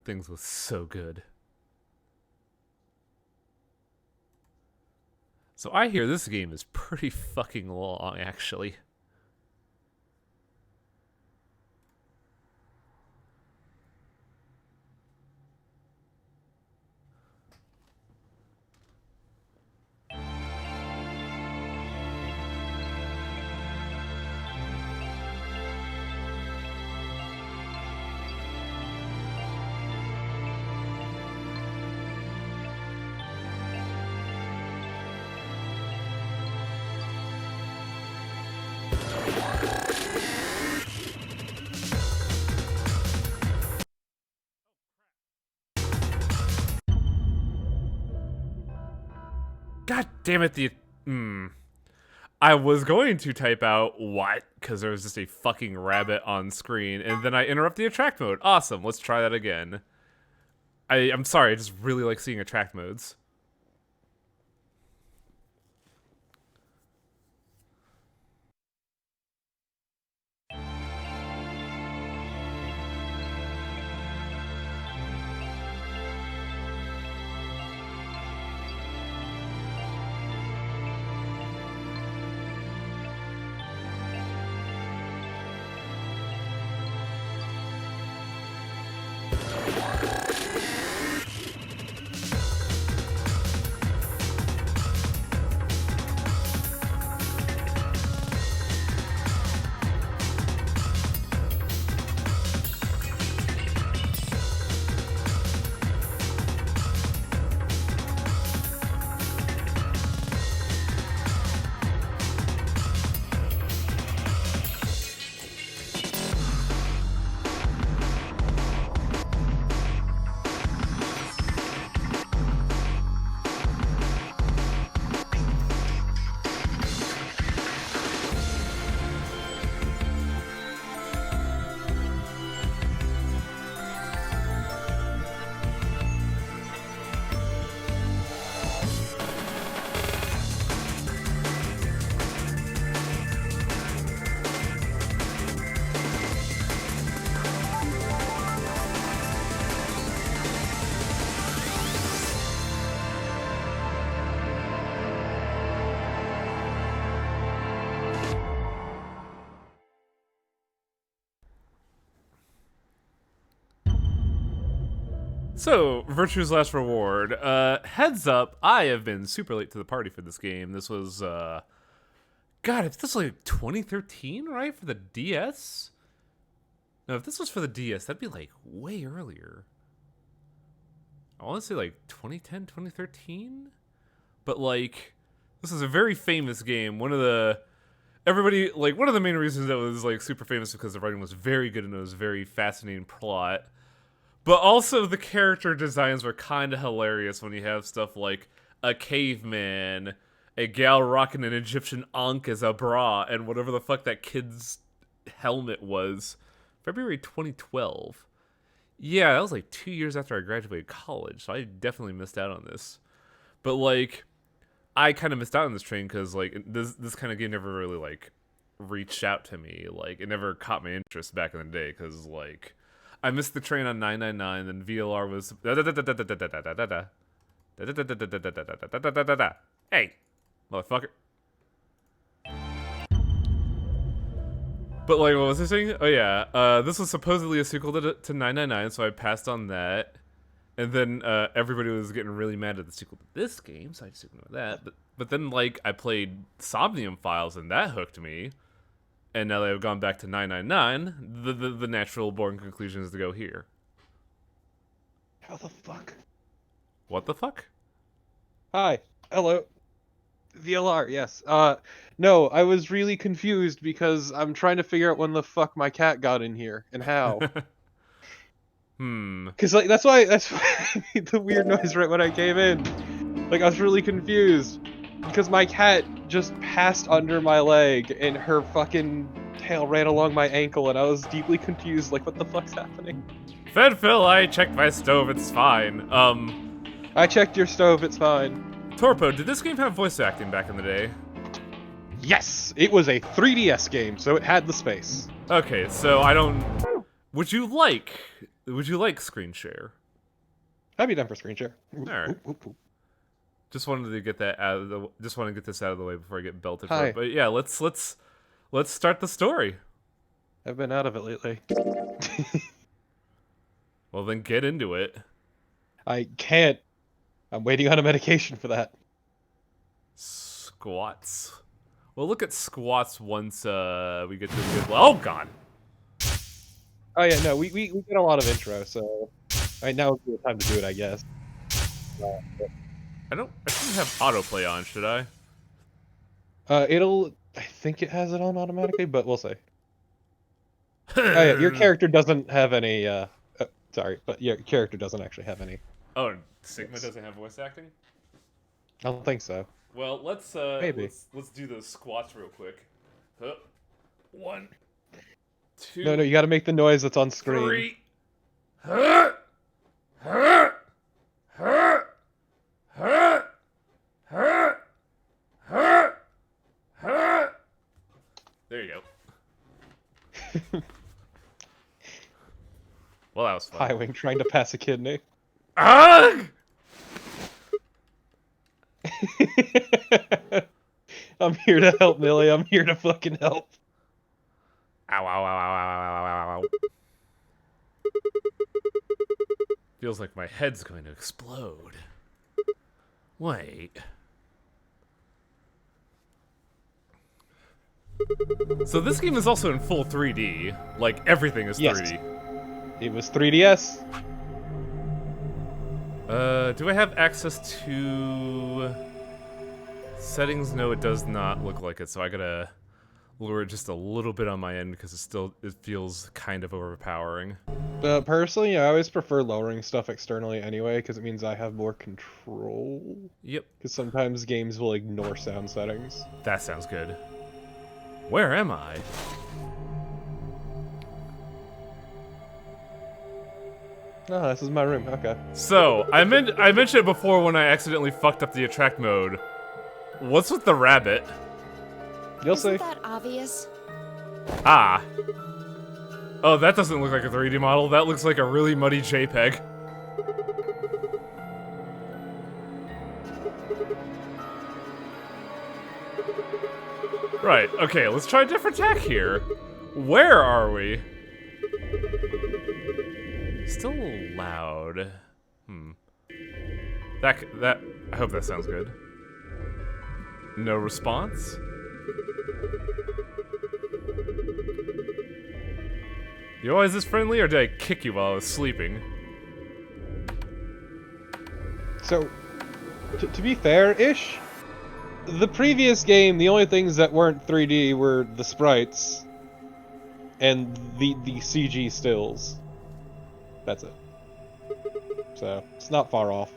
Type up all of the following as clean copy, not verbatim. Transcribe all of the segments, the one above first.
Things was so good. So I hear this game is pretty fucking long, actually. God damn it, I was going to type out what, because there was just a fucking rabbit on screen, and then I interrupt the attract mode. Awesome, let's try that again. I'm sorry, I just really like seeing attract modes. So, Virtue's Last Reward. Heads up, I have been super late to the party for this game. This was, God, if this was like 2013, right? For the DS? No, if this was for the DS, that'd be like way earlier. I want to say like 2010, 2013? But like, this is a very famous game. One of the main reasons that it was like super famous because the writing was very good and it was a very fascinating plot. But also the character designs were kind of hilarious when you have stuff like a caveman, a gal rocking an Egyptian ankh as a bra, and whatever the fuck that kid's helmet was. February 2012. Yeah, that was like 2 years after I graduated college, so I definitely missed out on this. But like, I kind of missed out on this train because like this kind of game never really like reached out to me. Like, it never caught my interest back in the day because like, I missed the train on 999, then VLR was... Hey, motherfucker. But, like, what was I saying? Oh, yeah. This was supposedly a sequel to 999, so I passed on that. And then everybody was getting really mad at the sequel to this game, so I just ignored that. But then, like, I played Somnium Files, and that hooked me. And now that I've gone back to 999, the natural born conclusion is to go here. How the fuck? What the fuck? Hi. Hello. VLR, yes. No, I was really confused because I'm trying to figure out when the fuck my cat got in here and how. Cause like that's why I made the weird noise right when I came in. Like I was really confused. Because my cat just passed under my leg and her fucking tail ran along my ankle and I was deeply confused, like, what the fuck's happening? Fed Phil, I checked my stove, it's fine. I checked your stove, it's fine. Torpo, did this game have voice acting back in the day? Yes! It was a 3DS game, so it had the space. Okay, so I don't... Would you like would you like screen share? I'd be down for screen share. All right. Just wanted to get that out of the. Just want to get this out of the way before I get belted for Hi. it. But yeah, let's start the story. I've been out of it lately. Well, then get into it. I can't. I'm waiting on a medication for that. Squats. We'll look at squats once we get to a good. Oh God. Oh yeah, no, we get a lot of intro, so right now would be the time to do it, I guess. I shouldn't have autoplay on, should I? I think it has it on automatically, but we'll see. Oh yeah, your character doesn't have any. Sorry, but your character doesn't actually have any. Oh, Sigma doesn't have voice acting? I don't think so. Well, let's Maybe. let's do those squats real quick. 1, 2. No, you got to make the noise that's on screen. 3. There you go. Well, that was fun. High Wing trying to pass a kidney. Ugh! I'm here to help, Millie. I'm here to fucking help. Ow, ow, ow, ow, ow, ow, ow, ow. Feels like my head's going to explode. Wait. So this game is also in full 3D. Like, everything is 3D. Yes. It was 3DS. Do I have access to settings? No, it does not look like it, so I gotta lower it just a little bit on my end because it feels kind of overpowering. Personally, I always prefer lowering stuff externally anyway, because it means I have more control. Yep. Because sometimes games will ignore sound settings. That sounds good. Where am I? Oh, this is my room. Okay. So, I mentioned it before when I accidentally fucked up the attract mode. What's with the rabbit? You'll see. Isn't that obvious? Ah. Oh, that doesn't look like a 3D model. That looks like a really muddy JPEG. Right, okay, let's try a different tack here. Where are we? Still loud. That, I hope that sounds good. No response? You always this friendly, or did I kick you while I was sleeping? So, to be fair-ish, the previous game, the only things that weren't 3D were the sprites and the CG stills. That's it. So, it's not far off.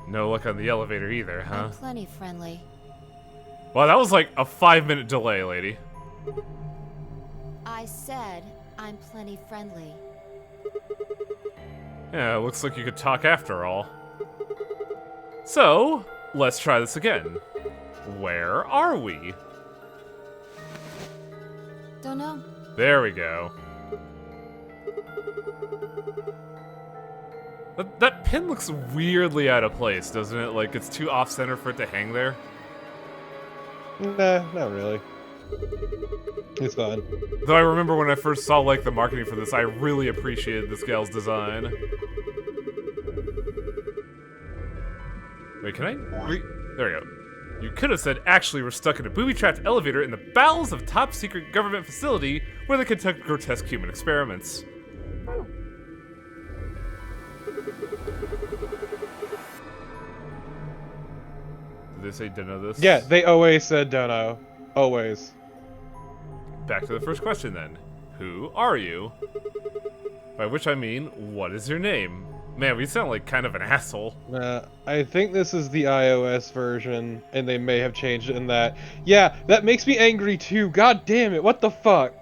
No luck on the elevator either, huh? I'm plenty friendly. Wow, that was like a 5-minute delay, lady. I said I'm plenty friendly. Yeah, looks like you could talk after all. So, let's try this again. Where are we? Don't know. There we go. That pin looks weirdly out of place, doesn't it? Like it's too off-center for it to hang there. Nah, not really. It's fine. Though I remember when I first saw like the marketing for this, I really appreciated this gal's design. Wait, can I? There we go. You could have said, actually, we're stuck in a booby-trapped elevator in the bowels of a top-secret government facility where they conduct grotesque human experiments. Did they say don't know this? Yeah, they always said don't know. Always. Back to the first question then. Who are you? By which I mean, what is your name? Man, we sound like kind of an asshole. I think this is the iOS version, and they may have changed it in that. Yeah, that makes me angry too. God damn it, what the fuck?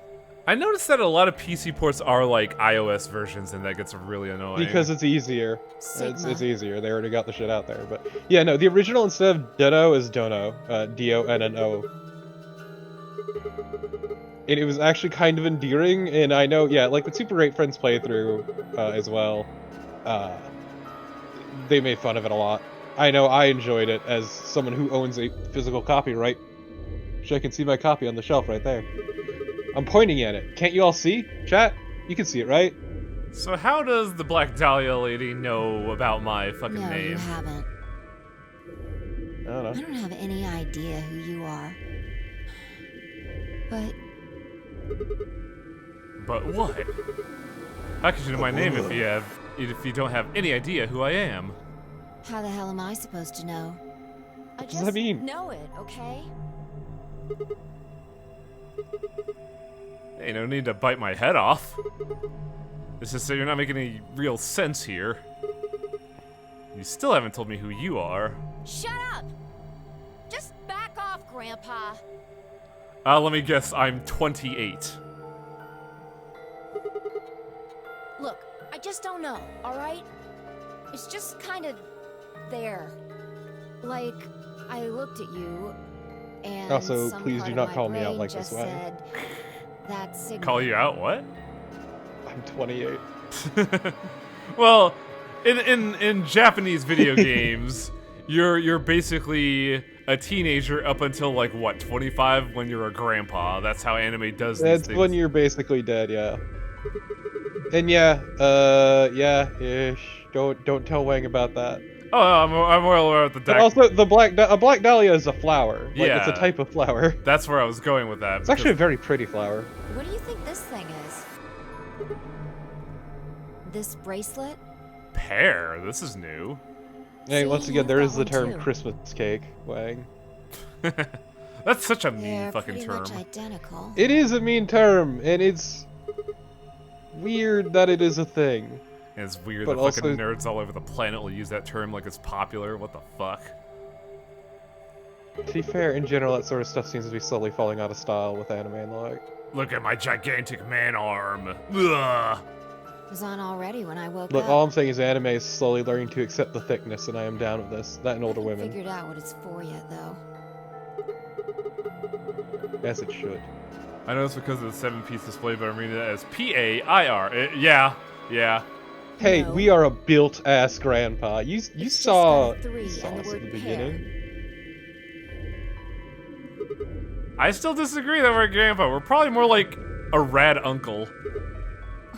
I noticed that a lot of PC ports are like iOS versions, and that gets really annoying. Because it's easier. Sigma. It's easier. They already got the shit out there. But yeah, no, the original instead of Dono is Dono. D-O-N-N-O. and it was actually kind of endearing. And I know, yeah, like with Super Great Friends playthrough as well, they made fun of it a lot. I know I enjoyed it as someone who owns a physical copy, right? Which I can see my copy on the shelf right there. I'm pointing at it. Can't you all see? Chat? You can see it, right? So how does the Black Dahlia lady know about my fucking No, name? you haven't. I don't know. I don't have any idea who you are. But But what? How could you know my name if you don't have any idea who I am? how the hell am I supposed to know? I does that mean? know it, okay? Hey, no need to bite my head off. It's just that you're not making any real sense here. You still haven't told me who you are. Shut up! Just back off, Grandpa. Let me guess, I'm 28. Look, I just don't know, alright? It's just kind of there. Like, I looked at you, and Also, some please part do of not my call me out brain like this just way. said, that's Sigma. Call you out, what? I'm 28. Well, in Japanese video games, you're basically a teenager up until like what, 25 when you're a grandpa. That's how anime does these That's things. when you're basically dead, yeah. And yeah, yeah, ish. Don't tell Wang about that. Oh, I'm well aware of the But deck. also, a black dahlia is a flower. Like, it's a Yeah. type of flower. That's where I was going with that. It's actually a very pretty flower. What do you think this thing is? This bracelet? Pear. This is new. Hey, See, once again, there I've is got the one term too. Christmas cake, Wang. That's such a mean They're fucking pretty term. much identical. It is a mean term, and it's weird that it is a thing. And it's weird But that fucking also- nerds all over the planet will use that term like it's popular. What the fuck? To be fair, in general, that sort of stuff seems to be slowly falling out of style with anime and like. Look at my gigantic man arm. Ugh. It was on already when I woke Look, up. all I'm saying is anime is slowly learning to accept the thickness, and I am down with this. That and older I haven't women, figured out what it's for yet, though. as it should. I know it's because of the 7-piece display, but I'm reading it as P-A-I-R. Yeah. Hey, No. we are a built-ass grandpa. You It's saw, just got a 3 you saw and the us at word the pear. beginning. I still disagree that we're a grandpa. We're probably more like a rad uncle.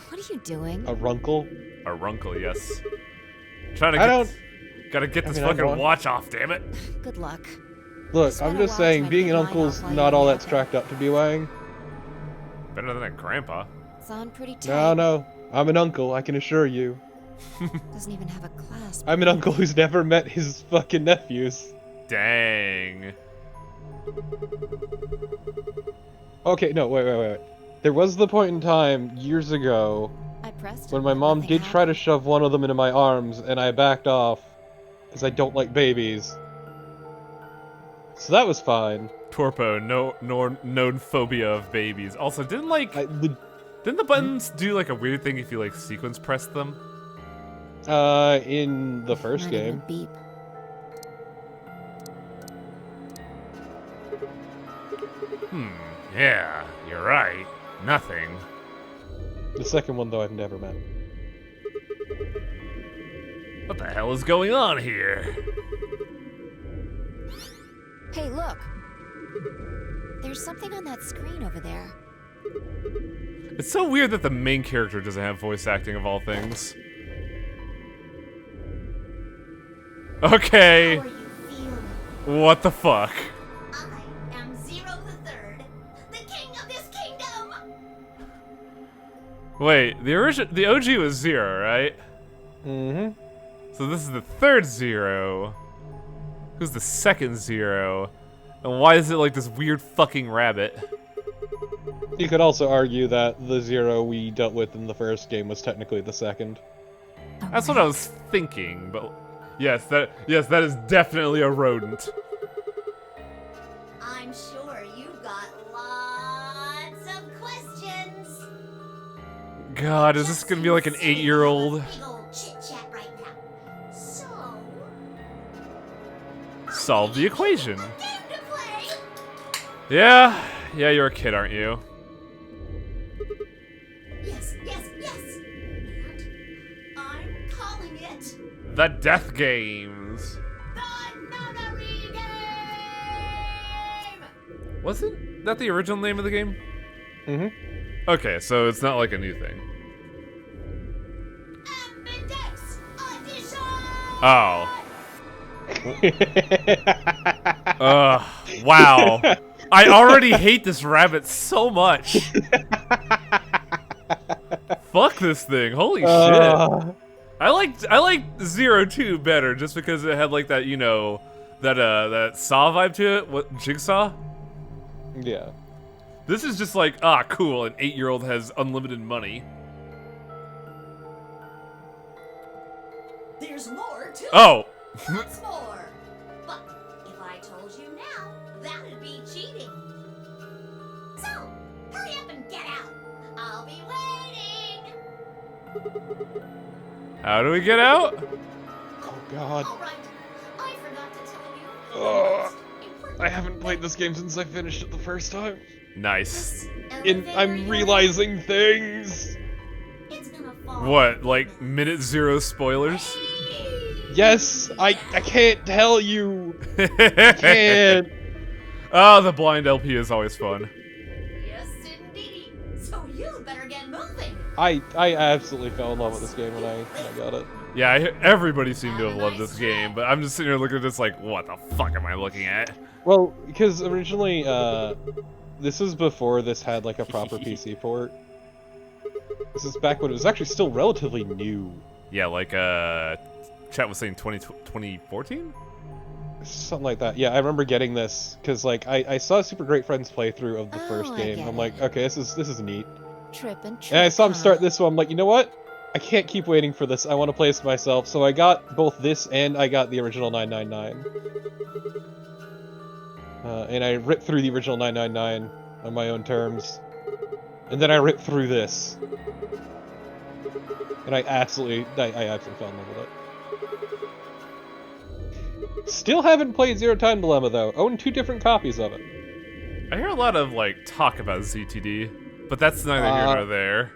What are you doing? A runkle. A runkle, yes. Trying to I get, don't- gotta get this I mean, I'm fucking one. watch off, damn it. Good luck. Look, Spent I'm a just while saying, trying to being get an mine uncle's off while not you all were that's napping. cracked up to be, Wang. Better than a grandpa. It's on pretty tight. No, I'm an uncle, I can assure you. Doesn't even have a clasp. I'm an uncle who's never met his fucking nephews. Dang. Okay, no, wait. There was the point in time, years ago, I pressed when it, my but mom nothing did try to happened. shove one of them into my arms, and I backed off, because I don't like babies. So that was fine. Torpo, known phobia of babies. Also, didn't Hmm? the buttons do like a weird thing if you like sequence press them? In the first Not even game. a beep. Yeah, you're right. Nothing. The second one, though, I've never met. What the hell is going on here? Hey, look. There's something on that screen over there. It's so weird that the main character doesn't have voice acting of all things. Okay. How are you feeling? What the fuck? I am Zero the Third, the king of this kingdom! Wait, the OG was Zero, right? Mm-hmm. So this is the third Zero. Who's the second Zero? And why is it like this weird fucking rabbit? You could also argue that the Zero we dealt with in the first game was technically the second. That's what I was thinking, but yes, that is definitely a rodent. I'm sure you've got lots of questions. God, is this gonna be like an 8-year-old? Big old chit-chat right now. So, Solve the equation. a game to play? Yeah, you're a kid, aren't you? The Death Games. The nunnery game! Wasn't that the original name of the game? Mm-hmm. Okay, so it's not like a new thing. Ambidex Audition! Oh. Wow. I already hate this rabbit so much. Fuck this thing. Holy shit. I liked 02 better just because it had like that, you know, that Saw vibe to it. What, Jigsaw? Yeah. This is just like, cool, an 8-year-old has unlimited money. There's more to Oh. Lots more. But if I told you now, that'd be cheating. So, hurry up and get out. I'll be waiting. How do we get out? Oh god. All right. I forgot to tell you. the Ugh. most important I haven't played this game since I finished it the first time. Nice. And I'm realizing things. It's gonna fall. What, like minute 0 spoilers? Yes, I can't tell you. Can't. Oh, the blind LP is always fun. Yes, indeed. So you better get moving. I absolutely fell in love with this game when I got it. Yeah, everybody seemed to have loved this game, but I'm just sitting here looking at this like, what the fuck am I looking at? Well, because originally, this was before this had like a proper PC port. This is back when it was actually still relatively new. Yeah, like, chat was saying 2014? Something like that. Yeah, I remember getting this because like I saw Super Great Friends playthrough of the Oh, first I game. get I'm it. like, okay, this is neat. Trip and trip. And I saw him huh? start this one. I'm like, you know what? I can't keep waiting for this. I want to play this myself. So I got both this and I got the original 999. And I ripped through the original 999 on my own terms. And then I ripped through this. And I absolutely fell in love with it. Still haven't played Zero Time Dilemma though. Own 2 different copies of it. I hear a lot of, like, talk about ZTD, but that's neither here nor there.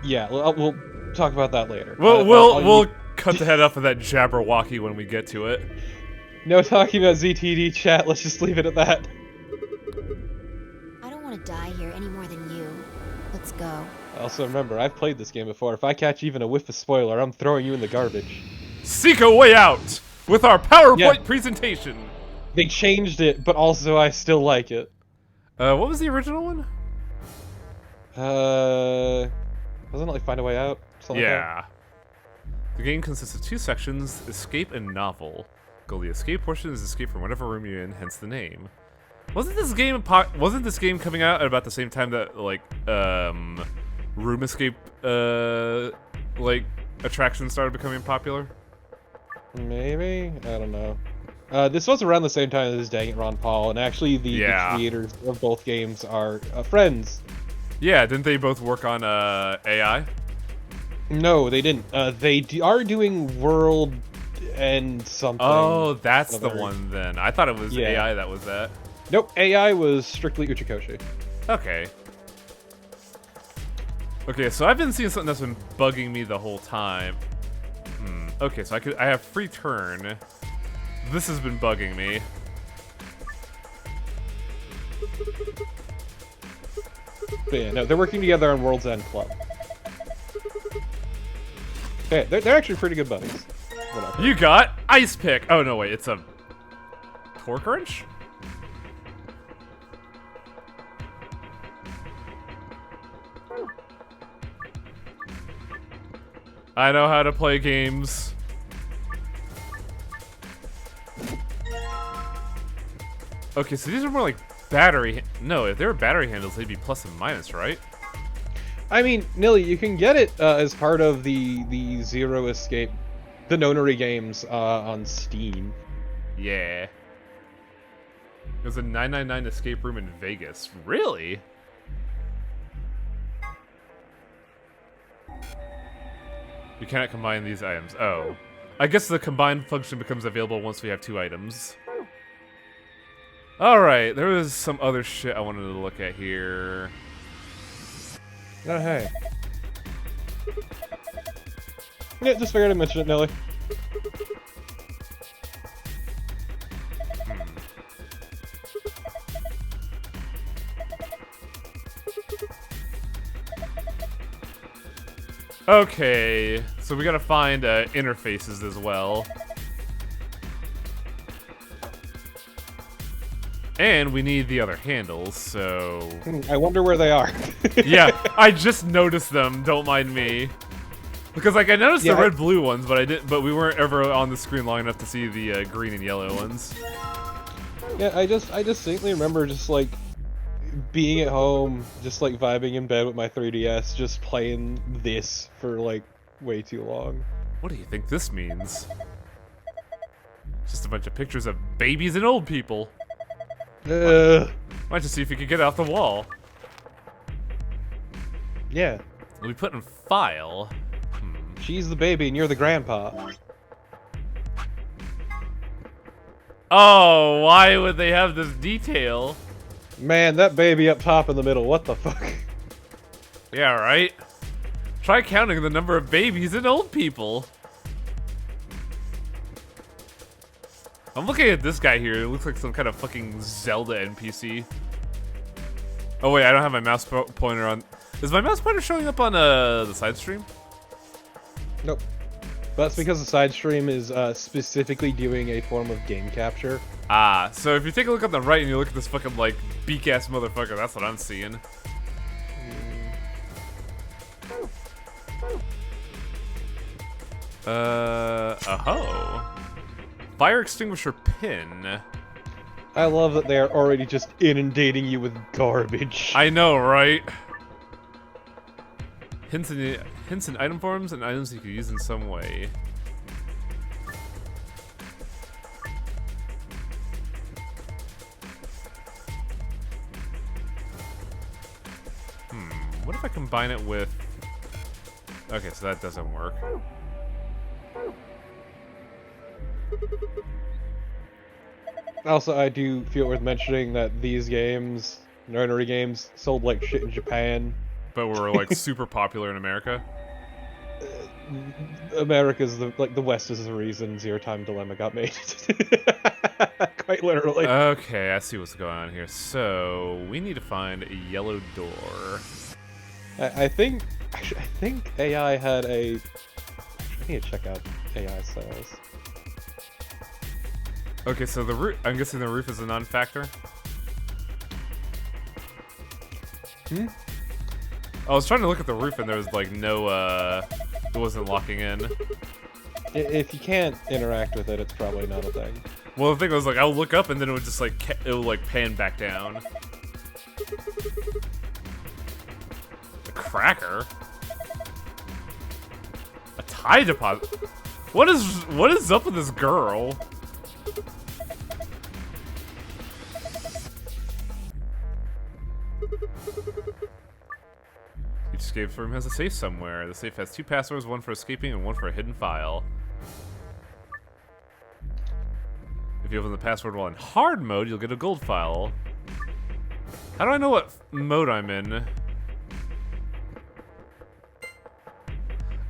Yeah, we'll talk about that later. We'll cut the head off of that Jabberwocky when we get to it. No talking about ZTD chat, let's just leave it at that. I don't want to die here any more than you. Let's go. Also remember, I've played this game before. If I catch even a whiff of spoiler, I'm throwing you in the garbage. Seek a way out with our PowerPoint Yeah. presentation. They changed it, but also I still like it. What was the original one? Wasn't it like Find a Way Out? Something like Yeah. The game consists of 2 sections, escape and novel. Goal of the escape portion is escape from whatever room you're in, hence the name. Wasn't this game coming out at about the same time that like room escape like attractions started becoming popular? that? Maybe? I don't know. This was around the same time as Dang It Ron Paul, and actually the creators of both games are friends. Yeah, didn't they both work on AI? No, they didn't. They are doing World and something. Oh, that's the other. one then. I thought it was Yeah. AI that was that. Nope, AI was strictly Uchikoshi. Okay. Okay, so I've been seeing something that's been bugging me the whole time. Okay, so I have free turn. This has been bugging me. But yeah, no, they're working together on World's End Club. Okay, they're actually pretty good buddies. Whatever. You got Ice Pick. Oh, no, wait, it's a Torque Wrench? I know how to play games. Okay, so these are more like battery. No, if they were battery handles, they'd be plus and minus, right? I mean, Nilly, you can get it as part of the Zero Escape, the Nonary games on Steam. Yeah. There's a 999 escape room in Vegas. Really? You cannot combine these items. Oh. I guess the combine function becomes available once we have 2 items. Alright, there was some other shit I wanted to look at here. Oh, hey. Yeah, just figured I'd mention it, Nelly. Okay, so we gotta find interfaces as well. And we need the other handles, so... I wonder where they are. Yeah, I just noticed them, don't mind me. Because, like, I noticed Yeah, the red-blue ones, but but we weren't ever on the screen long enough to see the green and yellow ones. Yeah, I distinctly remember just, like, being at home, just, like, vibing in bed with my 3DS, just playing this for, like, way too long. What do you think this means? Just a bunch of pictures of babies and old people. Ugh. Why don't you see if you could get it off the wall? Yeah. We put in file. She's the baby and you're the grandpa. Oh, why would they have this detail? Man, that baby up top in the middle, what the fuck? Yeah, right? Try counting the number of babies and old people. I'm looking at this guy here. It looks like some kind of fucking Zelda NPC. Oh wait, I don't have my mouse pointer on. Is my mouse pointer showing up on the side stream? Nope. That's because the side stream is specifically doing a form of game capture. Ah, so if you take a look on the right and you look at this fucking, like, beak-ass motherfucker, that's what I'm seeing. Oh. Fire extinguisher pin. I love that they are already just inundating you with garbage. I know, right? Hints in item forms and items you could use in some way. What if I combine it with... Okay, so that doesn't work. Also, I do feel worth mentioning that these games, nerdery games, sold like shit in Japan. But we're like super popular in America. America's the West is the reason Zero Time Dilemma got made. Quite literally. Okay, I see what's going on here. So we need to find a yellow door. I think AI had a. I need to check out AI sales. Okay, so the roof. I'm guessing the roof is a non-factor. I was trying to look at the roof and there was like no. It wasn't locking in. If you can't interact with it, it's probably not a thing. Well, the thing was like I'll look up and then it would just like it would like pan back down. A cracker. A tie deposit. What is up with this girl? Each escape room has a safe somewhere. The safe has 2 passwords, one for escaping and one for a hidden file. If you open the password while in hard mode, you'll get a gold file. How do I know what mode I'm in?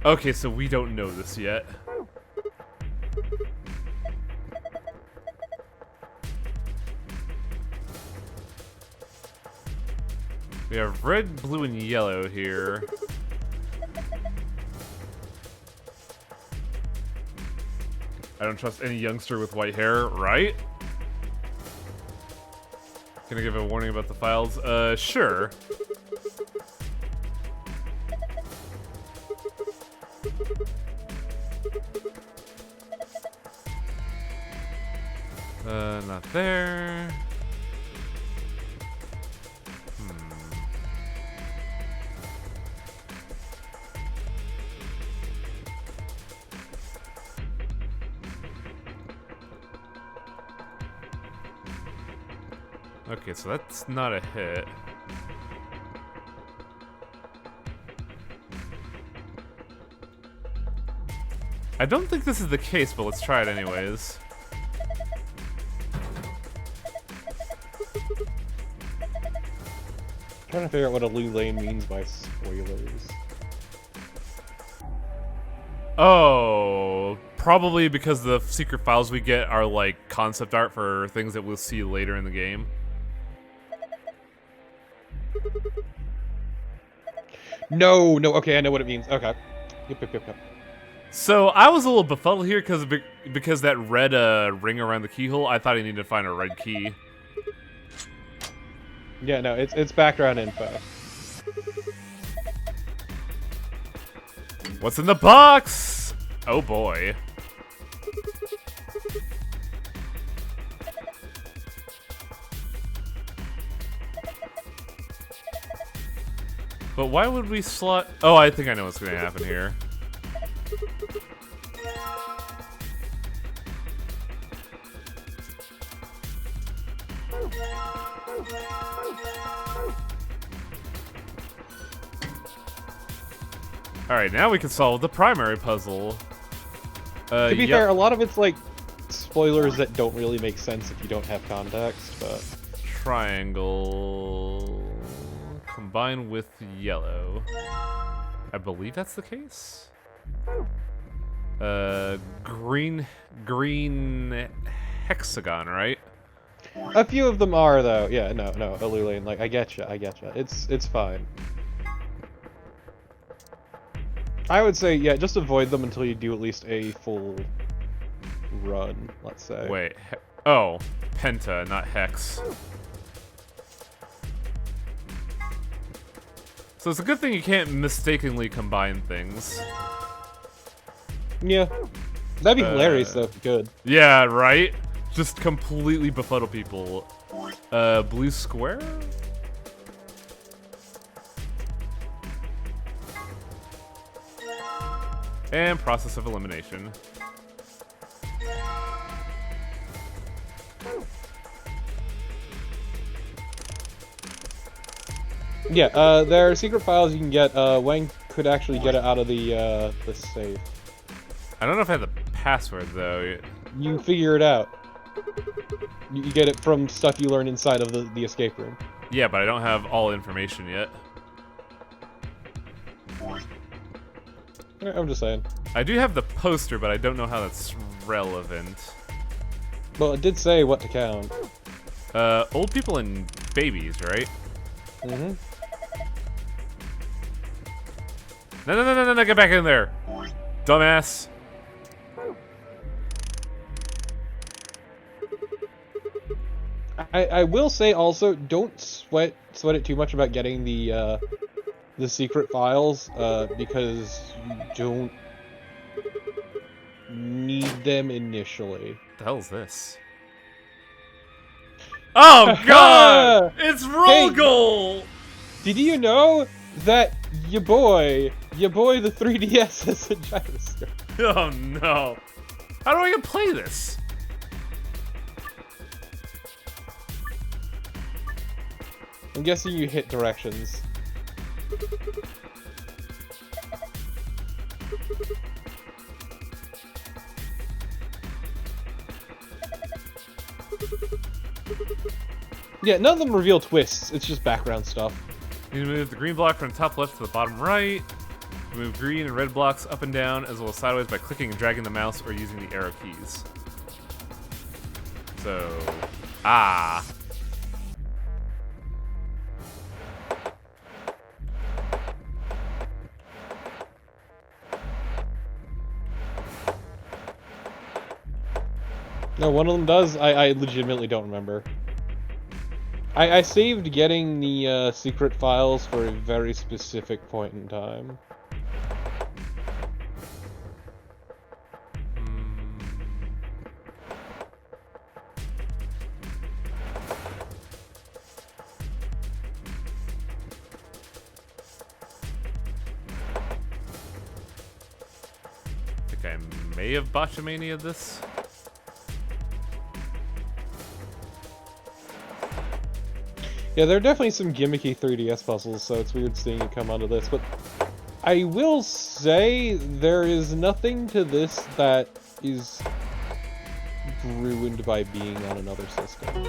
Okay, so we don't know this yet. We have red, blue, and yellow here. I don't trust any youngster with white hair, right? Can I give a warning about the files? Sure. Not there. Okay, so that's not a hit. I don't think this is the case, but let's try it anyways. Trying to figure out what a Lou Lane means by spoilers. Oh, Probably because the secret files we get are like concept art for things that we'll see later in the game. No, no. Okay, I know what it means. Okay. Yep. So I was a little befuddled here because that red ring around the keyhole. I thought I needed to find a red key. Yeah, no, it's background info. What's in the box? Oh boy. But why would we slot... Oh, I think I know what's going to happen here. Alright, now we can solve the primary puzzle. To be fair, a lot of it's like spoilers that don't really make sense if you don't have context, but... Triangle... combine with yellow. I believe that's the case? Green hexagon, right? A few of them are, though. Yeah, no, Alulane, like, I getcha. It's fine. I would say, yeah, just avoid them until you do at least a full run, let's say. Wait, oh, penta, not hex. So it's a good thing you can't mistakenly combine things. Yeah. That'd be hilarious, though, if you could. Yeah, right? Just completely befuddle people. Blue square? And process of elimination. Yeah, there are secret files you can get. Wang could actually get it out of the safe. I don't know if I have the password, though. You can figure it out. You get it from stuff you learn inside of the escape room. Yeah, but I don't have all information yet. I'm just saying. I do have the poster, but I don't know how that's relevant. Well, it did say what to count. Old people and babies, right? Mm-hmm. No, get back in there! Dumbass! I will say also, don't sweat it too much about getting the secret files, because you don't need them initially. What the hell is this? Oh god! It's roll Hey. goal! Did you know that your boy the 3DS has a gyroscope? Oh no. How do I even play this? I'm guessing you hit directions. Yeah, none of them reveal twists, it's just background stuff. You move the green block from the top left to the bottom right. Move green and red blocks up and down as well as sideways by clicking and dragging the mouse or using the arrow keys. So... Ah. No, one of them does. I legitimately don't remember. I saved getting the secret files for a very specific point in time. I think I may have botchamania this. Yeah, there are definitely some gimmicky 3DS puzzles, so it's weird seeing it come onto this, but I will say there is nothing to this that is ruined by being on another system.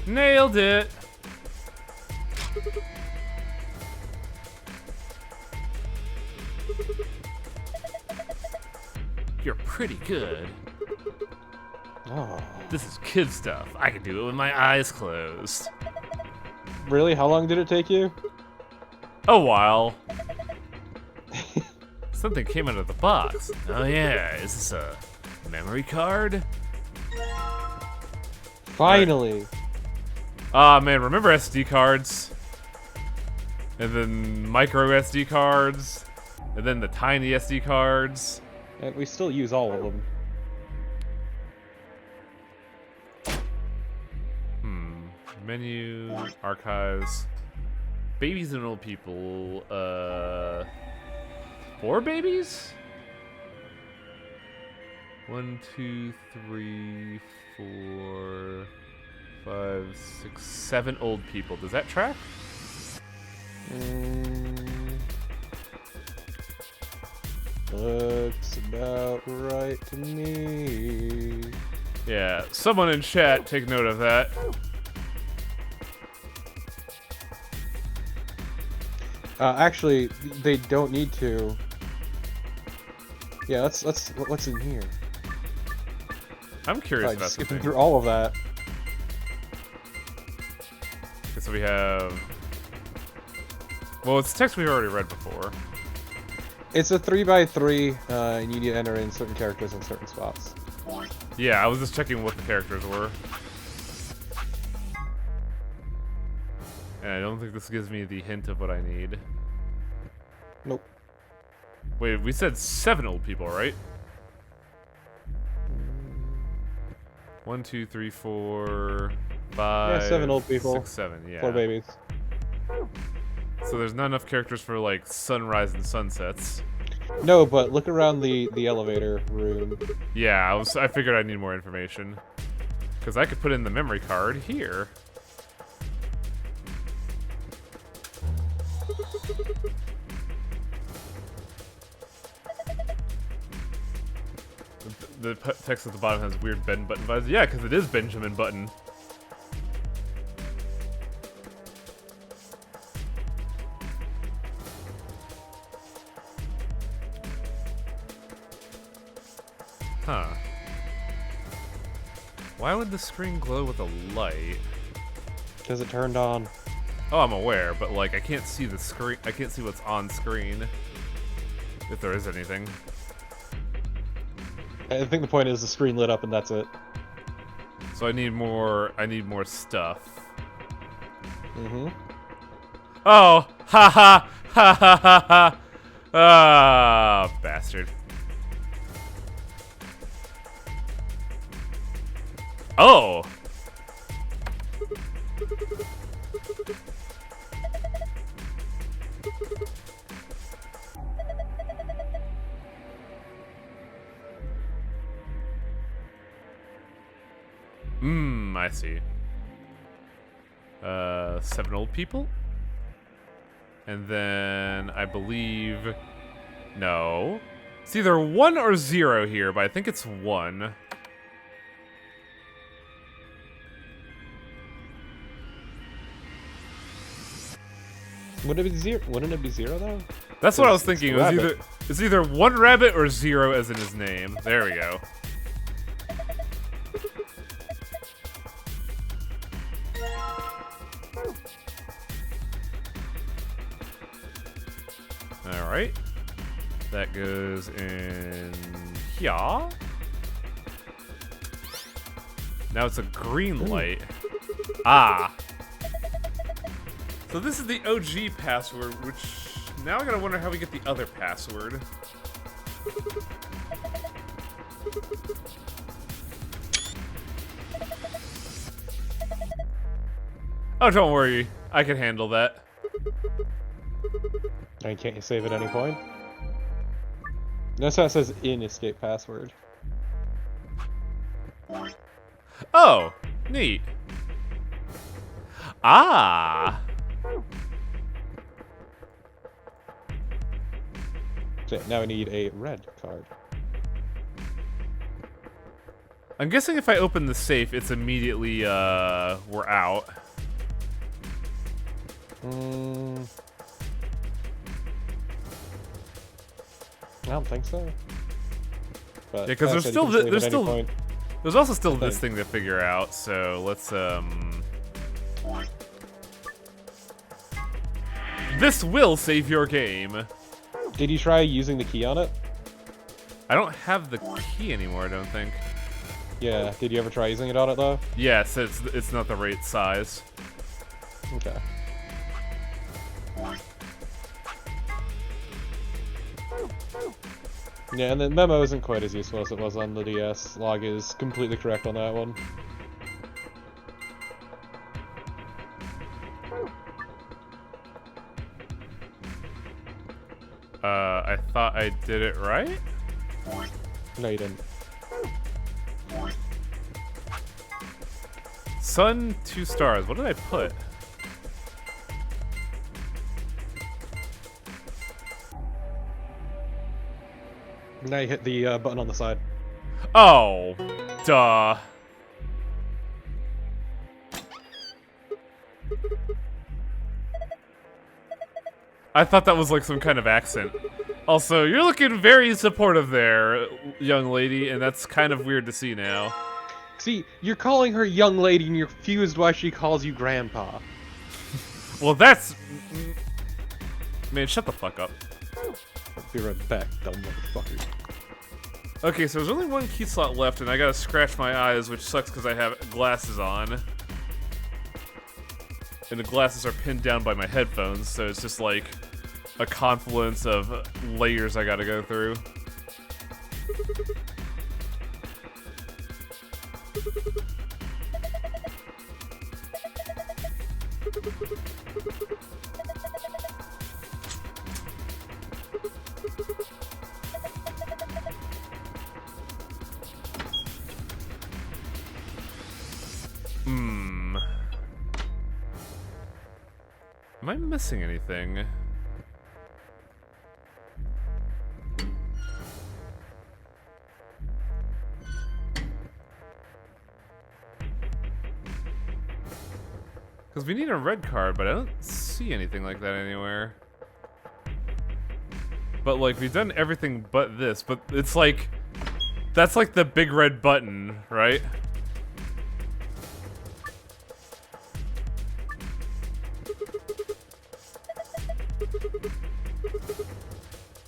Nailed it! You're pretty good. Oh. This is kid stuff. I can do it with my eyes closed. Really? How long did it take you? A while. Something came out of the box. Oh yeah, is this a memory card? Finally. Ah man, remember SD cards? And then micro SD cards? And then the tiny SD cards? And we still use all of them. Menu, archives, babies and old people, 4 babies? 1, 2, 3, 4, 5, 6, 7 old people. Does that track? Looks about right to me. Yeah, someone in chat take note of that. Actually, they don't need to. Yeah, what's in here? I'm curious Just about skipping something. through all of that. Okay, so we have... Well, it's text we've already read before. It's a 3x3, and you need to enter in certain characters in certain spots. Yeah, I was just checking what the characters were. And I don't think this gives me the hint of what I need. Nope. Wait, we said 7 old people, right? 1, 2, 3, 4, 5. Yeah, 7 old people. 6, 7, yeah. 4 babies. So there's not enough characters for like sunrise and sunsets. No, but look around the elevator room. Yeah, I figured I'd need more information. Because I could put in the memory card here. The text at the bottom has weird Ben Button vibes. Yeah, because it is Benjamin Button. Huh. Why would the screen glow with a light? Because it turned on. Oh, I'm aware, but like I can't see the screen. I can't see what's on screen. If there is anything. I think the point is the screen lit up and that's it. So I need more stuff. Mm-hmm. Oh! Ha ha! Ha ha ha ha! Ah, bastard. Oh! I see. 7 old people? And then I believe... No. It's either 1 or 0 here, but I think it's 1. Wouldn't it be 0? Wouldn't it be 0 though? That's what I was thinking. Rabbit. It's either 1 rabbit or 0 as in his name. There we go. Alright. That goes in here. Now it's a green light. Ah. So this is the OG password, which now I gotta wonder how we get the other password. Oh, don't worry. I can handle that. And can't you save at any point? Notice how it says in escape password. Oh, neat. Ah. So now we need a red card. I'm guessing if I open the safe, it's immediately, we're out. I don't think so. But because that there's said, still you can save there's at any still point. there's also still this Thing. thing to figure out. So let's This will save your game. Did you try using the key on it? I don't have the key anymore, I don't think. Yeah. Did you ever try using it on it though? Yes, it's not the right size. Okay. Yeah, and the memo isn't quite as useful as it was on the DS. Log is completely correct on that one. I thought I did it right? No, you didn't. Sun, 2 stars. What did I put? Now you hit the button on the side. Oh, duh. I thought that was like some kind of accent. Also, you're looking very supportive there, young lady, and that's kind of weird to see now. See, you're calling her young lady and you're confused why she calls you grandpa. Well, that's... Man, shut the fuck up. Be right back, dumb motherfuckers. Okay, so there's only one key slot left, and I gotta scratch my eyes, which sucks because I have glasses on. And the glasses are pinned down by my headphones, so it's just like a confluence of layers I gotta go through. Am I missing anything? Because we need a red card, but I don't see anything like that anywhere. But like, we've done everything but this, but it's like, that's like the big red button, right?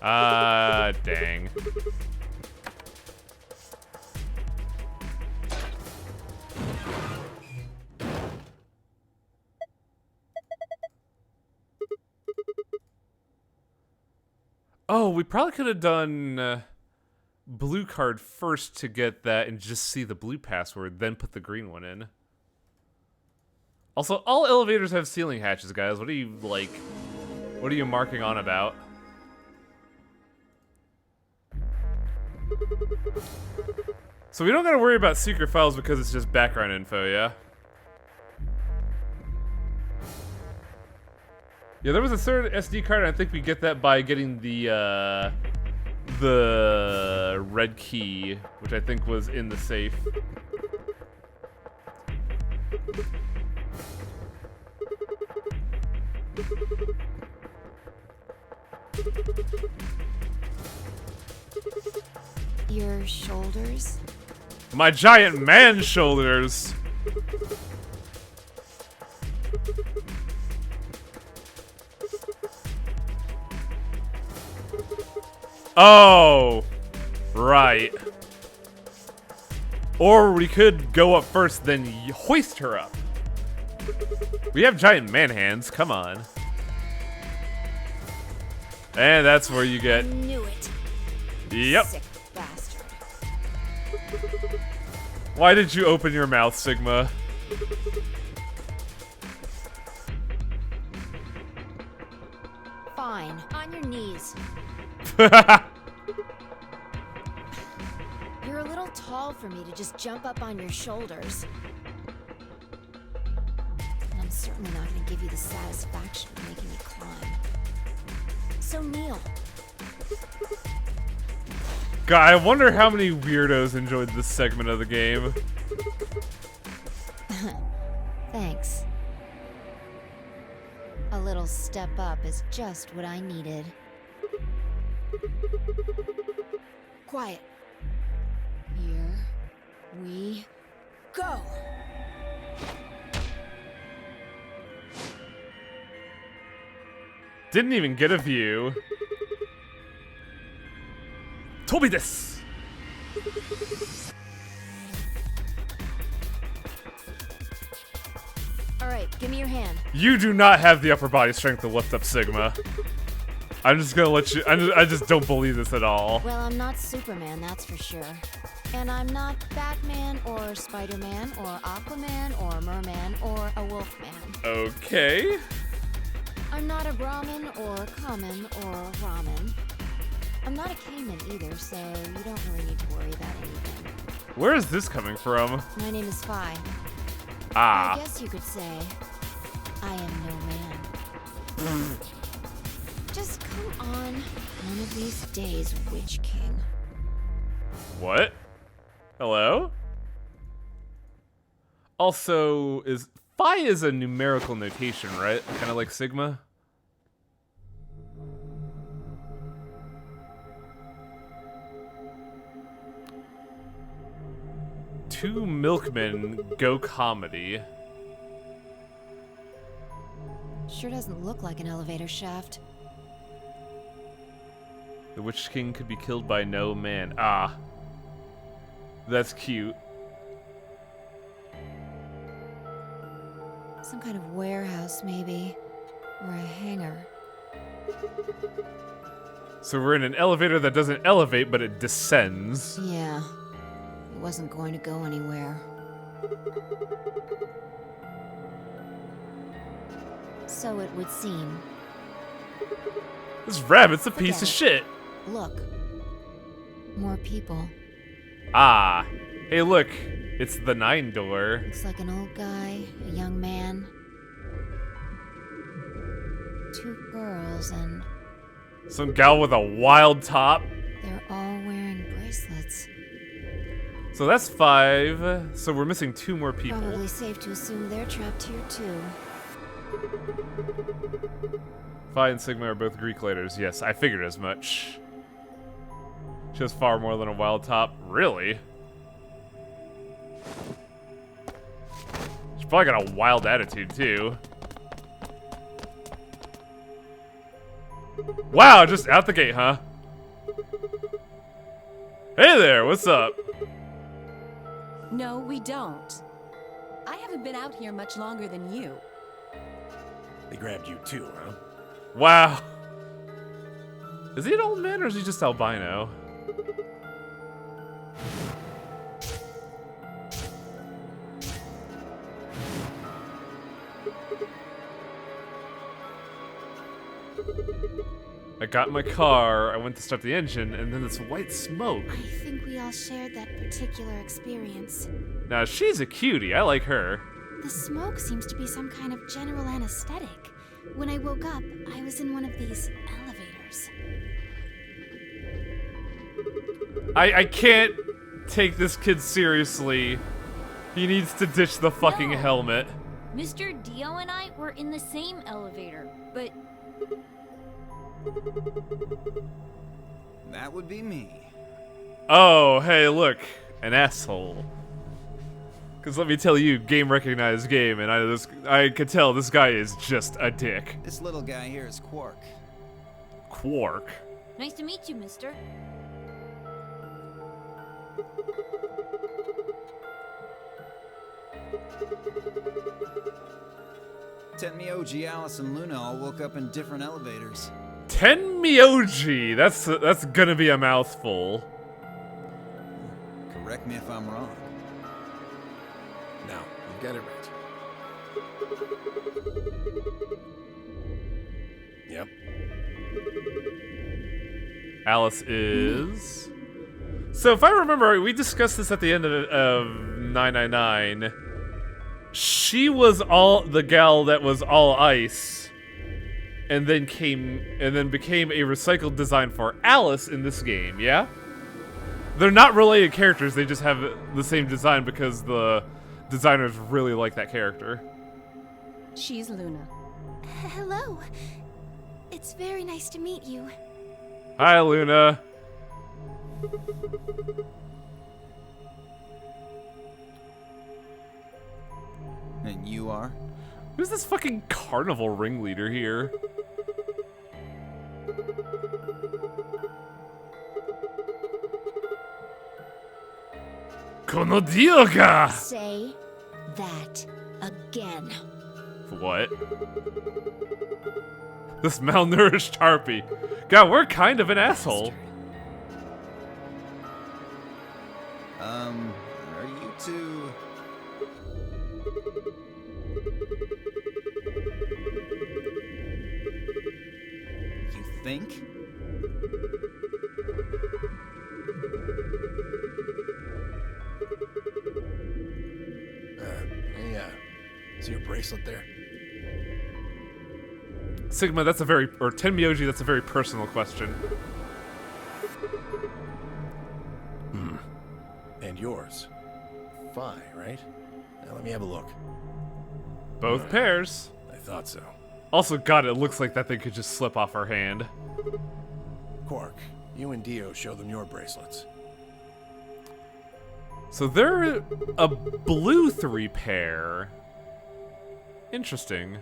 Ah, dang. Oh, we probably could have done blue card first to get that and just see the blue password, then put the green one in. Also, all elevators have ceiling hatches, guys. What are you, like, what are you marking on about? So we don't gotta worry about secret files because it's just background info, yeah? Yeah, there was a third SD card, and I think we get that by getting the red key, which I think was in the safe. Your shoulders? My giant man shoulders! Oh! Right. Or we could go up first, then hoist her up. We have giant man hands, come on. And that's where you get... I knew it. Yep. Sick bastard. Why did you open your mouth, Sigma? Fine. On your knees. You're a little tall for me to just jump up on your shoulders. And I'm certainly not going to give you the satisfaction of making me climb. So kneel. God, I wonder how many weirdos enjoyed this segment of the game. Thanks. A little step up is just what I needed. Quiet. Go! Didn't even get a view. Told me this! Alright, give me your hand. You do not have the upper body strength to lift up Sigma. I'm just gonna let you. I just don't believe this at all. Well, I'm not Superman, that's for sure. And I'm not Batman or Spider-Man or Aquaman or Merman or a Wolfman. Okay. I'm not a Brahmin or a Common or a Ramen. I'm not a Cayman either, so you don't really need to worry about anything. Where is this coming from? My name is Phi. I Ah. guess you could say I am no man. Just come on, one of these days, Witch King. What? Hello? Also, is Phi is a numerical notation, right? Kind of like Sigma? Two milkmen go comedy. Sure doesn't look like an elevator shaft. The Witch King could be killed by no man. Ah. That's cute. Some kind of warehouse, maybe. Or a hangar. So we're in an elevator that doesn't elevate, but it descends. Yeah. It wasn't going to go anywhere. So it would seem. This rabbit's a piece of Forget shit. Look. More people. Ah. Hey, look. It's the 9 door. Looks like an old guy, a young man. 2 girls, and Some gal with a wild top. they're all wearing bracelets. So that's 5. So we're missing 2 more people. Probably safe to assume they're trapped here too. Phi and Sigma are both Greek letters. Yes, I figured as much. She has far more than a wild top. Really? She's probably got a wild attitude, too. Wow, just out the gate, huh? Hey there, what's up? No, we don't. I haven't been out here much longer than you. They grabbed you too, huh? Wow. Is he an old man or is he just albino? I got in my car, I went to start the engine, and then this white smoke. I think we all shared that particular experience. Now, she's a cutie. I like her. The smoke seems to be some kind of general anesthetic. When I woke up, I was in one of these elevators. I can't take this kid seriously. He needs to ditch the fucking No. helmet. Mr. Dio and I were in the same elevator, but That would be me. Oh, hey, look. An asshole. Because let me tell you, game recognized game, and I could tell this guy is just a dick. This little guy here is Quark. Quark. nice to meet you, mister. Tenmyoji, Alice, and Luna all woke up in different elevators. Tenmyoji. That's gonna be a mouthful. Correct me if I'm wrong. No, you got it right. Yep. Alice is. So if I remember right, we discussed this at the end of 999. She was the gal that was all ice, and then became a recycled design for Alice in this game. Yeah, they're not related characters. They just have the same design because the designers really like that character. She's Luna. Hello. It's very nice to meet you. Hi, Luna. And you are? Who's this fucking carnival ringleader here? Kono dio ga! Say that again. What? This malnourished harpy. God, we're kind of an asshole. Are you two... You think? Hey, see your bracelet there? Sigma, that's a very, or Tenmyoji, that's a very personal question. And yours. Phi, right? Now let me have a look. Both pairs. I thought so. Also, God, it looks like that thing could just slip off our hand. Quark, you and Dio show them your bracelets. So they're a blue 3-pair. Interesting.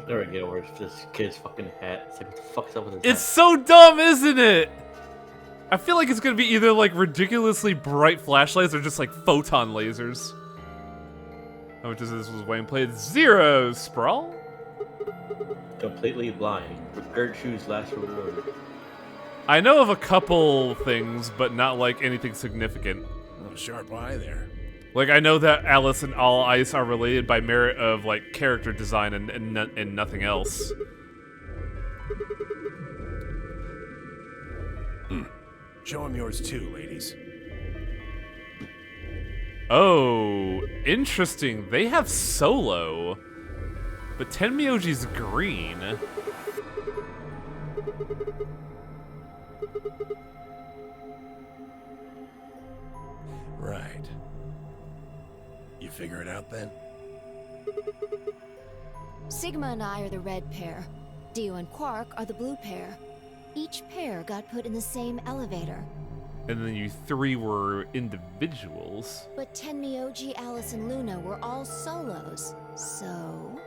There we go, where's this kid's fucking hat? It's like, what the fuck's up with his It's hat? so dumb, isn't it? I feel like it's gonna be either like ridiculously bright flashlights or just like photon lasers. How much is this was Wayne played? 0, Sprawl? Completely blind. Gertrude's last reward. I know of a couple things, but not like anything significant. Oh, sharp eye there. Like, I know that Alice and All Ice are related by merit of, like, character design and nothing else. Show him yours too, ladies. Oh, interesting. They have Solo, but Tenmyoji's green. Right. You figure it out then? Sigma and I are the red pair. Dio and Quark are the blue pair. Each pair got put in the same elevator. And then you 3 were individuals. But Tenmyoji, Alice, and Luna were all solos. So...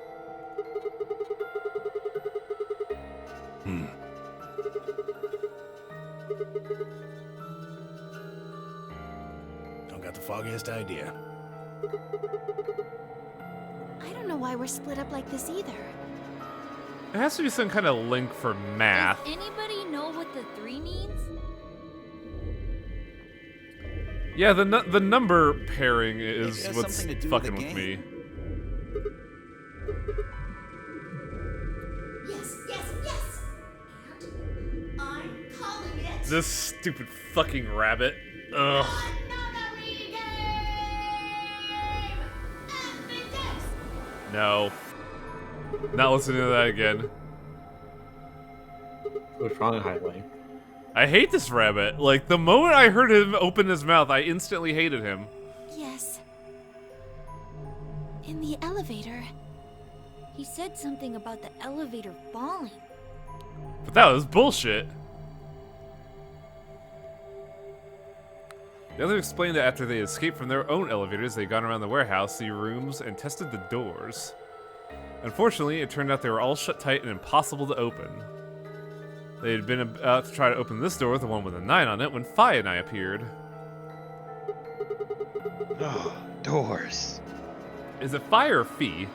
Don't got the foggiest idea. I don't know why we're split up like this either. It has to be some kind of link for math. Does anybody know what the 3 means? Yeah, the number pairing is it has what's something to do with fucking the with game. me. Yes, yes, yes! And I'm calling it This stupid fucking rabbit. Ugh. another game! Evidence! No. Not listening to that again. What's wrong with Highway? I hate this rabbit. Like, the moment I heard him open his mouth, I instantly hated him. Yes. In the elevator. He said something about the elevator falling. But that was bullshit. The others explained that after they escaped from their own elevators, they'd gone around the warehouse, the rooms, and tested the doors. Unfortunately, it turned out they were all shut tight and impossible to open. They had been about to try to open this door, the one with a 9 on it, when Phi and I appeared. Oh, doors. Is it Phi or Fee?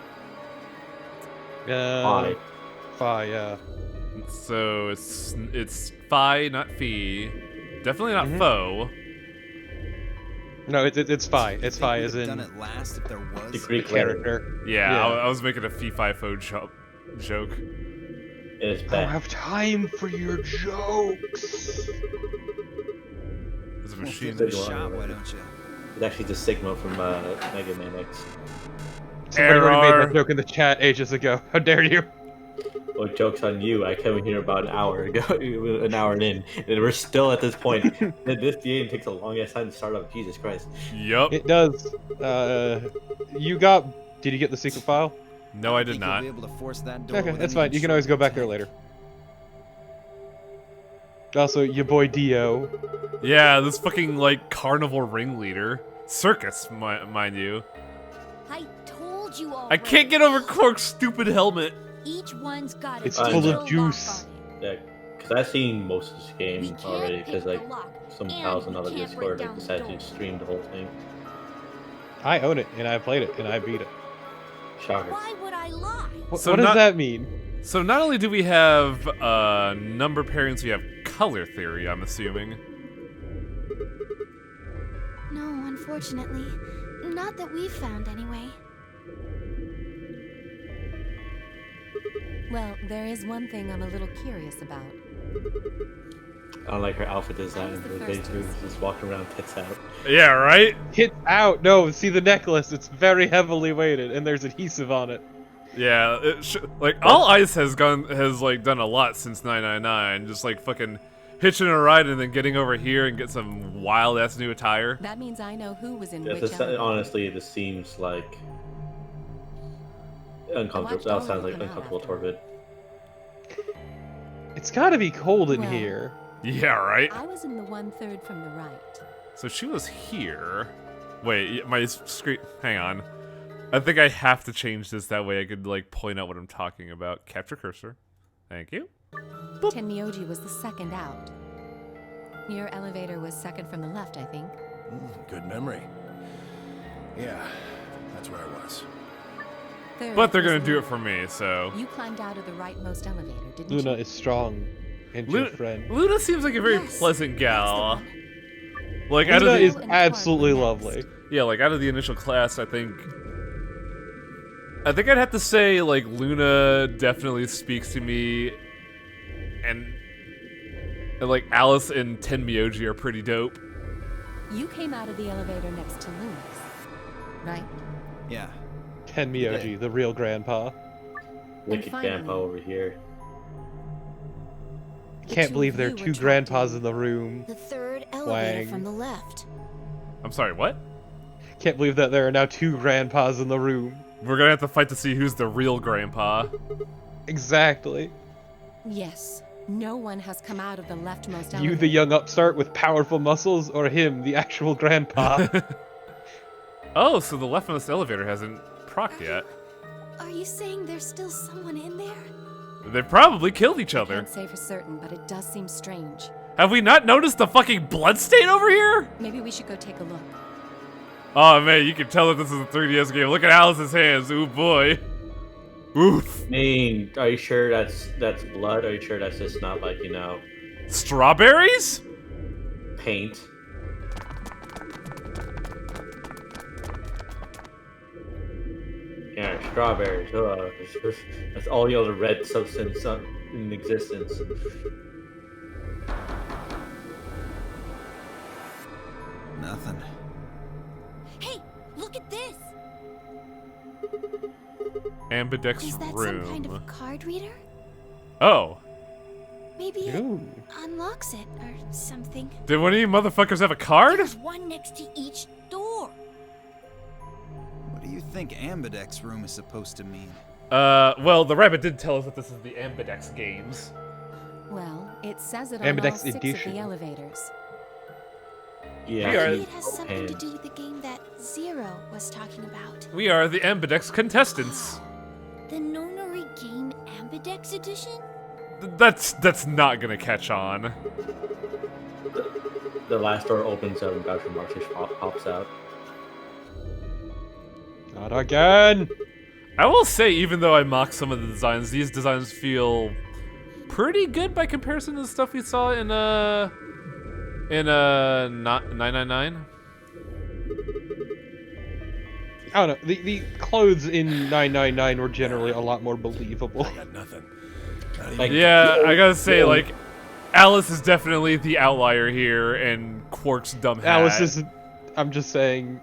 Phi. Phi, yeah. So it's Phi, not Fee. Definitely not Foe. No, it's Phi. It's Phi as Done in it last if there was. The Greek letter. character. Yeah, Yeah. I was making a Fee Phi Foe joke. It is I don't bad. have time for your jokes. There's a Well, machine. give it a shot, why don't you? It's actually the Sigma from Mega Man X. Somebody already made Error. that joke in the chat ages ago. How dare you? Well, joke's on you. I came in here about an hour ago, an hour in, and we're still at this point. This game takes a long ass time to start up. Jesus Christ. Yup. It does. You got... Did you get the secret file? No, I did Think you'll not. be able to force that door Okay, with that's any fine. You can always go back there later. Also, your boy Dio. Yeah, this fucking, like, carnival ringleader. Circus, mind you. I told you already. I can't get over Quark's stupid helmet. Each one's got a It's full of digital lock juice. on it. Yeah, because I've seen most of this We game can't already. pick Because the like lock, some and pals on we other can't Discord break like down the decided door. to stream the whole thing. I own it, and I played it, and I beat it. Shocker. Why would I lie? So What does not- that mean? So not only do we have number pairings, we have color theory, I'm assuming. No, unfortunately. Not that we've found, anyway. Well, there is one thing I'm a little curious about. I don't like her outfit design. That was the Her first basically just walking around tits out. Yeah, right? Hit out! No, see the necklace, it's very heavily weighted, and there's adhesive on it. Yeah, like All Ice has done a lot since 999, just like fucking hitching a ride and then getting over here and get some wild ass new attire. That means I know who was in Yeah, which this, elevator. honestly, this seems like uncomfortable. watched all That sounds of like them out uncomfortable after. torpid. It's gotta be cold in Well- here. Yeah, right? I was in the 1/3 from the right. So she was here. Wait, my screen. Hang on. I think I have to change this, that way I could like point out what I'm talking about. Capture cursor. Thank you. Tenmyoji was the second out. Your elevator was second from the left, I think. Good memory. Yeah, that's where I was. Third But they're was gonna do Luna. it for me, so. You climbed out of the rightmost elevator, didn't Luna you? is strong, and your friend. Luna seems like a very Yes, pleasant that's the gal. one. Like out of Luna the, is And absolutely Clark were lovely. next. yeah, like out of the initial class, I think I'd have to say like Luna definitely speaks to me, and like Alice and Tenmyoji are pretty dope. You came out of the elevator next to Luna's, right? Yeah. Tenmyoji, the real grandpa. Wicked finally- grandpa over here. The Can't two believe of there you are were two trapped grandpas in- in the room. The third elevator Wang. from the left. I'm sorry, what? Can't believe that there are now two grandpas in the room. We're gonna have to fight to see who's the real grandpa. Exactly. Yes. No one has come out of the leftmost elevator. You, the young upstart with powerful muscles, or him, the actual grandpa? Oh, so the leftmost elevator hasn't procced yet. Are you saying there's still someone in there? They probably killed each I other. can't say for certain, but it does seem strange. Have we not noticed the fucking bloodstain over here? Maybe we should go take a look. Oh man, you can tell that this is a 3DS game. Look at Alice's hands. Ooh boy. Oof. I mean, are you sure that's blood? Are you sure that's just not like, you know, Strawberries? paint? Yeah, strawberries. That's all the other red substance in existence. Nothing. Hey, look at this! Ambidex Is that room. some kind of card reader? Oh. Maybe it Ooh. unlocks it or something. Did one of you motherfuckers have a card? There's one next to each door. What do you think Ambidex room is supposed to mean? Well, the rabbit did tell us that this is the Ambidex games. Well, it says it on Ambidex all 6 edition. of the elevators. Yeah. We are- Maybe it has something to Hands. do with the game that Zero was talking about. We are the Ambidex contestants. The Nonary Game Ambidex Edition? That's not gonna catch on. The last door opens up and Dr. Martish pops out. Not again! I will say, even though I mock some of the designs, these designs feel pretty good by comparison to the stuff we saw in 999. I don't know. The clothes in 999 were generally a lot more believable. I got nothing. Not even Like, Yeah, I gotta say, Yeah. like, Alice is definitely the outlier here, and Quark's dumb hat. Alice is. I'm just saying.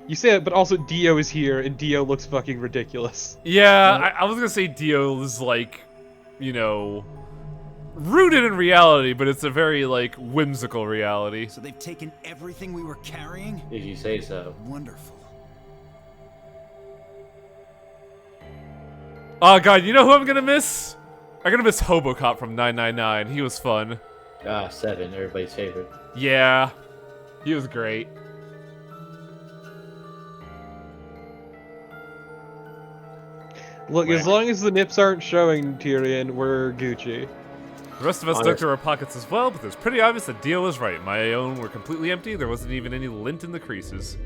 You say it, but also Dio is here, and Dio looks fucking ridiculous. Yeah, I was gonna say Dio is like, you know, rooted in reality, but it's a very like whimsical reality. So they've taken everything we were carrying? If you say so. Wonderful. Oh god, you know who I'm gonna miss? I'm gonna miss Hobocop from 999. He was fun. Ah, 7, everybody's favorite. Yeah, he was great. Look, as long as the nips aren't showing, Tyrion, we're Gucci. The rest of us dug through our pockets as well, but it's pretty obvious the deal was right. My own were completely empty. There wasn't even any lint in the creases.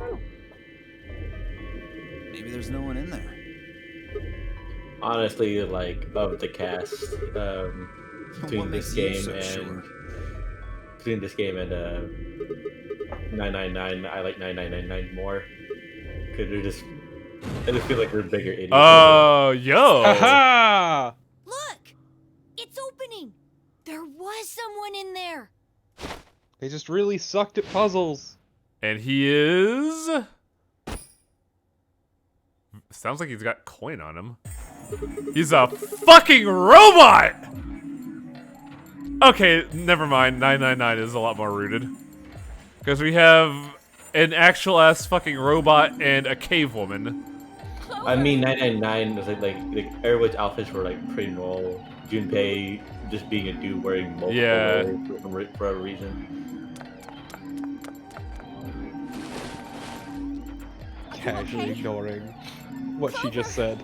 Maybe there's no one in there. Honestly, like, of the cast, between this game and between this game and 999, I like 9999 more. Cause they're just, I just feel like we're bigger idiots. Oh, yo! Aha! Look! It's opening! There was someone in there! They just really sucked at puzzles. And he is... Sounds like he's got coin on him. He's a fucking robot! Okay, never mind. 999 is a lot more rooted. Because we have an actual-ass fucking robot and a cave woman. I mean, 999 was like everyone's outfits were like pretty normal. Junpei just being a dude wearing multiple roles for a reason. Casually ignoring what she just said.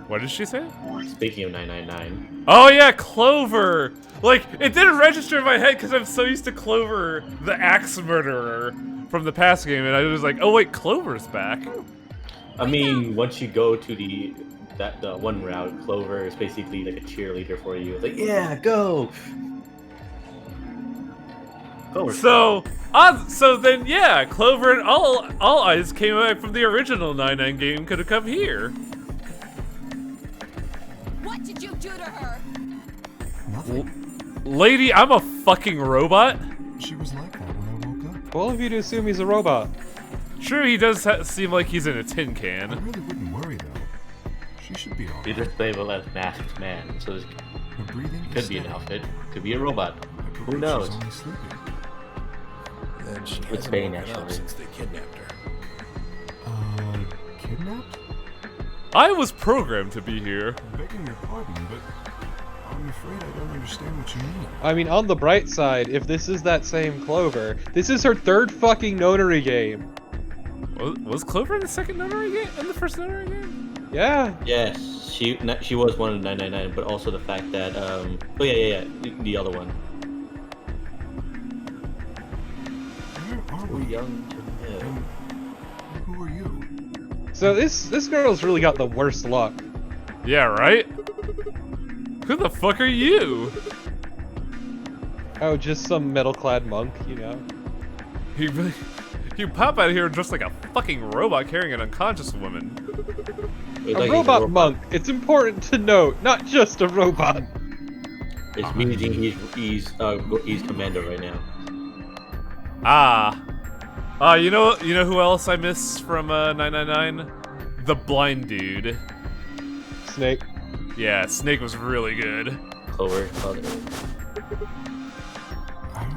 What did she say? Speaking of 999. Oh yeah, Clover! Like, it didn't register in my head because I'm so used to Clover, the axe murderer from the past game, and I was like, oh wait, Clover's back. I mean, once you go to the one route, Clover is basically like a cheerleader for you. It's like, yeah, go. So then yeah, Clover and all eyes came back from the original 9-9 game could have come here. What did you do to her? Lady, I'm a fucking robot. She was like that when I woke up. All of you to assume he's a robot. True, he does seem like he's in a tin I can. really wouldn't worry though. She should be alright. You just label as masked man, so this Her breathing could be an outfit, could be a robot. Who knows? She's only sleeping. Then she With hasn't Bane, woken up actually. since they kidnapped her. Kidnapped? I was programmed to be here. I'm begging your pardon, but I'm afraid I don't understand what you mean. I mean, on the bright side, if this is that same Clover, this is her third fucking notary game. Was Clover in the second notary game? In the first notary game? Yeah. Yes, she was one of 999, but also the fact that oh yeah, the other one. Where are we? Young. Yeah. And who are you? So this girl's really got the worst luck. Yeah, right? Who the fuck are you? Oh, just some metal-clad monk, you know. You pop out of here dressed like a fucking robot carrying an unconscious woman. It's A like robot monk. It's important to note, not just a robot. It's meaning he's commander right now. You know who else I miss from 999? The blind dude. Snake. Yeah, Snake was really good. Clover.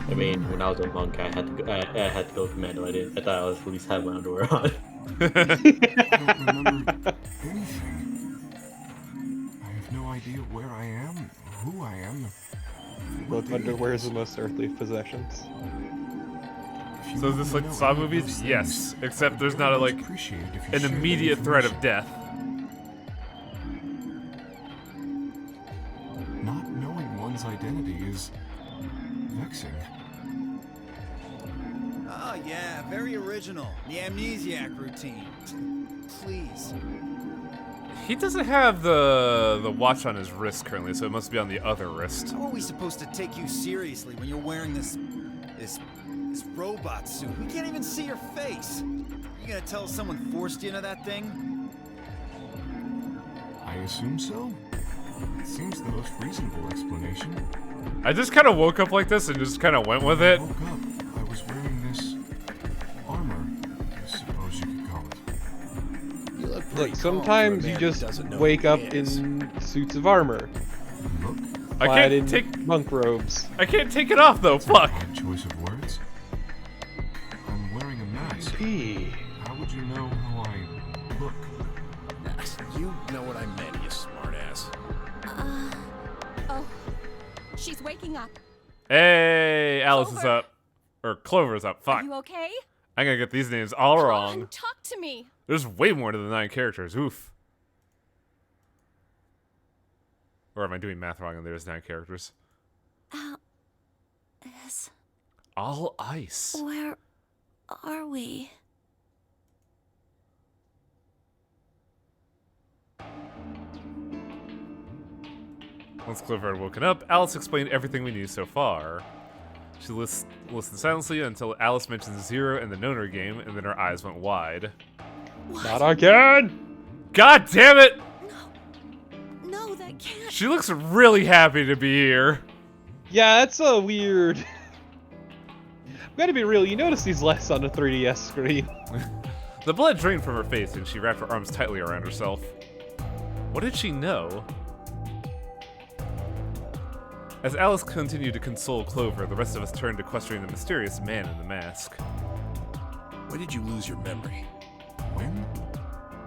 I mean, when I was a monk, I had to go commando. I thought I was at least had my underwear on. I don't remember anything. I have no idea where I am, who I am. Look, underwear is the most earthly of possessions. So is this like Saw movies? Yes, except there's not an immediate threat of death. Not knowing one's identity is vexing. Oh yeah, very original. The amnesiac routine. Please. He doesn't have the watch on his wrist currently, so it must be on the other wrist. How are we supposed to take you seriously when you're wearing this robot suit? We can't even see your face. You gonna tell us someone forced you into that thing? I assume so. It seems the most reasonable explanation. I just kind of woke up like this and just kind of went with it. I woke up. I was wearing this armor, I suppose you could call it. You look pretty Look, calm sometimes for a you man who just doesn't know wake who up he is. in suits of armor, Look, I clad can't in take monk robes. I can't take it off though. Fuck. odd choice of words. I'm wearing a mask. P. How would you know how I look? You know what I meant, you smartass. Oh, she's waking up. Hey, Alice is Clover. up, or Clover's up. Are Fuck. you okay? I'm gonna get these names all Come wrong. on, talk to me. There's way more to the 9 characters. Oof. Or am I doing math wrong and there's 9 characters? Yes. All ice. Where are we? Once Clover had woken up, Alice explained everything we knew so far. She listened silently until Alice mentioned Zero and the Noner game, and then her eyes went wide. What? Not again! God damn it! No, that can't. She looks really happy to be here. Yeah, that's a weird... I've got to be real, you notice these less on the 3DS screen. The blood drained from her face, and she wrapped her arms tightly around herself. What did she know? As Alice continued to console Clover, the rest of us turned to questioning the mysterious man in the mask. When did you lose your memory? When?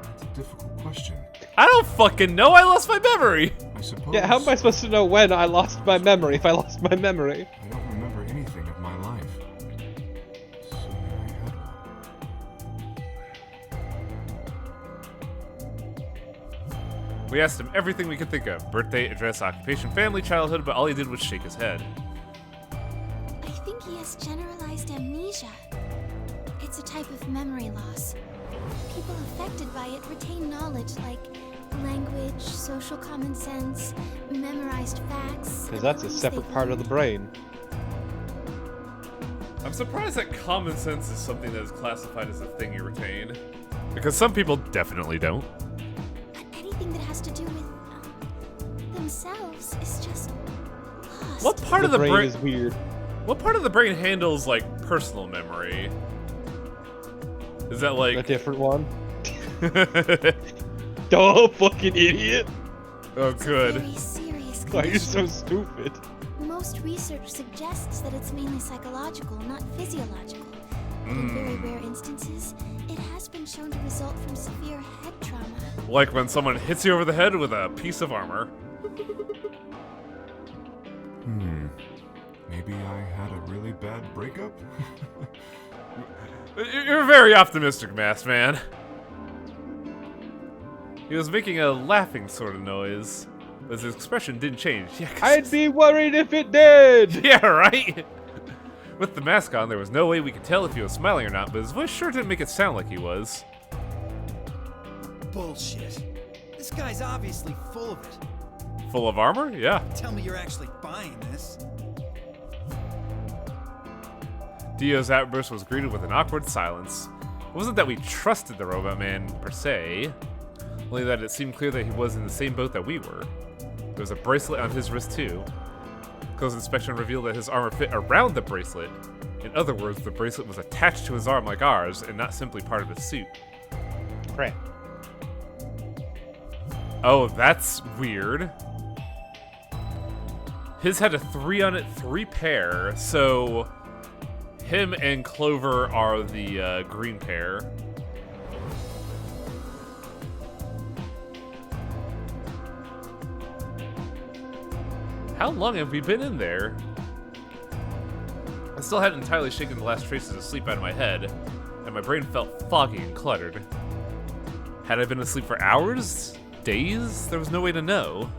That's a difficult question. I don't fucking know, I lost my memory! I suppose. Yeah, how am I supposed to know when I lost my memory if I lost my memory? I don't remember anything of my life. So I had one. We asked him everything we could think of. Birthday, address, occupation, family, childhood, but all he did was shake his head. I think he has generalized amnesia. It's a type of memory loss. People affected by it retain knowledge like language, social common sense, memorized facts. Because that's a abilities separate they've part of the brain. I'm surprised that common sense is something that is classified as a thing you retain. Because some people definitely don't. But anything that has to do with themselves is just lost. What part of the brain brain is weird. What part of the brain handles like personal memory? Is that A like different one? Oh, fucking idiot! Oh It's a good. very serious Why are you condition. so stupid? Most research suggests that it's mainly psychological, not physiological. But in very rare instances, it has been shown to result from severe head trauma. Like when someone hits you over the head with a piece of armor. Maybe I had a really bad breakup? You're very optimistic, Masked Man. He was making a laughing sort of noise, but his expression didn't change. Yeah, I'd be worried if it did! yeah, right? With the mask on, there was no way we could tell if he was smiling or not, but his voice sure didn't make it sound like he was. Bullshit. This guy's obviously full of it. Full of armor? Yeah. Tell me you're actually buying this. Dio's outburst was greeted with an awkward silence. It wasn't that we trusted the robot man, per se, only that it seemed clear that he was in the same boat that we were. There was a bracelet on his wrist, too. Close inspection revealed that his armor fit around the bracelet. In other words, the bracelet was attached to his arm like ours, and not simply part of his suit. Crap. Oh, that's weird. His had a 3 on it, 3 pair, so him and Clover are the green pair. How long have we been in there? I still hadn't entirely shaken the last traces of sleep out of my head, and my brain felt foggy and cluttered. Had I been asleep for hours? Days? There was no way to know.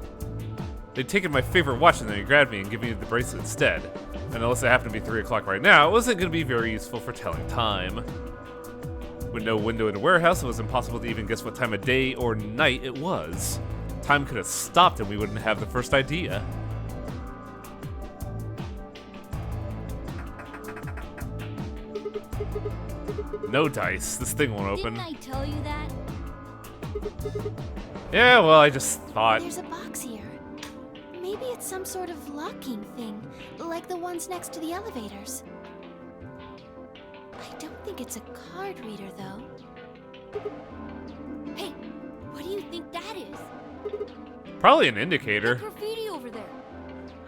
They'd taken my favorite watch and then they grabbed me and given me the bracelet instead. And unless it happened to be 3 o'clock right now, it wasn't going to be very useful for telling time. With no window in the warehouse, it was impossible to even guess what time of day or night it was. Time could have stopped and we wouldn't have the first idea. No dice. This thing won't open. Didn't I tell you that? Yeah, well, I just thought. There's a box here. Maybe it's some sort of locking thing, like the ones next to the elevators. I don't think it's a card reader, though. Hey, what do you think that is? Probably an The indicator. graffiti over there.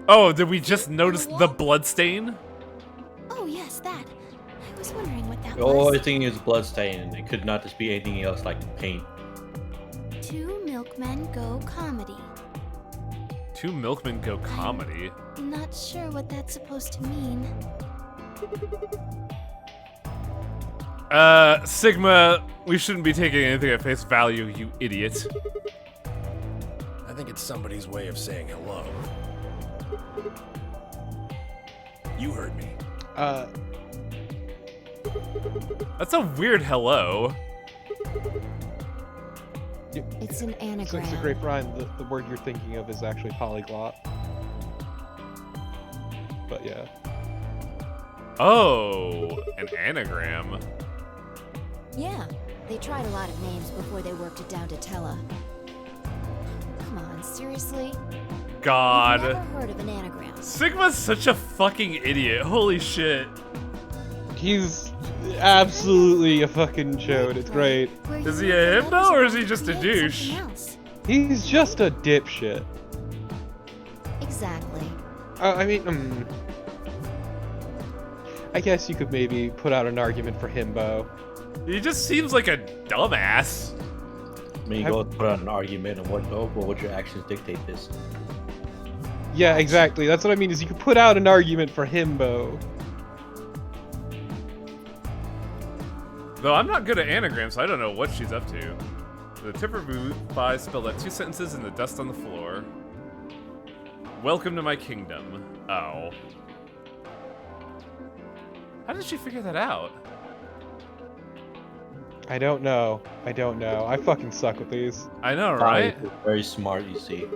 Oh, did we just notice the blood stain? Oh, yes, that. I was wondering what that The only was. thing is bloodstain, and it could not just be anything else like paint. 2 milkmen go comedy. 2 milkmen go comedy. Not sure what that's supposed to mean. Sigma, we shouldn't be taking anything at face value, you idiot. think it's somebody's way of saying hello. You heard me. That's a weird hello. It's an anagram. It's a great rhyme. The word you're thinking of is actually polyglot. But yeah. Oh, an anagram. Yeah, they tried a lot of names before they worked it down to Tella. Come on, seriously? God. I've never heard of an anagram. Sigma's such a fucking idiot. Holy shit. He's absolutely a fucking chode. It's great. Is he a himbo or is he just a douche? He's just a dipshit. Exactly. I mean, I guess you could maybe put out an argument for himbo. He just seems like a dumbass. I mean, you go put on an argument and what your actions dictate this. Yeah, exactly. That's what I mean, is you could put out an argument for himbo. Though I'm not good at anagrams, so I don't know what she's up to. The tipper by spelled out 2 sentences in the dust on the floor. Welcome to my kingdom. Oh. How did she figure that out? I don't know. I fucking suck with these. I know, right? Very smart, you see.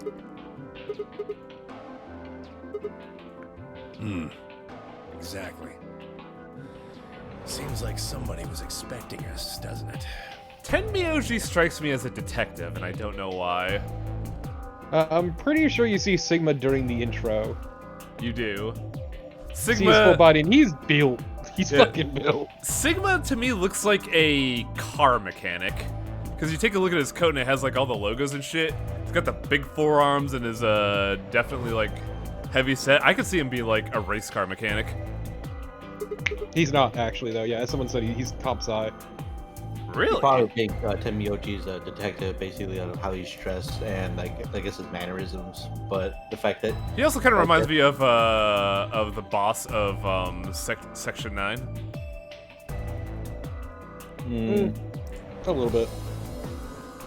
Exactly. Seems like somebody was expecting us, doesn't it? Tenmyoji strikes me as a detective, and I don't know why. I'm pretty sure you see Sigma during the intro. You do. See his full body, and he's built. He's fucking built. Sigma, to me, looks like a car mechanic. Because you take a look at his coat, and it has, like, all the logos and shit. He's got the big forearms and is, definitely, like, heavy set. I could see him be, like, a race car mechanic. He's not, actually, though. Yeah, as someone said, he's comp sci. Really? You probably think Tenmyoji's a detective, basically, on how he's dressed and, like, I guess his mannerisms. But the fact that he also kind of reminds me of the boss of Section 9. A little bit.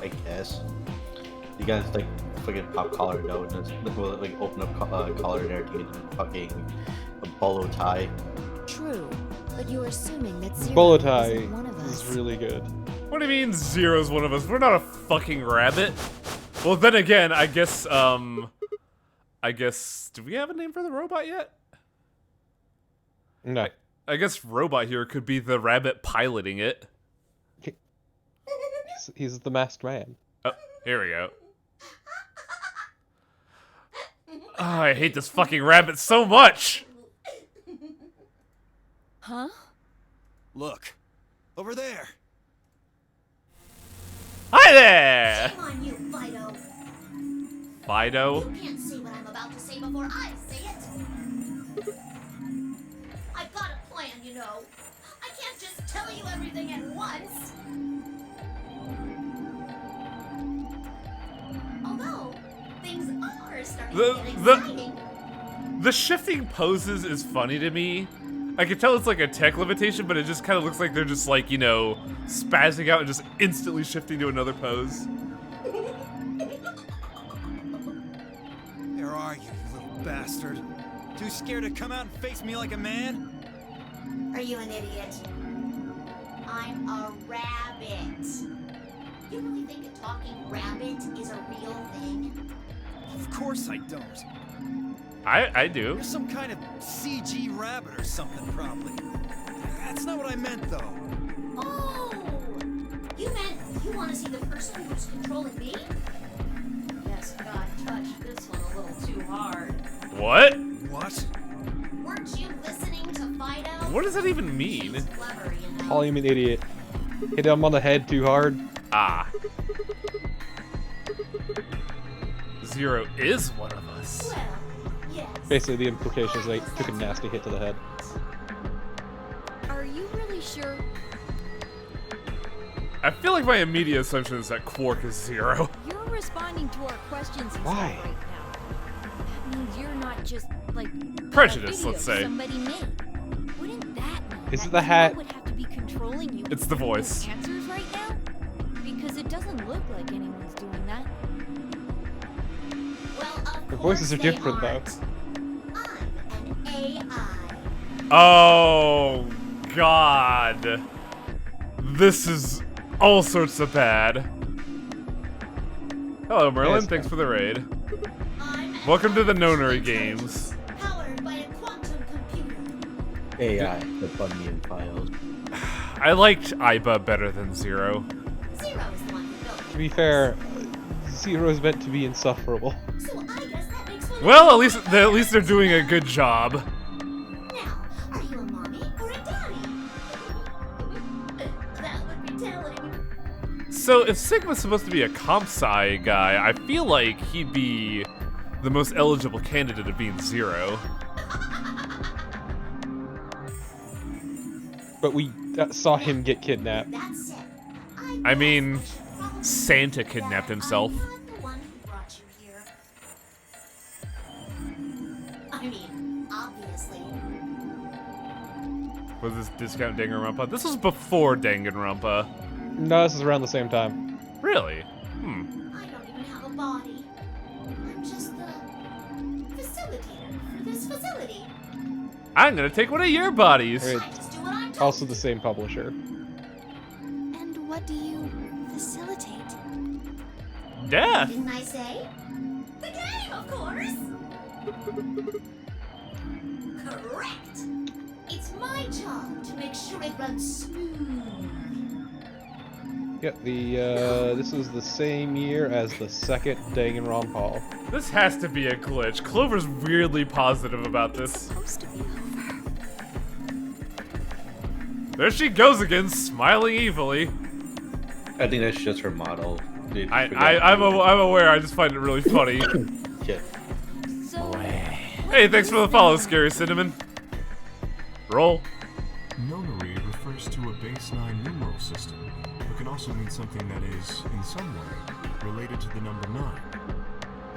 I guess. You guys like fucking pop collar note and like open up collar and everything and fucking a bolo tie. True, but you're assuming that Zero Bolo tie isn't one of us. is really good. What do you mean Zero's one of us? We're not a fucking rabbit. Well, then again, I guess, do we have a name for the robot yet? No. I guess robot here could be the rabbit piloting it. He's the masked man. Oh, here we go. Oh, I hate this fucking rabbit so much! Huh? Look, over there. Hi there! Shame on you, Fido. Fido? You can't say what I'm about to say before I say it. I've got a plan, you know. I can't just tell you everything at once. Although, things are starting to get exciting. The shifting poses is funny to me. I can tell it's like a tech limitation, but it just kind of looks like they're just like, you know, spazzing out and just instantly shifting to another pose. Where are you, you little bastard? Too scared to come out and face me like a man? Are you an idiot? I'm a rabbit. You really think a talking rabbit is a real thing? Of course I don't. I do. You're some kind of CG rabbit or something, probably. That's not what I meant, though. Oh! You meant you want to see the person who's controlling me? Guess God touched this one a little too hard. What? What? Weren't you listening to Fido? What does that even mean? She's clever, you know. Calling him an idiot. Hit him on the head too hard. Ah. Zero is one of us. Well, yes. Basically, the implication is they took a nasty hit to the head. Are you really sure? I feel like my immediate assumption is that Quark is Zero. You're responding to our questions and Why? stuff right now. That means you're not just like Prejudice, a video let's say. somebody made. Wouldn't that mean Is it that the hat? Zero would have to be controlling you? It's the with voice. Answers right now? Because it doesn't look like anyone's doing that. voices are they different, though. aren't. I'm an AI. Oh, God. This is all sorts of bad. Hello, Merlin. Yes, Thanks for the raid. I'm an Welcome to the artificial Nonary intelligence games. Powered by a quantum computer. AI, the Bunyan files. I liked Iba better than Zero. Zero is the one who built To be fair, Zero is meant to be insufferable. it. So I guess that makes one. Well, at least they're doing a good job. Now, are you a mommy or a daddy? That would be telling. So if Sigma's supposed to be a comp sci guy, I feel like he'd be the most eligible candidate of being Zero. But we saw him get kidnapped. That's it. I mean, guess I should probably Santa say kidnapped that himself. I'm not the one who brought you here. I mean, obviously. Was this discount Danganronpa? This was before Danganronpa. No, this is around the same time. Really? I don't even have a body. I'm just the facilitator for this facility. I'm gonna take one of your bodies. Right. I just do what I'm told. Also the same publisher. And what do you facilitate? Death. Didn't I say? The game, of course! Correct! It's my job to make sure it runs smooth. Yeah, this is the same year as the second Danganronpa. This has to be a glitch. Clover's weirdly positive about this. Supposed to be over. There she goes again, smiling evilly. I think that's just her model. I'm aware. I just find it really funny. Yeah. So, Hey, thanks for the follow, Scary Cinnamon. Roll. Nonary refers to a base 9 numeral system, but can also mean something that is, in some way, related to the number 9.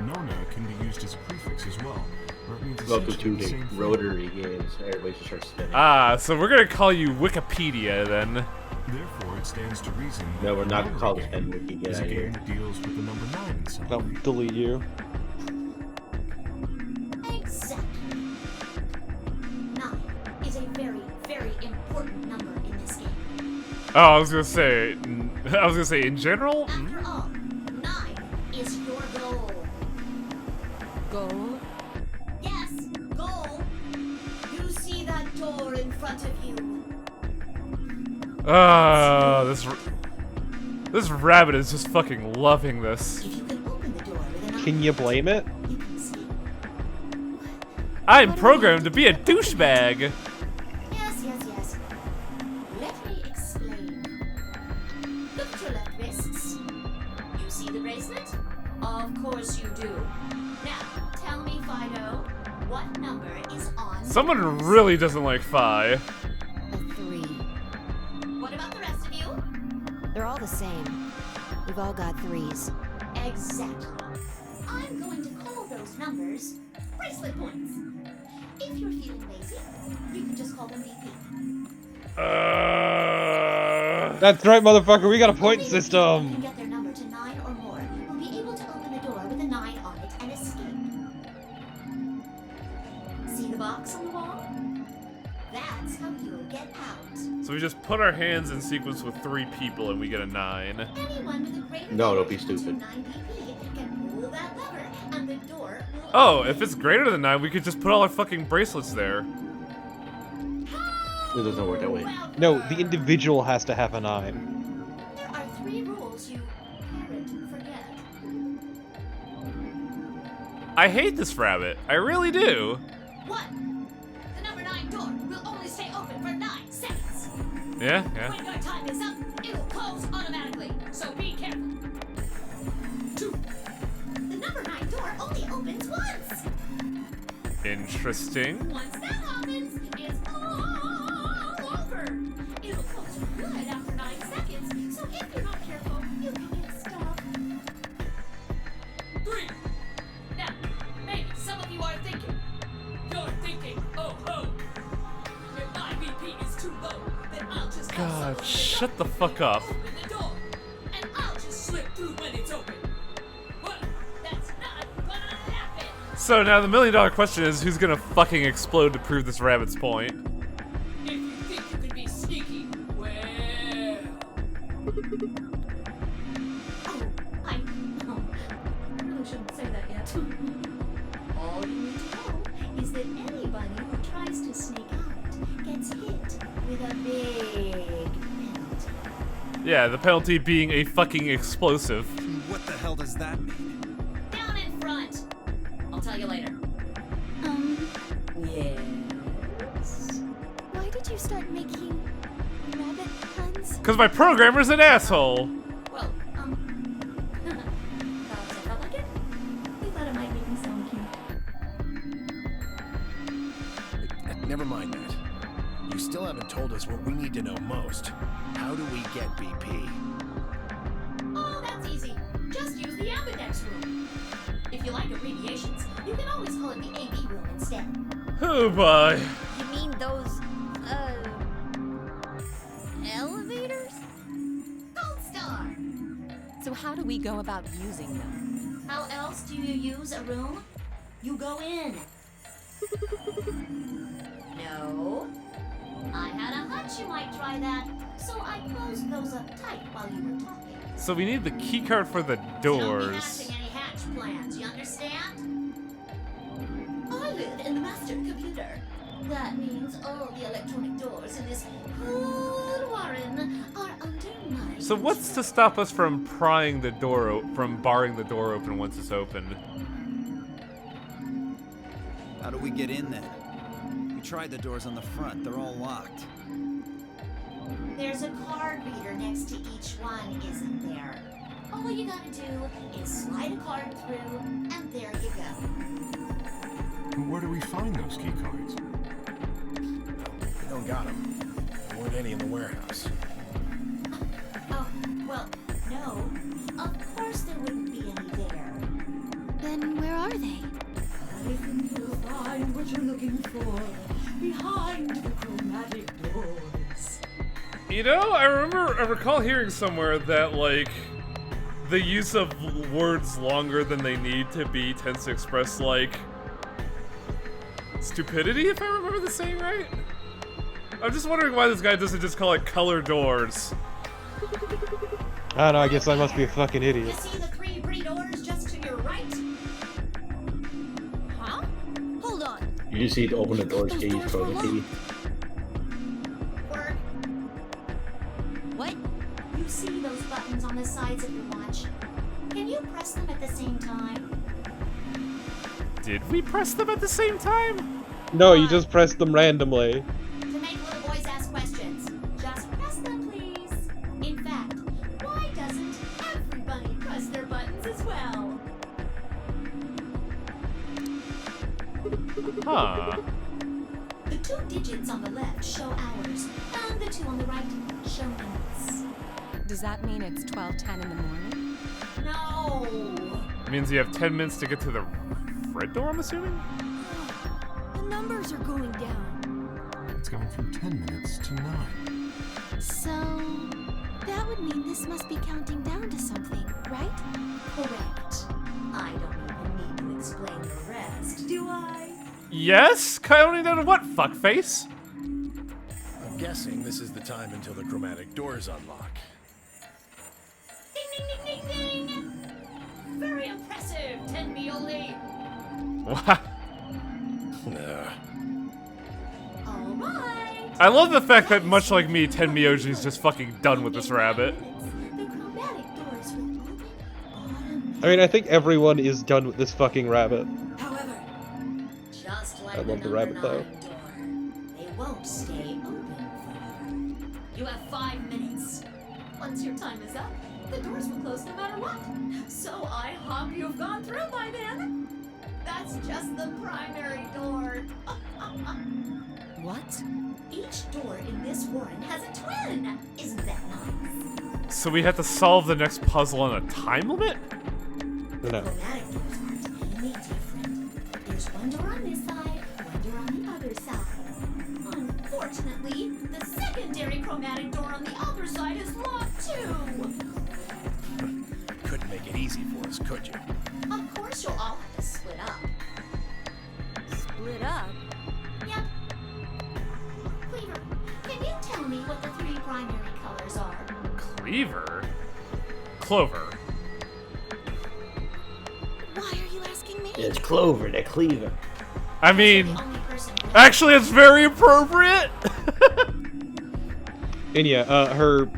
Nona can be used as a prefix as well, or it means Welcome essentially to the the same thing. rotary games. Everybody should start spinning. Ah, so we're gonna call you Wikipedia then. Therefore, it stands to reason that No, we're not Nonary called game Ken Wiki. Get is out a of game here. that deals with the number 9 in some I'll way. delete you. Exactly. 9 is a very, very important number in this game. Oh, I was gonna say in general. After all, 9 is your goal. goal? Yes, goal. You see that door in front of you. Ah, this rabbit is just fucking loving this. If you can open the door with a 9, Can you blame it? you can see. I'm programmed to be a douchebag. Yes, yes, yes. Let me explain. Look at your left wrists. You see the bracelet? Of course you do. Now, tell me, Fido, what number is on the Someone bracelet? really doesn't like Phi. A 3. What about the rest of you? They're all the same. We've all got 3s. Exactly. I'm going to call those numbers bracelet points. If you're feeling lazy, you can just call them BP. That's right, motherfucker. We got a Only point the people who system. can get their number to 9 or more will be able to open the door with a 9 on it and escape. See the box on the wall? That's how you'll get out. So we just put our hands in sequence with 3 people and we get a 9. Anyone with a greater No, don't be connection to stupid. 9 BP can pull that lever, and the door will Oh, open. if it's greater than 9, we could just put all our fucking bracelets there. It doesn't work that way. Well, No, the individual has to have a 9. there are 3 rules you can't forget. I hate this rabbit. I really do. 1. The number 9 door will only stay open for 9 seconds. Yeah. When your time is up, it'll close automatically, so be careful. 2. The number 9 door only opens once. Interesting. Once that happens, it's all over. It'll close good after 9 seconds, so if you're not careful, you can get stuck. 3. Now, maybe some of you are thinking. You're thinking, oh ho. If my BP is too low, then I'll just have someone God, with a shut the gun fuck up. open the door, and I'll just slip through when it's open. Well, that's not gonna happen. So now the $1 million question is, who's gonna fucking explode to prove this rabbit's point? If you think you can be sneaky, well... I really shouldn't say that yet. All you need to know is that anybody who tries to sneak out gets hit with a big penalty. Yeah, the penalty being a fucking explosive. What the hell does that mean? Down in front. I'll tell you later. Yes. Why did you start making rabbit puns? Cause my programmer's an asshole. Well, thought I felt like it. We thought it might make me sound cute. Never mind that. You still haven't told us what we need to know most. How do we get BP? Oh, that's easy. Just use the ambidex room. If you like abbreviations, you can always call it the AB room instead. Oh boy. You mean those, elevators? Gold star. So how do we go about using them? How else do you use a room? You go in. No. I had a hunch you might try that, so I closed those up tight while you were talking. So we need the key card for the Don't be doors. hatching any hatch plans, you understand? I live in the master computer. That means all the electronic doors in this whole warren are under my So what's to stop us from prying the door from barring the door open once it's opened? How do we get in then? We tried the doors on the front. They're all locked. There's a card reader next to each one, isn't there? All you gotta do is slide a card through, and there you go. Where do we find those key cards? We don't got them. There weren't any in the warehouse. Oh, well, no. Of course there wouldn't be any there. Then where are they? I think you'll find what you're looking for behind the chromatic doors. You know, I recall hearing somewhere that, like, the use of words longer than they need to be tends to express, like, stupidity, if I remember the saying right? I'm just wondering why this guy doesn't just call it color doors. I don't know, I guess I must be a fucking You idiot. see the 3 brie doors just to your right? Huh? Hold on. You just need to open the doors key, throw the key. Work. What? You see those buttons on the sides of your watch? Can you press them at the same time? Did we press them at the same time? No, you just press them randomly. To make little boys ask questions. Just press them, please. In fact, why doesn't everybody press their buttons as well? Huh. The 2 digits on the left show hours, and the 2 on the right show minutes. Does that mean it's 12:10 in the morning? No! It means you have 10 minutes to get to the red door, I'm assuming? The numbers are going down. It's gone from 10 minutes to 9. So, that would mean this must be counting down to something, right? Correct. I don't even need to explain the rest, do I? Yes? Counting down to what, fuckface? I'm guessing this is the time until the chromatic doors unlock. Ding ding ding ding ding! Very impressive, Tenmioli! What? Alright! I love the fact that, much like me, Tenmyoji's just fucking done with this rabbit. The chromatic doors will open I mean, I think everyone is done with this fucking rabbit. However, just like I love the number rabbit, though. 9 door, they won't stay open forever. You have 5 minutes. Once your time is up, the doors will close no matter what. So I hope you've gone through by then. That's just the primary door. What? Each door in this warren has a twin. Isn't that nice? So we have to solve the next puzzle on a time limit? No. Chromatic doors aren't any different. There's one door on this side, one door on the other side. Unfortunately, the secondary chromatic door on the other side is locked too. Couldn't make it easy for us, could you? Of course you'll all have to split up. lit up. Yep. Cleaver, can you tell me what the 3 primary colors are? Cleaver? Clover. Why are you asking me? It's Clover, the Cleaver. I mean, The only person who actually, it's very appropriate. And yeah, her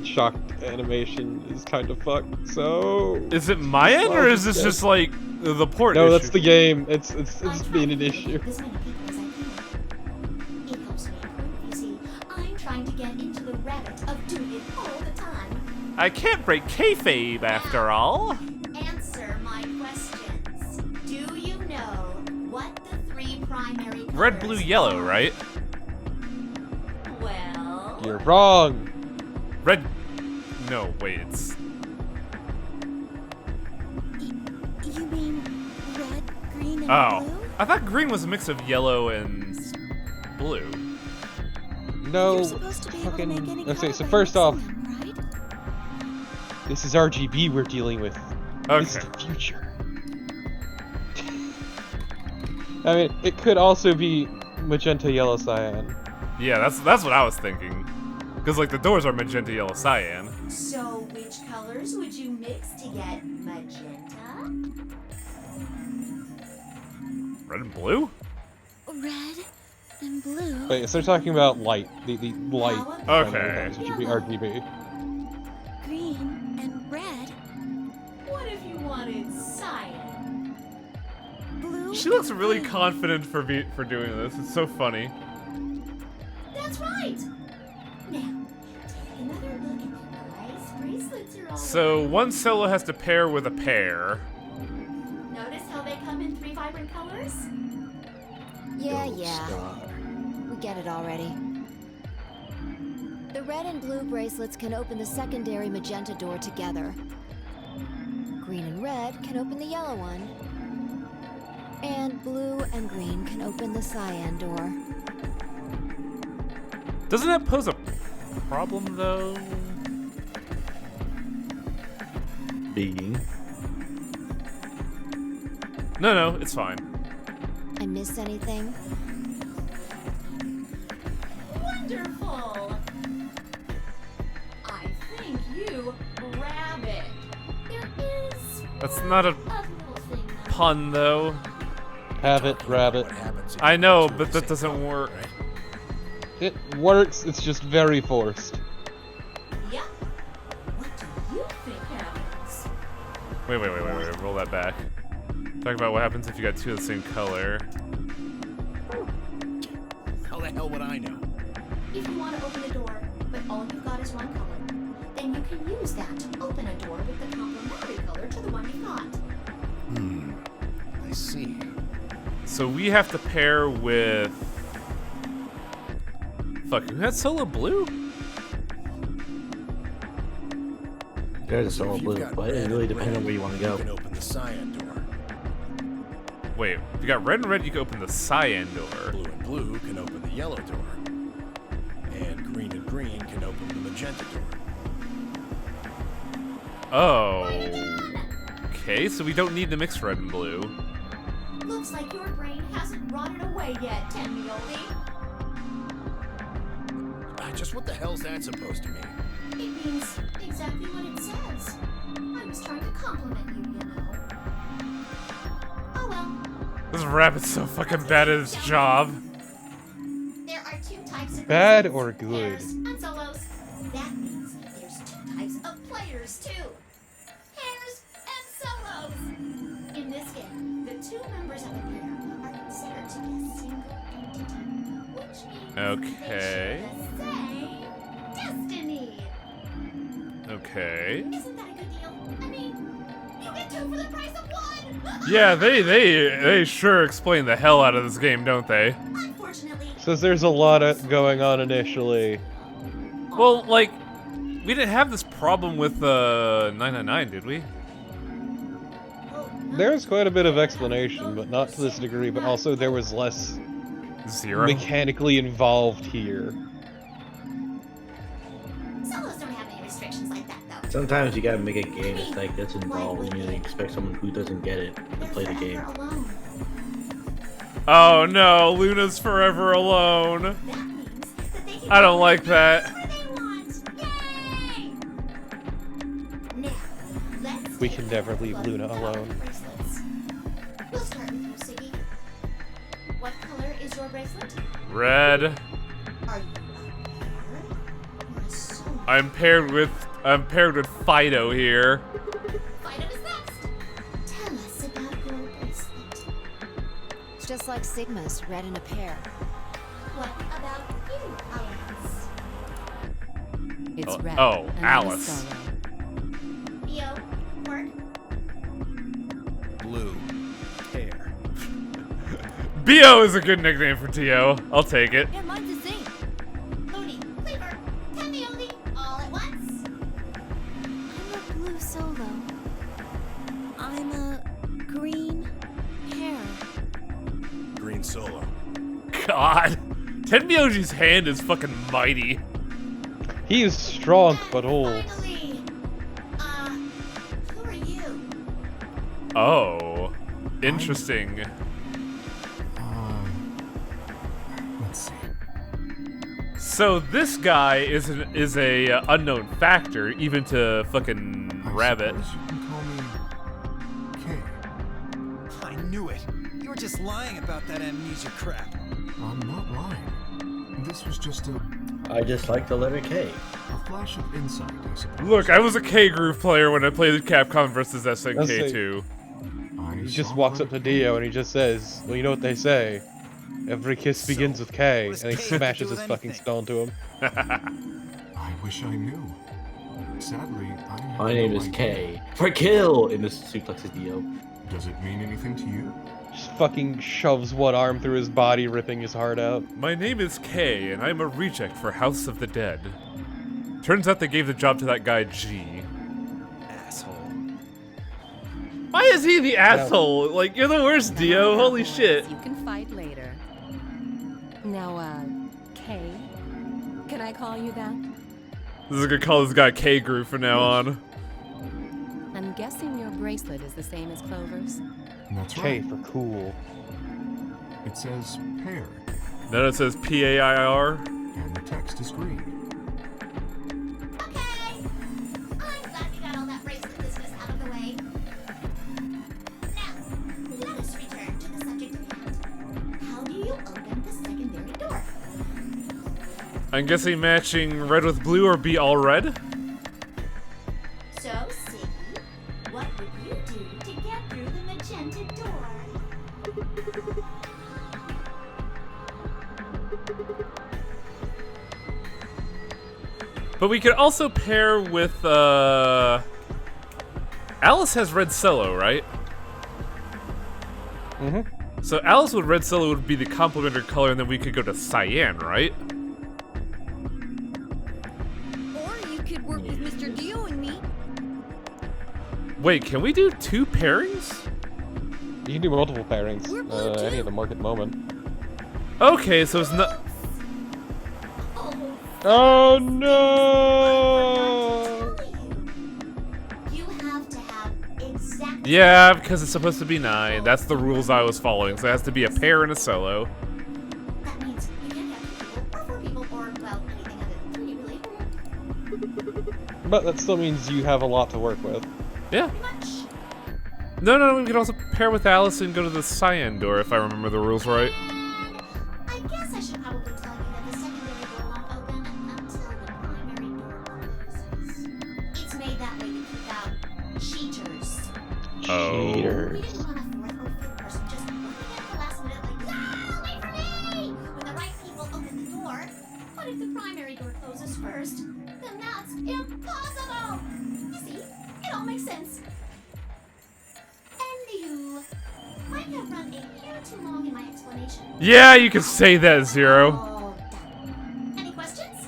shocked animation is kind of fucked. So Is it my end, or is this just like the port issue? no, that's the game. It's I try been to an get issue. as many people as I can. It helps me improve, you see. I'm trying to get into the rabbit of doing it all the time. I can't break kayfabe after all. Answer my questions. Do you know what the 3 primary colors Red, blue, yellow, are? right? Well, You're wrong. Red. No, wait. It's You mean red, green, and oh. blue? I thought green was a mix of yellow and blue. No. You're supposed to be able to make any Okay, color so by first off, mixing them, right? this is RGB we're dealing with. It's Okay. the future. I mean, it could also be magenta, yellow, cyan. Yeah, that's what I was thinking. Because like the doors are magenta, yellow, cyan. so which colors would you mix to get magenta? Red and blue? Red and blue. Wait, so they're talking about light. The light. How Okay. primary colors, which would be RGB. Green and red. What if you wanted cyan? Blue. She looks and really green. confident for doing this. It's so funny. That's right. Now, take another look at the nice bracelets you're all So wearing. one solo has to pair with a pair. Notice how they come in 3 vibrant colors? Yeah, Gold yeah. star. We get it already. The red and blue bracelets can open the secondary magenta door together. Green and red can open the yellow one. And blue and green can open the cyan door. Doesn't that pose a problem though? Being. No, it's fine. I miss anything? Wonderful! I think you rabbit. There is That's not a a little thing though. pun though. Have it, rabbit. What happens if I you know, do but the that same doesn't color, work. right? It works, it's just very forced. Yep. What do you think happens? Wait. Roll that back. Talk about what happens if you got 2 of the same color. How the hell would I know? If you want to open a door, but all you've got is one color, then you can use that to open a door with the complementary color to the one you've got. I see. So we have to pair with. Fuck, who had solo blue? There's a If solo you've blue, got but it red really and depends on red, where you want to You go. can open the cyan door. Wait, if you got red and red, you can open the cyan door. Blue and blue can open the yellow door. And green can open the magenta door. Oh. Okay, so we don't need to mix red and blue. Looks like your brain hasn't rotted away yet, Tenmioli. Just what the hell's that supposed to mean? It means exactly what it says. I was trying to compliment you, you know. Oh well. This rabbit's so fucking bad at his job. There are 2 types of Bad bracelets, or good? pairs and solos. That means there's 2 types of players too. Pairs and solos. In this game, the 2 members of a pair are considered to be a single entity, which means Okay. they share the same destiny. Okay. Isn't that a good deal? I mean, you get 2 for the price of 1. Yeah, they sure explain the hell out of this game, don't they? Unfortunately, Says there's a lot of going on initially. Well, like, we didn't have this problem with 999, did we? There's quite a bit of explanation, but not to this degree, but also there was less 0. mechanically involved here. solos don't have any restrictions like that, though. Sometimes you gotta make a game that's like this involved, and you expect someone who doesn't get it to They're play the forever game. alone. Oh no, Luna's forever alone. That means that they can I don't like that. whatever they want. Yay! Now, let's We take can a never look leave at Luna all the alone. bracelets. We'll start with you, Siggy. What color is your bracelet? Red. Are you a pair or a solo? I'm paired with Fido here. Fido is next. Tell us about your bracelet. It's just like Sigma's, red in a pair. What about you, Alice? It's Oh, red. oh, and I'm a Alice. solo. Theo, Quirk, Blue. Hair. Bio is a good nickname for Tio. I'll take it. Yeah, mine's the same. Mooney, Cleaver, Tendioli, all at once. I'm a blue solo. I'm a green pear. Green solo. God. Tenmyoji's hand is fucking mighty. He is strong but old. Finally, who are you? Oh. Interesting. Let's see. So this guy is a unknown factor, even to fucking I Rabbit. suppose you can call me K. I knew it. You were just lying about that amnesia crap. I'm not lying. This was just a I just like the letter K. flash of insight, I suppose. Look, I was a K Groove player when I played Capcom vs SNK 2. He just walks up to Dio and he just says, well, you know what they say. Every kiss begins with K, what does and he K have to smashes do his with fucking anything? stone to him. I wish I knew. Sadly, I have My name no is idea. K. For kill! In this suplexes Dio. Does it mean anything to you? Just fucking shoves one arm through his body, ripping his heart out. My name is K, and I'm a reject for House of the Dead. Turns out they gave the job to that guy G. Asshole. Why is he the asshole? Like, you're the worst, Dio. Holy shit. You can fight later. Now, Kay, can I call you that? This is gonna call this guy K Groove from now on. I'm guessing your bracelet is the same as Clover's. That's K right. for cool. It says pair, Then it says PAIR. and the text is green. Okay. I'm glad we got all that bracelet business out of the way. Now, let us return to the subject at hand. How do you open the secondary door? I'm guessing matching red with blue or be all red? So, Siggy, what would you do to get through the magenta door? But we could also pair with, Alice has red solo, right? Mm-hmm. So Alice with red solo would be the complementary color, and then we could go to cyan, right? Or you could work with Mr. Dio and me. Wait, can we do 2 pairings? You can do multiple pairings. We're blue Any too. of them work at the moment. Okay, so it's not. Oh, Oh I'm no! telling you. You have to have exactly. Yeah, because it's supposed to be 9. That's the rules I was following. So it has to be a pair and a solo. That means you can't have 2 people, or 4 people, or, well, anything other than 3, really. But that still means you have a lot to work with. Yeah. Pretty much. No, we could also pair with Alice and go to the cyan door if I remember the rules right. And I guess I should probably tell you that the secondary door won't open until the primary door closes. It's made that way to keep out cheaters. Oh. We Cheaters. didn't want a 4th or 5th person just looking at the last minute like, ah, wait for me! When the right people open the door. But if the primary door closes first, then that's impossible! You see, it all makes sense. Anywho, might have run a hair too long in my explanation. Yeah, you can say that, Zero. All done. Any questions?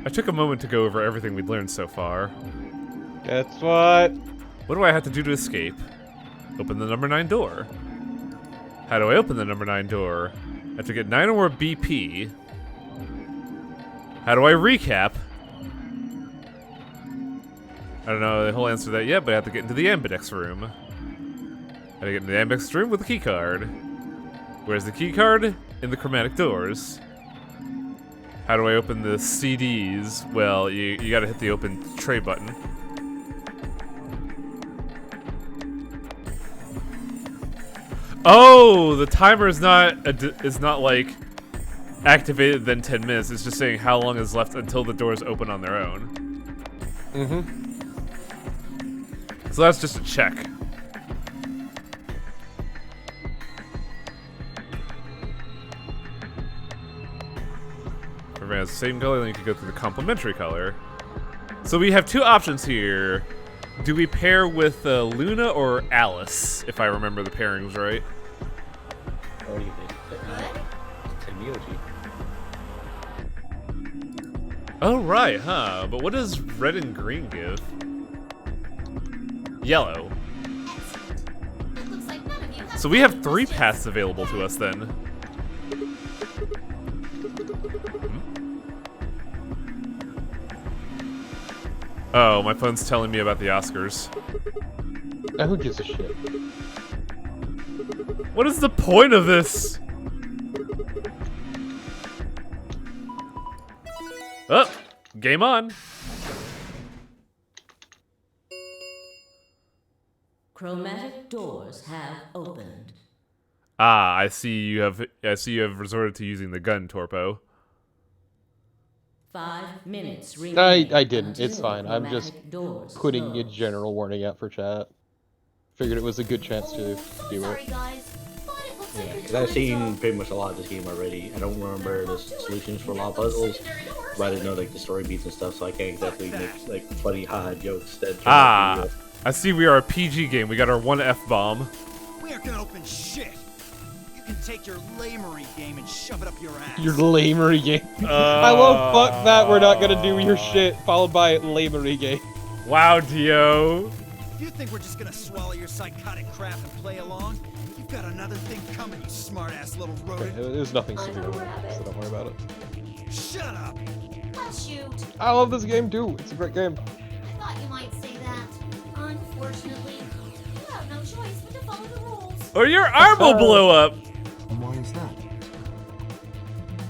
I took a moment to go over everything we'd learned so far. Guess what? What do I have to do to escape? Open the number 9 door. How do I open the number 9 door? I have to get 9 or more BP. How do I recap? I don't know the whole answer to that yet, but I have to get into the ambidex room. Gotta get in the Amex room with the key card. Where's the key card? In the chromatic doors. How do I open the CDs? Well, you gotta hit the open tray button. Oh, the timer is not like activated then 10 minutes. It's just saying how long is left until the doors open on their own. So that's just a check. If everyone has the same color, then you can go through the complementary color. So we have two options here. Do we pair with Luna or Alice, if I remember the pairings right? What do you think? Tenmyoji. Oh, right, huh? But what does red and green give? Yellow. It looks like none of you have So we have 3 paths available to us then. Oh, my phone's telling me about the Oscars. Now who gives a shit? What is the point of this? Oh, game on. Chromatic doors have opened. Ah, I see you have resorted to using the gun, Torpo. 5 minutes remain. I didn't. It's until fine. I'm just chromatic doors putting a close. general warning out for chat. Figured it was a good chance to do Sorry, it. guys. But it looks like Yeah, you're because I've doing seen so. pretty much a lot of this game already. I don't remember the solutions for a lot of puzzles, but I didn't know like the story beats and stuff, so I can't exactly make like funny haha jokes that turn out to be, I see we are a PG game. We got our 1 F-bomb. We aren't gonna open shit. You can take your lamery game and shove it up your ass. Your lamery game. I love fuck that we're not gonna do your shit, followed by lamery game. Wow, Dio. If you think we're just gonna swallow your psychotic crap and play along, you've got another thing coming, you smart-ass little rodent. There's nothing severe with it, so don't worry about it. Shut up! Well, shoot. I love this game too. It's a great game. I thought you might say that. Unfortunately, you have no choice but to follow the rules. Or your arm will blow up. Why is that?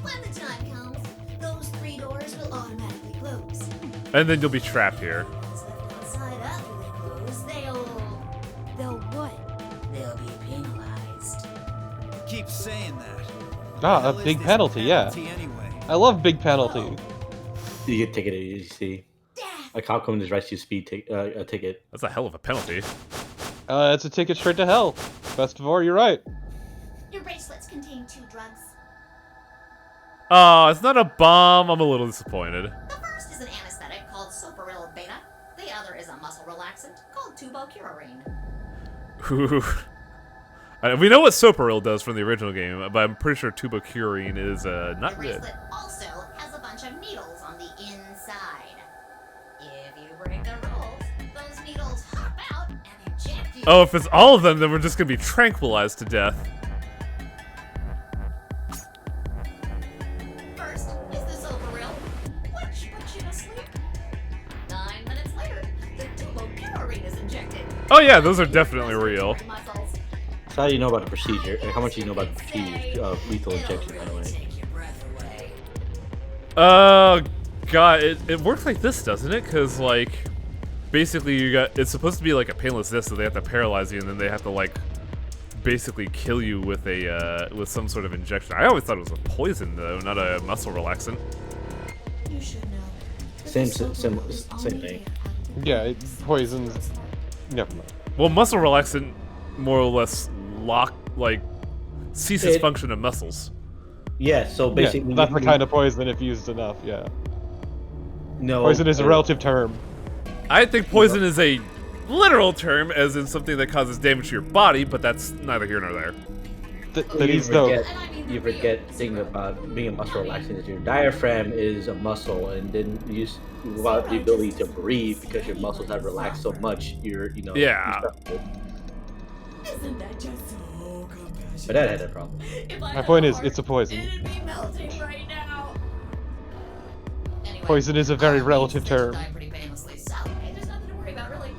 When the time comes, those 3 doors will automatically close. And then you'll be trapped here. What's left outside after they close, They'll what? they'll be penalized. Keep saying that. Ah, Hell a is big this penalty, yeah. anyway? I love big penalty. You get ticket ADC. Like how come this rescue speed a ticket? That's a hell of a penalty. It's a ticket straight to hell. Best of all, you're right. Your bracelets contain 2 drugs. Oh, it's not a bomb. I'm a little disappointed. The first is an anesthetic called soparil beta. The other is a muscle relaxant called tubocurarine. Ooh. We know what Soparil does from the original game, but I'm pretty sure tubocurine is not The good. bracelet also has a bunch of needles on the inside. If you break the rules, those needles hop out and inject you. Oh, if it's all of them, then we're just gonna be tranquilized to death. First is the soparil, which puts you to sleep. 9 minutes later, the tubocurarine is injected. Oh yeah, those are definitely real. Muscles. So how do you know about the procedure? And how much do you know about the procedure of lethal injection, by the way? Take your breath away. God, it works like this, doesn't it? Because, like, basically it's supposed to be like a painless death, so they have to paralyze you, and then they have to, like, basically kill you with with some sort of injection. I always thought it was a poison, though, not a muscle relaxant. You should know. Same thing. Yeah, it poisons. Never mind. Well, muscle relaxant more or less ceases function of muscles. Yeah, so basically... Yeah, that's the kind of poison if used enough, yeah. No. Poison is a relative term. I think poison is a literal term, as in something that causes damage to your body, but that's neither here nor there. You forget thing about being a muscle relaxant is your diaphragm is a muscle, and then without the ability to breathe because your muscles have relaxed so much, Yeah. Isn't that just so compassionate? But that had a problem. My point is, it's a poison. It'd be melting right now. Anyway, Poison is a very relative term. die pretty painlessly, so hey, there's nothing to worry about, really.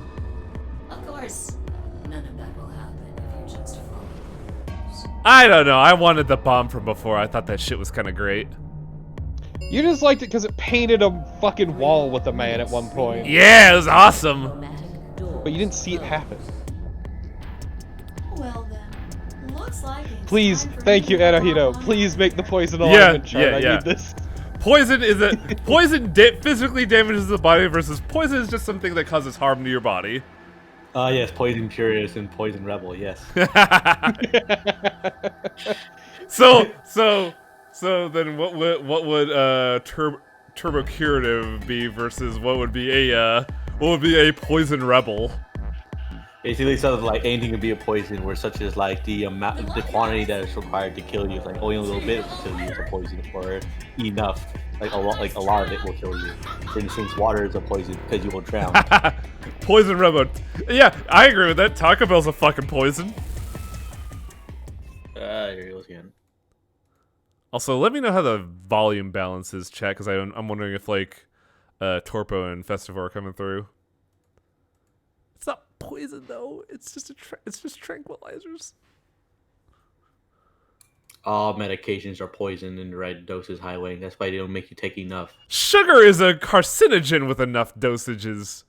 Of course, none of that will happen if you I don't know. I wanted the bomb from before. I thought that shit was kind of great. You just liked it because it painted a fucking wall with a man at one point. Yeah, it was awesome. But you didn't see it happen. Well then, looks like it's Please, time for thank you, to move Anahito. on. Please make the poison alignment chart. I need this. Poison is a physically damages the body versus poison is just something that causes harm to your body. Yes, Poison Curious and Poison Rebel, yes. So then what would Turbo Curative be versus what would be a Poison Rebel? Basically, something like anything can be a poison, where such as like the quantity that is required to kill you, like only a little bit will kill you as a poison, or enough, like a lot of it will kill you. For instance, water is a poison because you will drown. Poison Rebel. Yeah, I agree with that. Taco Bell's a fucking poison. Here he goes again. Also, let me know how the volume balance is, chat, because I'm wondering if like Torpo and Festivore are coming through. It's not poison though. It's just it's just tranquilizers. All medications are poison in the right doses, Highway. That's why they don't make you take enough. Sugar is a carcinogen with enough dosages.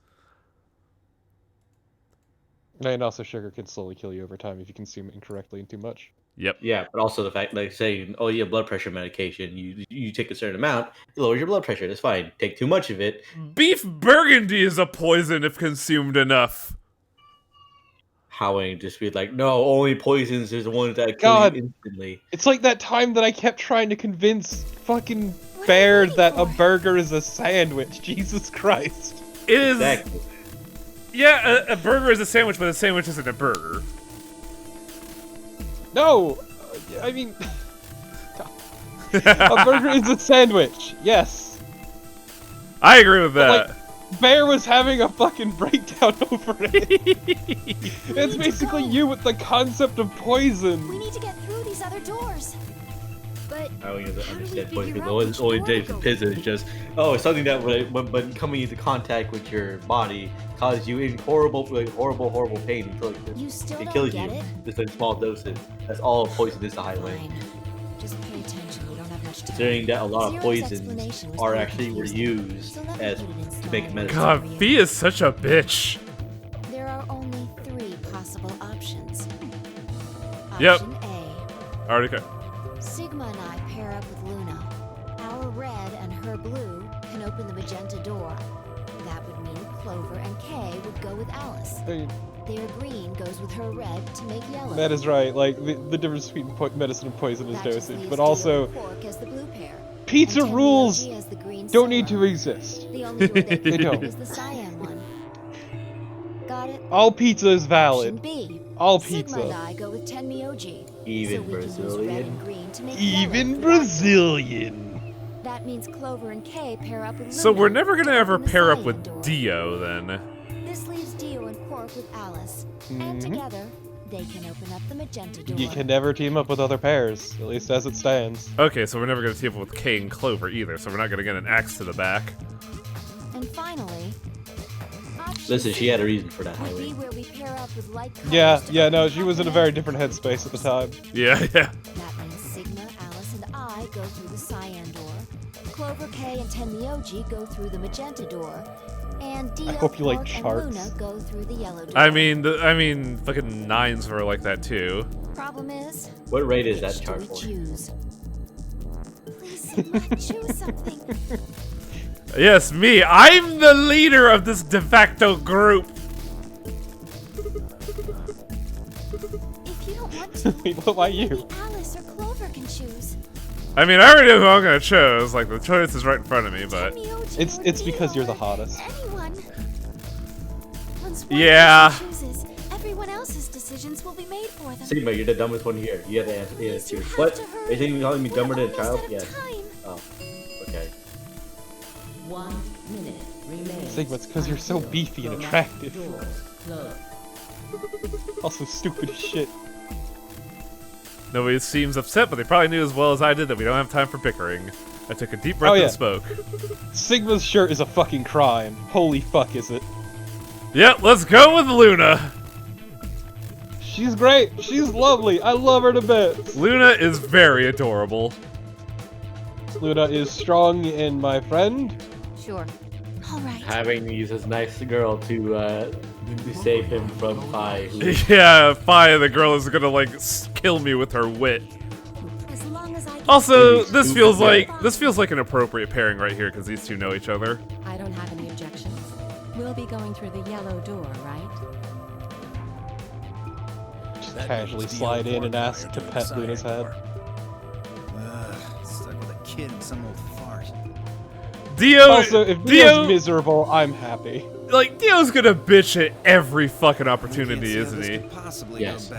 And also, sugar can slowly kill you over time if you consume it incorrectly and too much. Yep. Yeah, but also the fact, like saying, oh yeah, blood pressure medication, you take a certain amount, it lowers your blood pressure. That's fine. Take too much of it. Beef Burgundy is a poison if consumed enough. Howling just be like, no, only poisons is the ones that kill you instantly. It's like that time that I kept trying to convince fucking Bear that a burger is a sandwich. Jesus Christ. It is. Exactly. Yeah, a burger is a sandwich, but a sandwich isn't a burger. No! I mean... a burger is a sandwich, yes. I agree with that. Like, Bear was having a fucking breakdown over it. It's basically you with the concept of poison. We need to get through these other doors. But I don't even how do we understand figure poison. out The which only door to difference go is through? just, oh, it's something that when coming into contact with your body causes you in horrible pain until You still it don't kills get you. it? Just in small doses. That's all poison is, the Highway. Fine. Just pay attention. We don't have much time. Considering that a lot of Zero's poisons explanation was are pretty actually confusing, reused so let me as put it in to make small medicine. God, words for Fee you. is such a bitch. There are only 3 possible options. Yep. Option A. Already okay. Sigma and I pair up with Luna. Our red and her blue can open the magenta door. That would mean Clover and Kay would go with Alice. Their green goes with her red to make yellow. That is right, like, the difference between medicine and poison is That just dosage, leaves but Dio also, and Quark as the blue pair. pizza And Tenryoji rules as the green don't need to solo. exist. The only door they They can don't. do is the cyan one. Got it? All pizza is Option valid. B. All Sigma and pizza. I go with Tenryoji. Even so we can use red Brazilian. and green to make Even yellow for Brazilian. That means Clover and Kay pair up with Luna. So we're never gonna to ever open the pair up cyan with door. Dio then. This leaves Dio and Quark with Alice. And together, they can open up the magenta door. You can never team up with other pairs, at least as it stands. Okay, so we're never gonna team up with Kay and Clover either, so we're not gonna get an axe to the back. And finally, option Listen, she had a reason for that, would Highway. be where we pair up with light colors Yeah, to yeah, no, open she up was in a the very magenta different headspace at the time. Yeah. That means Sigma, Alice, and I go through the cyan door. Clover, Kay, and Tenryoji go through the magenta door. And Dio, hope you like Quark, and charts. Luna go through the yellow door. I mean, fucking nines were like that too. Problem is, What rate is that which do chart we for? choose? please, Sigma, choose something. Yes, me. I'm the leader of this de facto group. If you don't want to, Why you? maybe Alice or Clover can choose. I mean, I already know who I'm gonna choose. Like the choice is right in front of me, but Tenryoji or It's because Dio you're the or hottest. Anyone. Once one Yeah. person chooses, everyone else's decisions will be made for them. Sigma, you're the dumbest one here. You have to answer. Yeah, Please, you choose. have What? to Are hurry. you saying you're calling me We're dumber than a almost child? out of Yes. time. Oh, okay. 1 minute remains. Sigma, it's 'cause you're so until beefy and the attractive. doors close. Also stupid as shit. nobody seems upset. But they probably knew as well as I did that we don't have time for bickering. I took a deep breath Oh, yeah. and spoke. Sigma's shirt is a fucking crime. Holy fuck is it. Yep, let's go with Luna. She's great. She's lovely. I love her to bits. Luna is very adorable. Luna is strong and my friend. Sure. All right. Having to use his nice girl to save him from Fi. Yeah, Fi, the girl is gonna like kill me with her wit. As long as I can Also, this feels like an appropriate pairing right here because these two know each other. I don't have any objections. We'll be going through the yellow door, right? Just casually slide in and ask to pet Luna's head. Stuck with a kid and some old fart. Dio. Also, if Dio's miserable, I'm happy. Like, Dio's gonna bitch at every fucking opportunity, isn't he? Yes.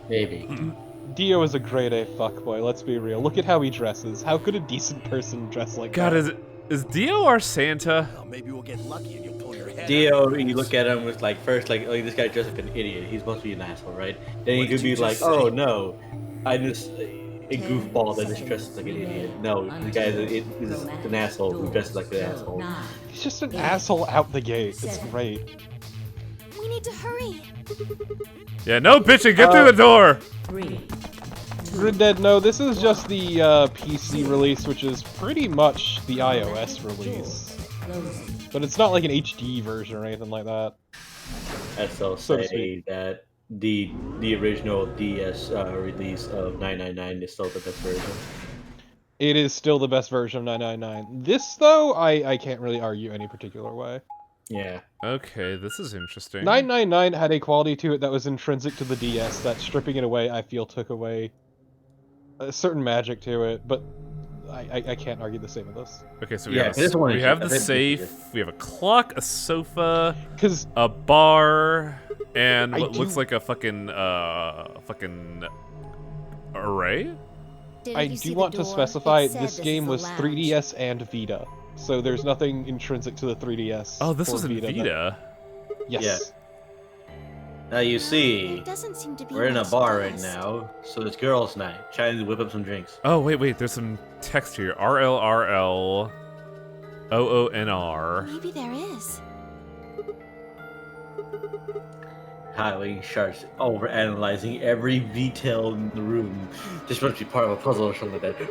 Maybe. Dio is a grade A fuckboy, let's be real. Look at how he dresses. How could a decent person dress like God, that? is Dio our Santa? Well, maybe we'll get lucky and you'll pull your head Dio, you look at him with like first like, oh, this guy dressed like an idiot. He's supposed to be an asshole, right? Then he could be like, oh no, I just a goofball that just dresses like an idiot. No, the guy is an asshole who dresses like an asshole. He's just an asshole out the gate. It's great. We need to hurry. Yeah, no bitching. Get through the door. Grid Dead, no, this is just the PC release, which is pretty much the iOS release. But it's not like an HD version or anything like that. I still say that the original DS release of 999 is still the best version. It is still the best version of 999. This, though, I can't really argue any particular way. Yeah. Okay, this is interesting. 999 had a quality to it that was intrinsic to the DS that stripping it away, I feel, took away a certain magic to it, but I can't argue the same with this. Okay, so we have the safe, we have a clock, a sofa, a bar, and what looks like a fucking array? I do want to specify this game was 3DS and Vita, so there's nothing intrinsic to the 3DS. Oh, this was in Vita. Vita? Yes. Yeah. Now you see, Doesn't seem to be we're in a much bar right dust. now, so it's girls' night, trying to whip up some drinks. Oh, wait, there's some text here. RLRL OONR. Maybe there is. Highway sharks over analyzing every detail in the room. This must be part of a puzzle or something like that.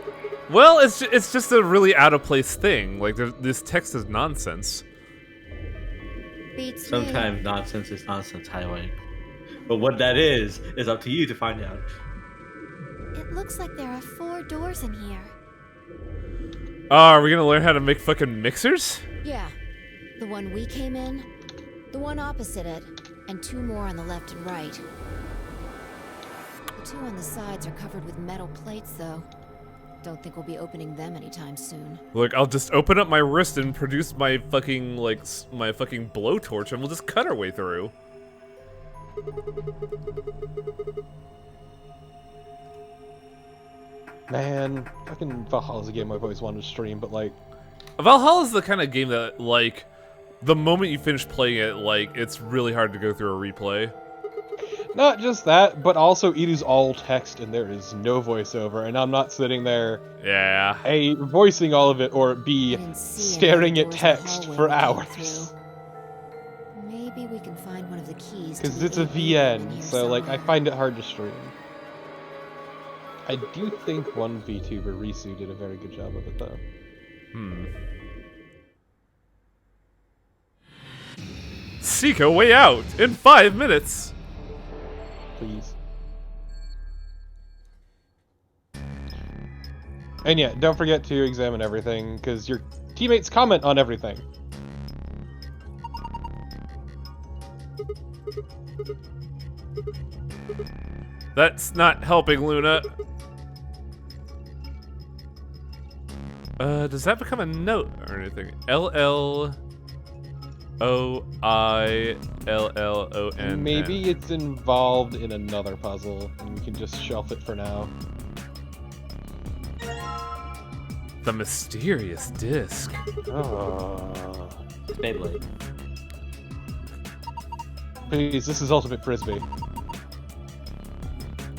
Well, it's just a really out of place thing. Like this text is nonsense. Beats Sometimes nonsense is nonsense, Highway. But what that is up to you to find out. It looks like there are 4 doors in here. Are we gonna learn how to make fucking mixers? Yeah. The one we came in, the one opposite it, and 2 more on the left and right. The 2 on the sides are covered with metal plates, though. Don't think we'll be opening them anytime soon. Look, I'll just open up my wrist and produce my fucking, my fucking blowtorch, and we'll just cut our way through. Man, fucking Valhalla's a game I've always wanted to stream, but like... Valhalla's the kind of game that, like, the moment you finish playing it, like, it's really hard to go through a replay. Not just that, but also it is all text and there is no voiceover, and I'm not sitting there... Yeah. A, voicing all of it, or B, staring at text for hours. Maybe we can find one of the keys. Because it's a VN, so like I find it hard to stream. I do think one VTuber, Risu, did a very good job of it though. Seek a way out in 5 minutes. Please. And yeah, don't forget to examine everything, because your teammates comment on everything. That's not helping, Luna. Does that become a note or anything? LLOILLON. Maybe it's involved in another puzzle, and we can just shelf it for now. The mysterious disc. Oh. Beyblade. Please, this is Ultimate Frisbee.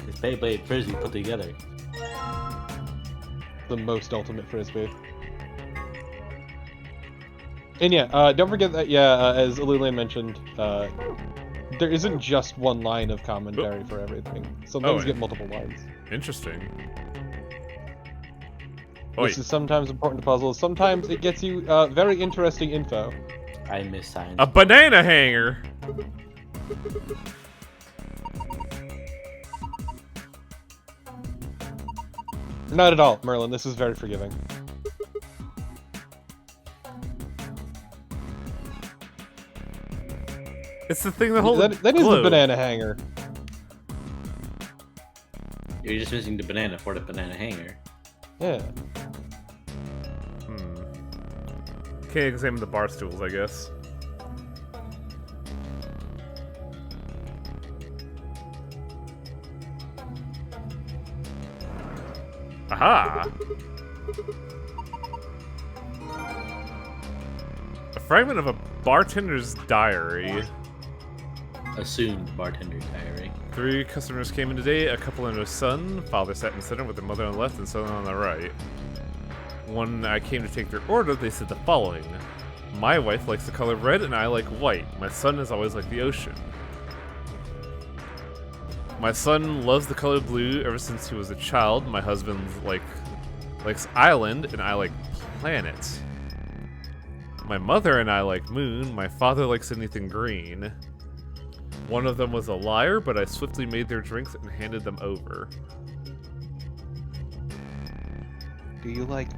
It's Beyblade Frisbee put together. The most Ultimate Frisbee. And yeah, don't forget that, as Alulian mentioned, there isn't just one line of commentary for everything. Some things get multiple lines. Interesting. This is sometimes important to puzzles. Sometimes it gets you very interesting info. I miss science. A banana hanger. Not at all, Merlin. This is very forgiving. It's the thing that holds. That is the banana hanger. You're just missing the banana for the banana hanger. Yeah. Can't examine the bar stools, I guess. Aha! A fragment of a bartender's diary. Assumed bartender's diary. 3 customers came in today, a couple and their son. Father sat in the center with their mother on the left and son on the right. When I came to take their order, they said the following. My wife likes the color red and I like white. My son has always liked the ocean. My son loves the color blue ever since he was a child. My husband likes island and I like planet. My mother and I like moon. My father likes anything green. One of them was a liar, but I swiftly made their drinks and handed them over. Do you like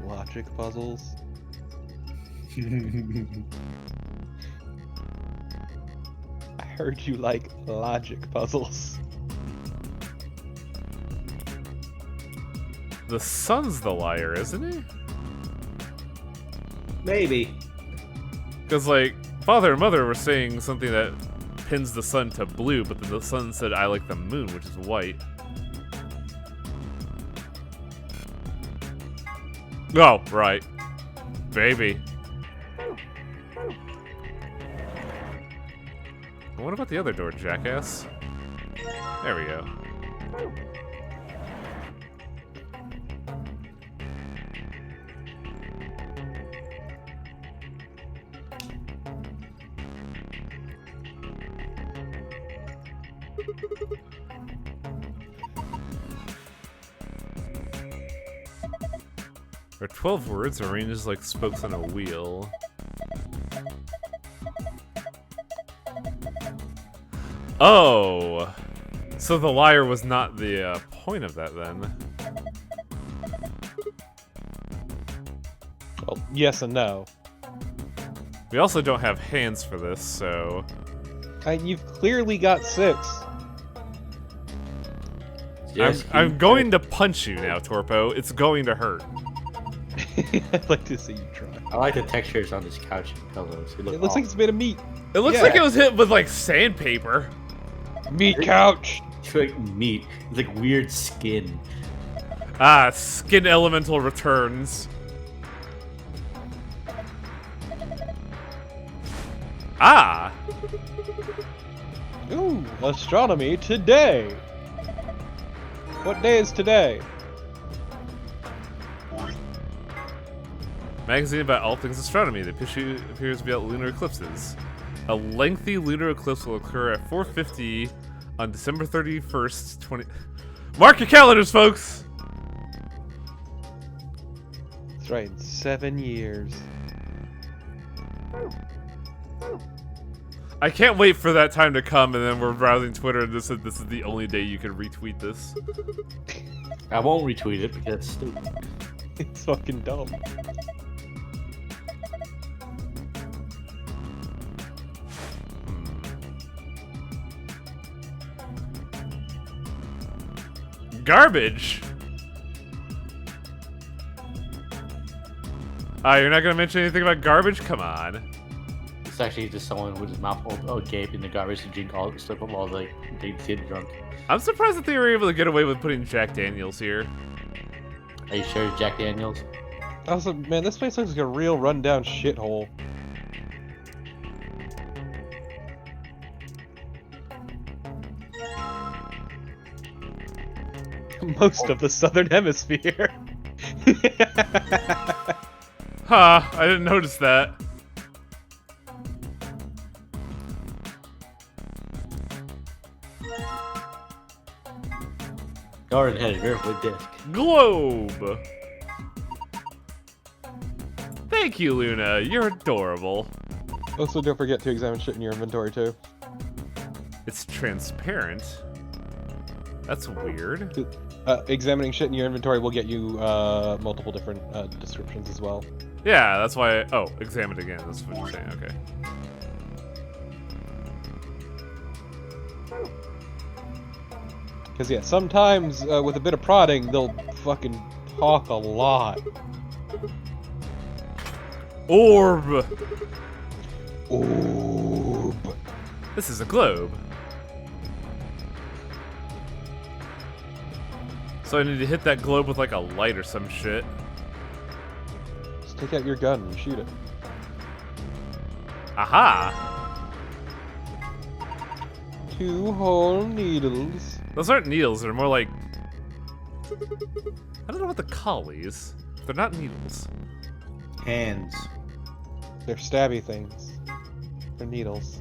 logic puzzles? I heard you like logic puzzles. The son's the liar, isn't he? Maybe. Because, like, father and mother were saying something that pins the sun to blue, but then the son said, I like the moon, which is white. Oh, right. Baby. What about the other door, jackass? There we go. There are 12 words arranged like spokes on a wheel. Oh! So the liar was not the point of that then. Well, yes and no. We also don't have hands for this, so... You've clearly got 6. Yes, I'm going to punch you now, Torpo. It's going to hurt. I'd like to see you try. I like the textures on this couch and pillows. It looks like it's made of meat. It looks like it was hit with, like, sandpaper. Meat couch! It's like meat. It's like weird skin. Ah, skin elemental returns. Ah! Ooh, astronomy today! What day is today? Magazine about all things astronomy. The issue appears to be about lunar eclipses. A lengthy lunar eclipse will occur at 4:50 on December 31st, 20... Mark your calendars, folks! That's right, in 7 years. I can't wait for that time to come, and then we're browsing Twitter, and this is the only day you can retweet this. I won't retweet it because it's stupid. It's fucking dumb. Garbage! Ah, you're not gonna mention anything about garbage? Come on. It's actually just someone with his mouth agape in the garbage to drink all slip up all the they get drunk. I'm surprised that they were able to get away with putting Jack Daniels here. Are you sure it's Jack Daniels? Also, man, this place looks like a real rundown shithole. Most of the southern hemisphere. Huh, I didn't notice that. Garden-headed earthwood disc. Globe. Thank you, Luna. You're adorable. Also, don't forget to examine shit in your inventory too. It's transparent. That's weird. Examining shit in your inventory will get you multiple different descriptions as well. Yeah, that's why. Oh, examine it again. That's what you're saying. Okay. Because yeah, sometimes with a bit of prodding, they'll fucking talk a lot. Orb. Orb. This is a globe. So I need to hit that globe with like a light or some shit. Just take out your gun and shoot it. Aha! 2 whole needles. Those aren't needles, they're more like... I don't know what to call these. They're not needles. Hands. They're stabby things. They're needles.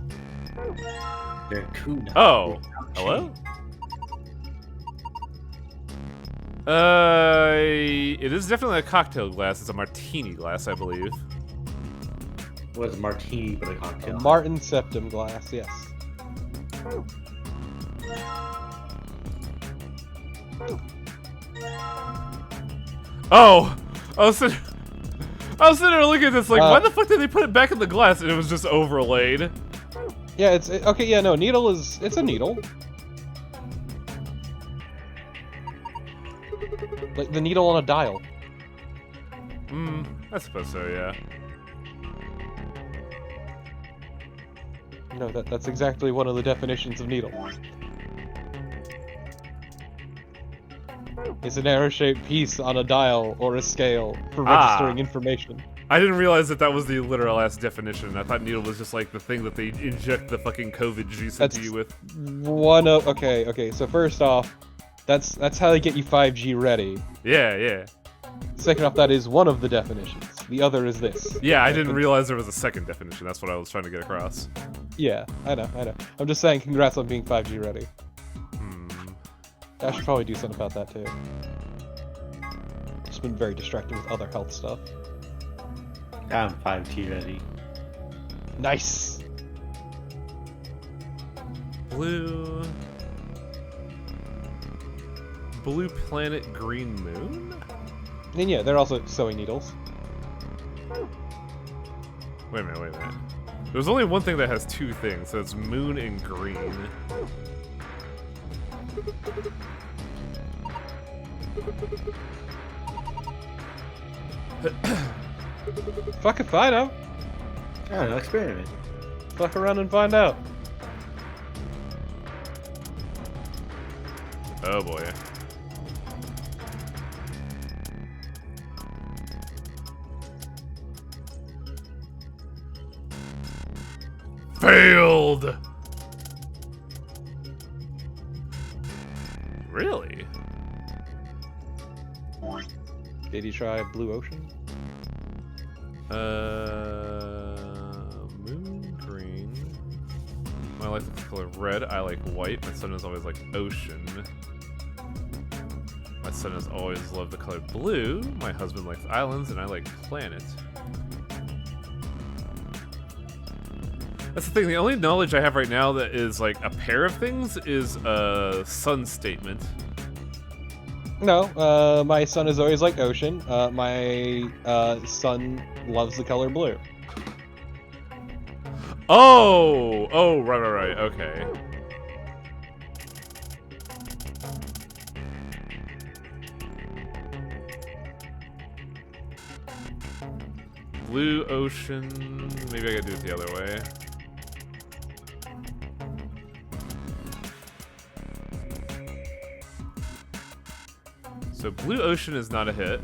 They're kunai. Oh! Hello? It is definitely a cocktail glass. It's a martini glass, I believe. Was martini but a cocktail? A Martin septum glass, yes. Oh! I was sitting there looking at this like, why the fuck did they put it back in the glass and it was just overlaid? Yeah, okay, yeah, no, needle is, it's a needle. Like the needle on a dial. I suppose so, yeah. No, that's exactly one of the definitions of needle. It's an arrow-shaped piece on a dial or a scale for registering information. I didn't realize that was the literal ass definition. I thought needle was just like the thing that they inject the fucking COVID juice into you with. Okay, so first off, that's how they get you 5G ready. Yeah. Second off, that is one of the definitions. The other is this. Yeah, I didn't realize there was a second definition. That's what I was trying to get across. Yeah, I know. I'm just saying congrats on being 5G ready. I should probably do something about that too. Just been very distracted with other health stuff. I'm 5G ready. Nice! Blue planet, green moon? And yeah, they're also sewing needles. Wait a minute. There's only one thing that has two things, so it's moon and green. Fuck if I know. I don't know, experiment. Fuck around and find out. Oh boy. Failed! Really? Did you try Blue Ocean? Moon green. My life is the color red. I like white. My son has always liked ocean. My son has always loved the color blue. My husband likes islands, and I like planet. That's the thing. The only knowledge I have right now that is like a pair of things is a sun statement. No, my son has always liked ocean. My son loves the color blue. Oh, right, okay. Blue ocean, maybe I gotta do it the other way. So blue ocean is not a hit.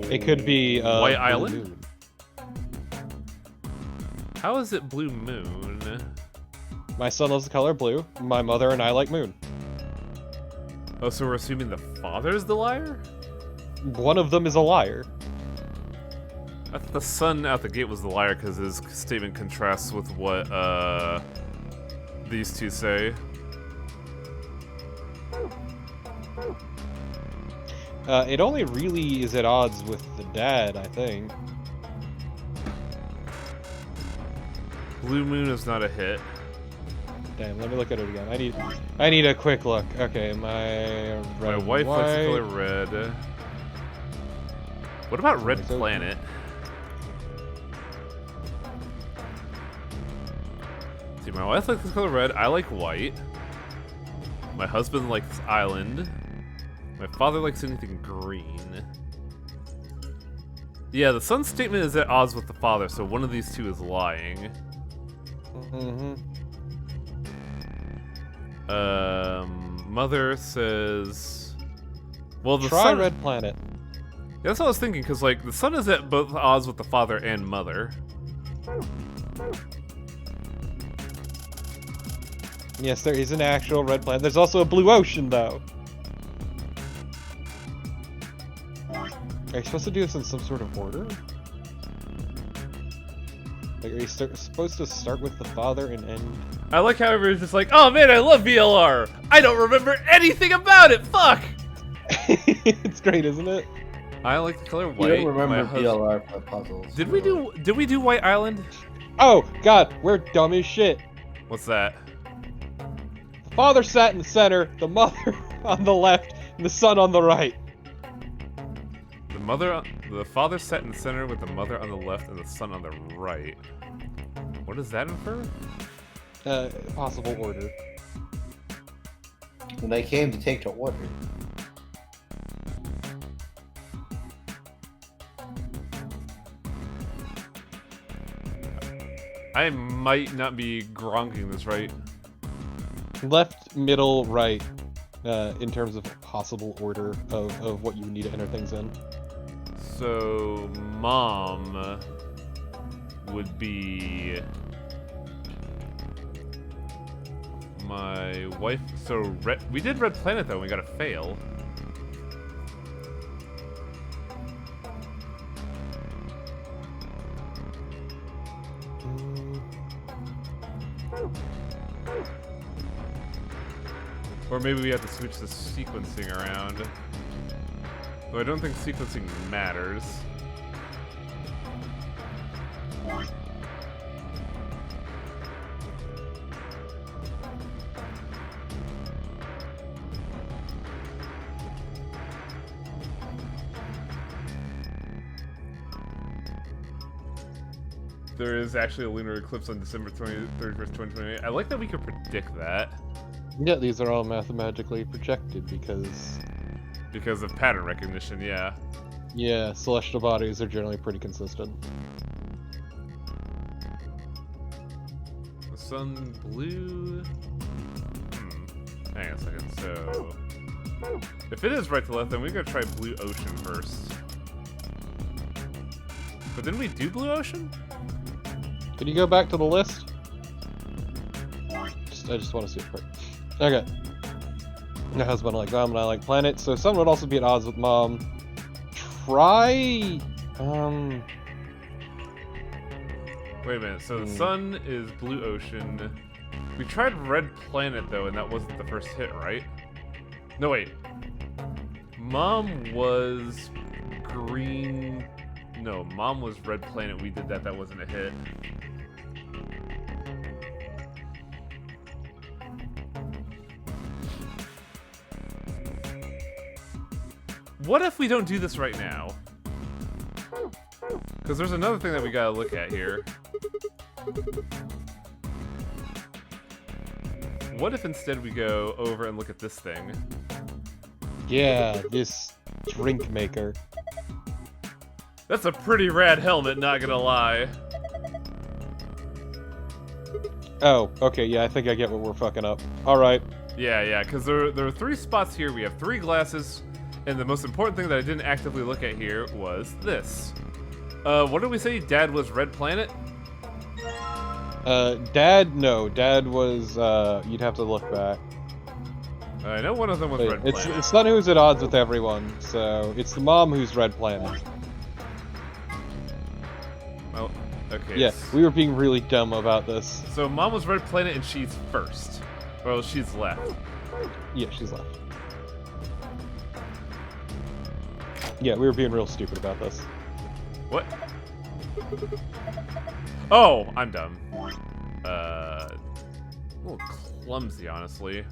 It could be White Blue Island. Moon. How is it blue moon? My son loves the color blue. My mother and I like moon. Oh, so we're assuming the father's the liar? One of them is a liar. I thought the son out the gate was the liar because his statement contrasts with what these two say. It only really is at odds with the dad, I think. Blue Moon is not a hit. Damn, let me look at it again. I need a quick look. Okay, my My wife likes the color red. What about Red Planet? See, my wife likes the color red. I like white. My husband likes Island. My father likes anything green. Yeah, the son's statement is at odds with the father, so one of these two is lying. Mother says... Well, the Try son... Red Planet. Yeah, that's what I was thinking, because, like, the son is at both odds with the father and mother. Yes, there is an actual red planet. There's also a blue ocean, though. Are you supposed to do this in some sort of order? Like, are you supposed to start with the father and end? I like how everyone's just like, oh man, I love VLR! I don't remember anything about it! Fuck! It's great, isn't it? I like the color You white. don't remember VLR for puzzles. Did we do White Island? Oh, God, we're dumb as shit. What's that? The father sat in the center, the mother on the left, and the son on the right. The father sat in the center with the mother on the left and the son on the right. What does that infer? Possible order. When they came to take to order. I might not be gronking this right. Left, middle, right, in terms of possible order of what you need to enter things in. So, mom would be my wife. So, we did Red Planet though, and we got a fail. Or maybe we have to switch the sequencing around. Though I don't think sequencing matters. There is actually a lunar eclipse on December 31st, 2028. I like that we could predict that. Yeah, these are all mathematically projected because of pattern recognition, yeah. Yeah, celestial bodies are generally pretty consistent. The sun blue. Hang on a second. So, if it is right to left, then we gotta try blue ocean first. But didn't we do blue ocean? Can you go back to the list? I just want to see it first. Okay. My husband likes mom and I like planet, so son would also be at odds with mom. Try... Wait a minute, so the sun is blue ocean. We tried red planet though, and that wasn't the first hit, right? No, wait. Mom was green... No, mom was red planet, we did that, that wasn't a hit. What if we don't do this right now? Because there's another thing that we gotta look at here. What if instead we go over and look at this thing? Yeah, this drink maker. That's a pretty rad helmet, not gonna lie. Oh, okay, yeah, I think I get what we're fucking up. Alright. Yeah, because there are 3 spots here. We have 3 glasses. And the most important thing that I didn't actively look at here was this. What did we say? Dad was Red Planet? Dad, no. Dad was, you'd have to look back. I know one of them was Red Planet. It's son who's at odds with everyone, so it's the mom who's Red Planet. Okay. Yeah, we were being really dumb about this. So Mom was Red Planet and she's first. Well, she's left. Yeah, she's left. Yeah, we were being real stupid about this. What? Oh, I'm dumb. A little clumsy, honestly.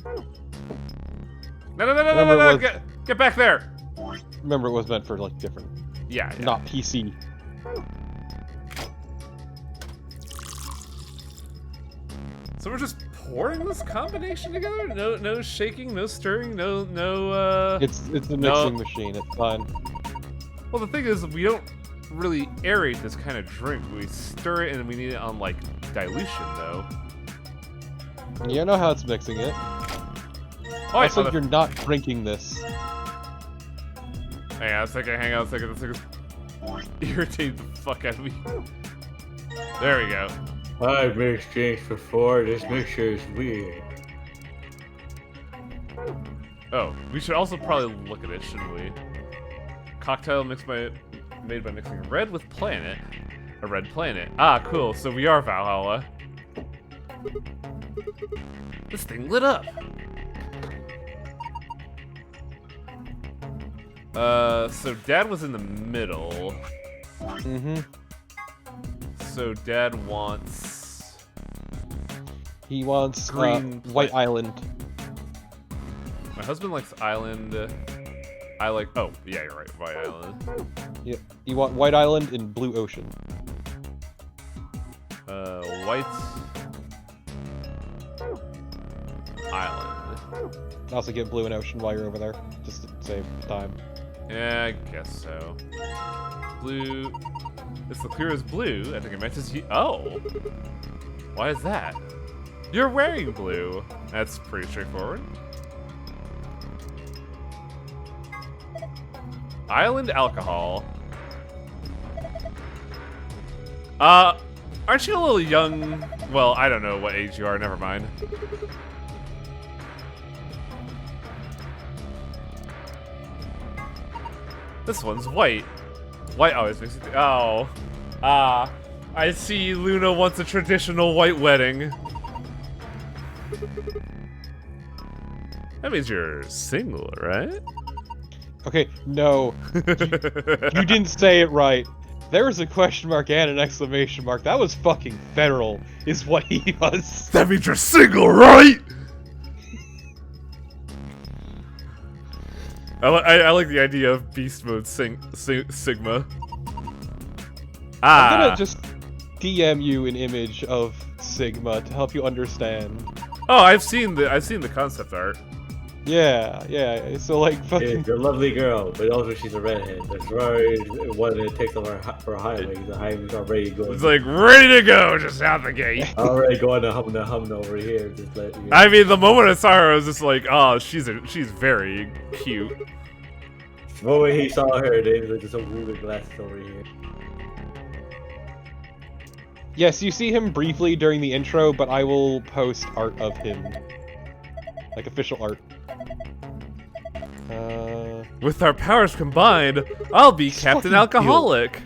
No! Get back there! Remember, it was meant for, like, different... Yeah. Not PC. So we're just pouring this combination together? No shaking, no stirring, no. It's a mixing machine. It's fine. Well, the thing is, we don't really aerate this kind of drink. We stir it, and we need it on like dilution, though. You know how it's mixing it. Oh, also, you're not drinking this. Hang on a second. This thing is irritating the fuck out of me. There we go. I've mixed drinks before. This mixture is weird. Oh, we should also probably look at it, shouldn't we? Cocktail made by mixing red with planet. A red planet. Ah, cool. So we are Valhalla. This thing lit up. So Dad was in the middle. Mm-hmm. So Dad wants... He wants green White Island. My husband likes Island. I like... Oh, yeah, you're right. White Island. Yep. You want White Island in Blue Ocean. White... Island. Also get Blue and Ocean while you're over there, just to save time. Yeah, I guess so. Blue... It's the clearest blue. I think it matches you. Oh! Why is that? You're wearing blue. That's pretty straightforward. Island alcohol. Aren't you a little young? Well, I don't know what age you are, never mind. This one's white. White always makes it. Oh. Ah. I see Luna wants a traditional white wedding. That means you're single, right? Okay, no. You didn't say it right. There was a question mark and an exclamation mark. That was fucking federal, is what he was. That means you're single, right? I like the idea of beast mode Sigma. I'm gonna just DM you an image of Sigma to help you understand. Oh, I've seen the concept art. Yeah. So like fucking. She's a lovely girl, but also she's a redhead. That's right. One that takes over for highway. The highway's already going. It's like ready to go, just out the gate. Already going to hum over here. Just let you. I mean, the moment I saw her, I was just like, oh, she's very cute. The moment he saw her, there's like just a moving glasses over here. Yes, you see him briefly during the intro, but I will post art of him. Like official art. With our powers combined, I'll be Captain Alcoholic.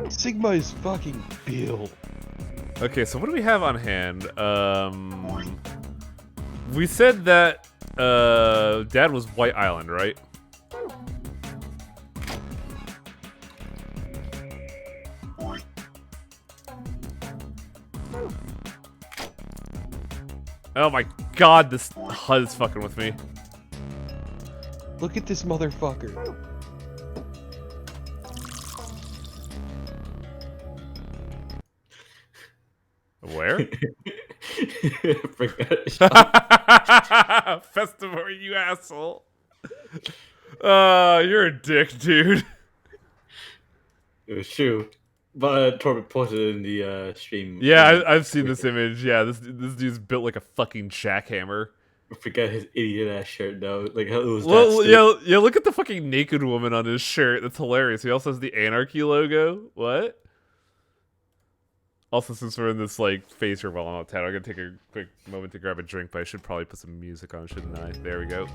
Sigma is fucking Bill. Okay, so what do we have on hand? We said that Dad was White Island, right? Oh my god, this HUD is fucking with me. Look at this motherfucker. Where? Festival, you asshole. You're a dick, dude. It was true. But Torben posted it in the stream. Yeah, I've seen this image. Yeah, this dude's built like a fucking jackhammer. I forgot his idiot ass shirt though. Like how it was. Well, yeah. Look at the fucking naked woman on his shirt. That's hilarious. He also has the Anarchy logo. What? Also, since we're in this like phase here, well, I'm out of town, I'm gonna take a quick moment to grab a drink, but I should probably put some music on, shouldn't I? There we go.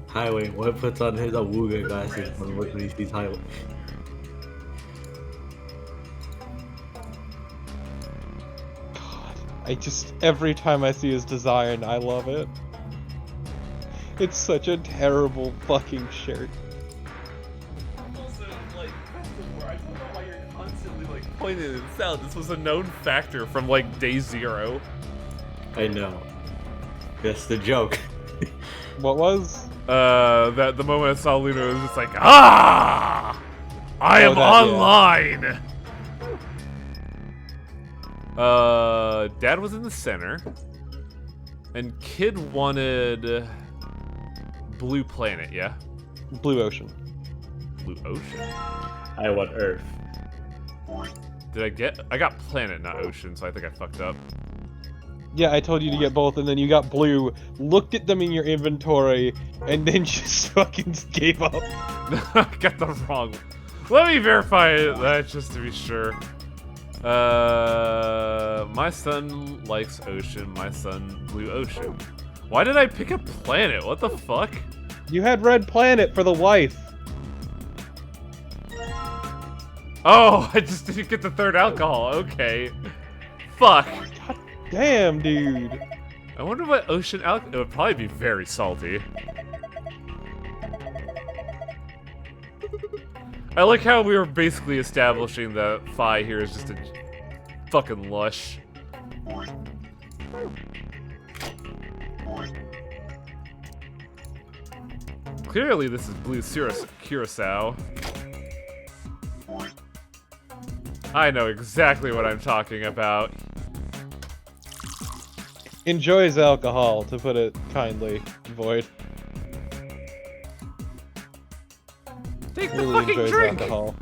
Highway. What puts on his awooga glasses when he sees Highway? every time I see his design, I love it. It's such a terrible fucking shirt. Also, like, I don't know why you're constantly, like, pointing this out. This was a known factor from, like, day 0. I know. That's the joke. What was? That the moment I saw Luna, it was just like, ah! I am online! Yeah. Dad was in the center. And Kid wanted... Blue planet, yeah? Blue ocean. Blue ocean? I want Earth. I got planet, not ocean, so I think I fucked up. Yeah, I told you to get both, and then you got blue, looked at them in your inventory, and then just fucking gave up. I got the wrong. Let me verify that just to be sure. My son likes ocean, my son blue ocean. Why did I pick a planet? What the fuck? You had red planet for the wife. Oh, I just didn't get the third alcohol. Okay. Fuck. God damn, dude. I wonder what ocean alcohol... It would probably be very salty. I like how we were basically establishing that Phi here is just a fucking lush. Clearly this is blue curacao. I know exactly what I'm talking about. Enjoys alcohol, to put it kindly, Void. Take the Really fucking enjoys drink! alcohol.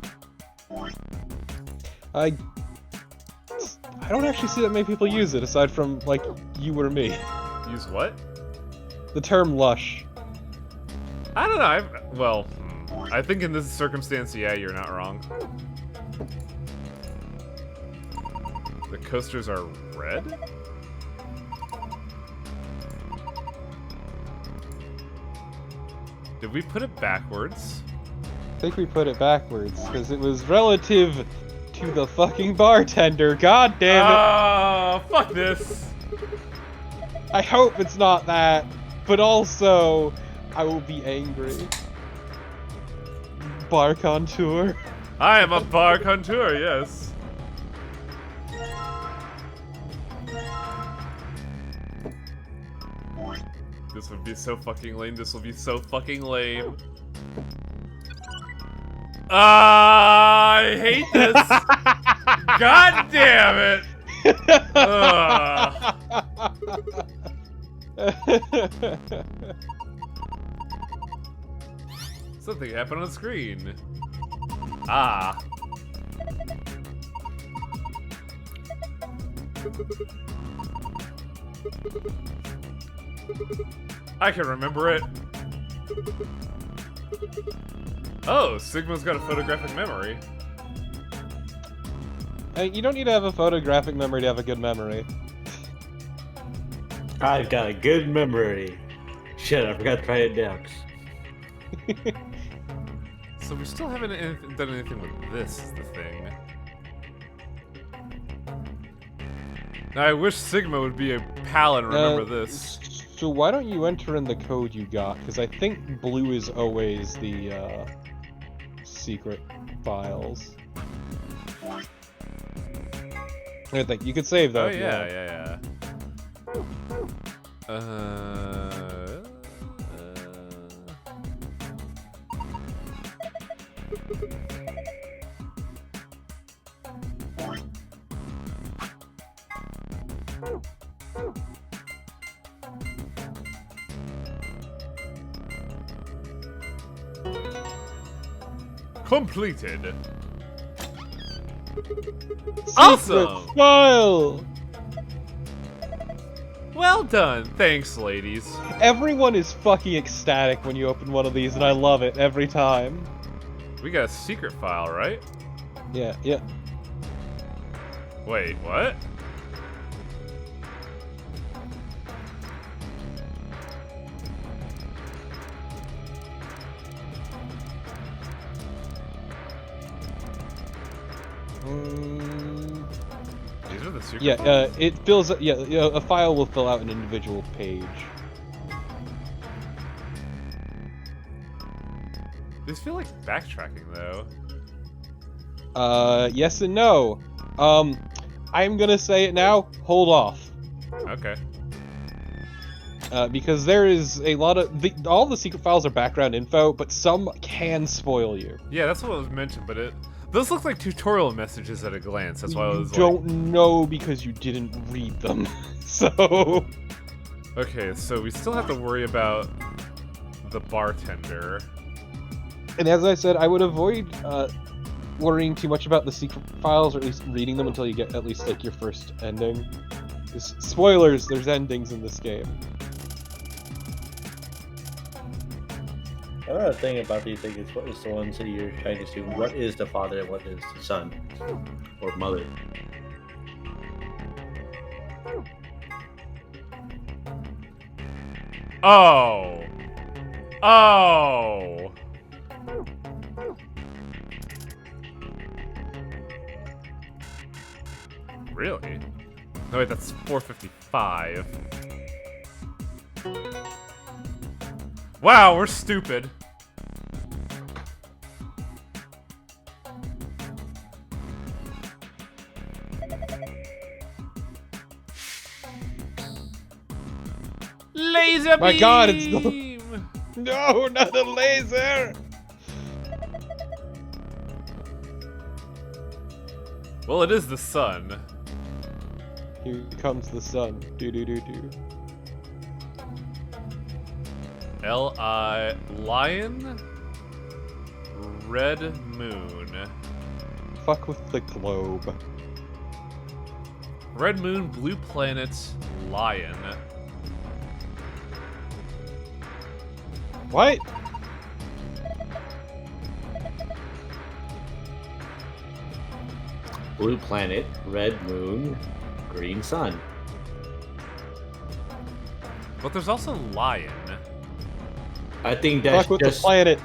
I don't actually see that many people use it, aside from, like, you or me. Use what? The term lush. I don't know, I think in this circumstance, yeah, you're not wrong. The coasters are red? Did we put it backwards? I think we put it backwards, because it was relative to the fucking bartender, god damn it! Oh, fuck this! I hope it's not that, but also, I will be angry. Bar contour. I am a bar contour, yes. This would be so fucking lame, this will be so fucking lame. I hate this! God damn it! Something happened on the screen. Ah. I can remember it. Oh, Sigma's got a photographic memory. Hey, you don't need to have a photographic memory to have a good memory. I've got a good memory. Shit, I forgot to write it down. So we still haven't done anything with this, is the thing. Now I wish Sigma would be a pal and remember this. So why don't you enter in the code you got? Because I think blue is always the secret files. I think you could save though. Oh yeah. Completed. Awesome. File. Well done. Thanks, ladies. Everyone is fucking ecstatic when you open one of these, and I love it every time. We got a secret file, right? Yeah. Wait, what? These are it the secret? Yeah, it fills. Yeah, a file will fill out an individual page. These feel like backtracking though. Yes and no. I'm gonna say it now. Hold off. Okay. Because there is a lot of all the secret files are background info, but some can spoil you. Yeah, that's what was mentioned, but those look like tutorial messages at a glance. That's why I was don't know because you didn't read them. So. Okay, so we still have to worry about the bartender. And as I said, I would avoid worrying too much about the secret files, or at least reading them until you get at least like your first ending. Because spoilers, there's endings in this game. Another thing about these things is what is the ones that you're trying to assume. What is the father and what is the son? Or mother? Oh! Oh! Really? No, wait, that's 455. Wow, we're stupid. Laser beam! My god, it's no, not a laser! Well, it is the sun. Here comes the sun. Do do do do. L-I... Lion? Red Moon. Fuck with the globe. Red Moon, Blue Planet, Lion. What? Blue planet, red moon, green sun. But there's also Lion. I think that's Fuck with just... the planet.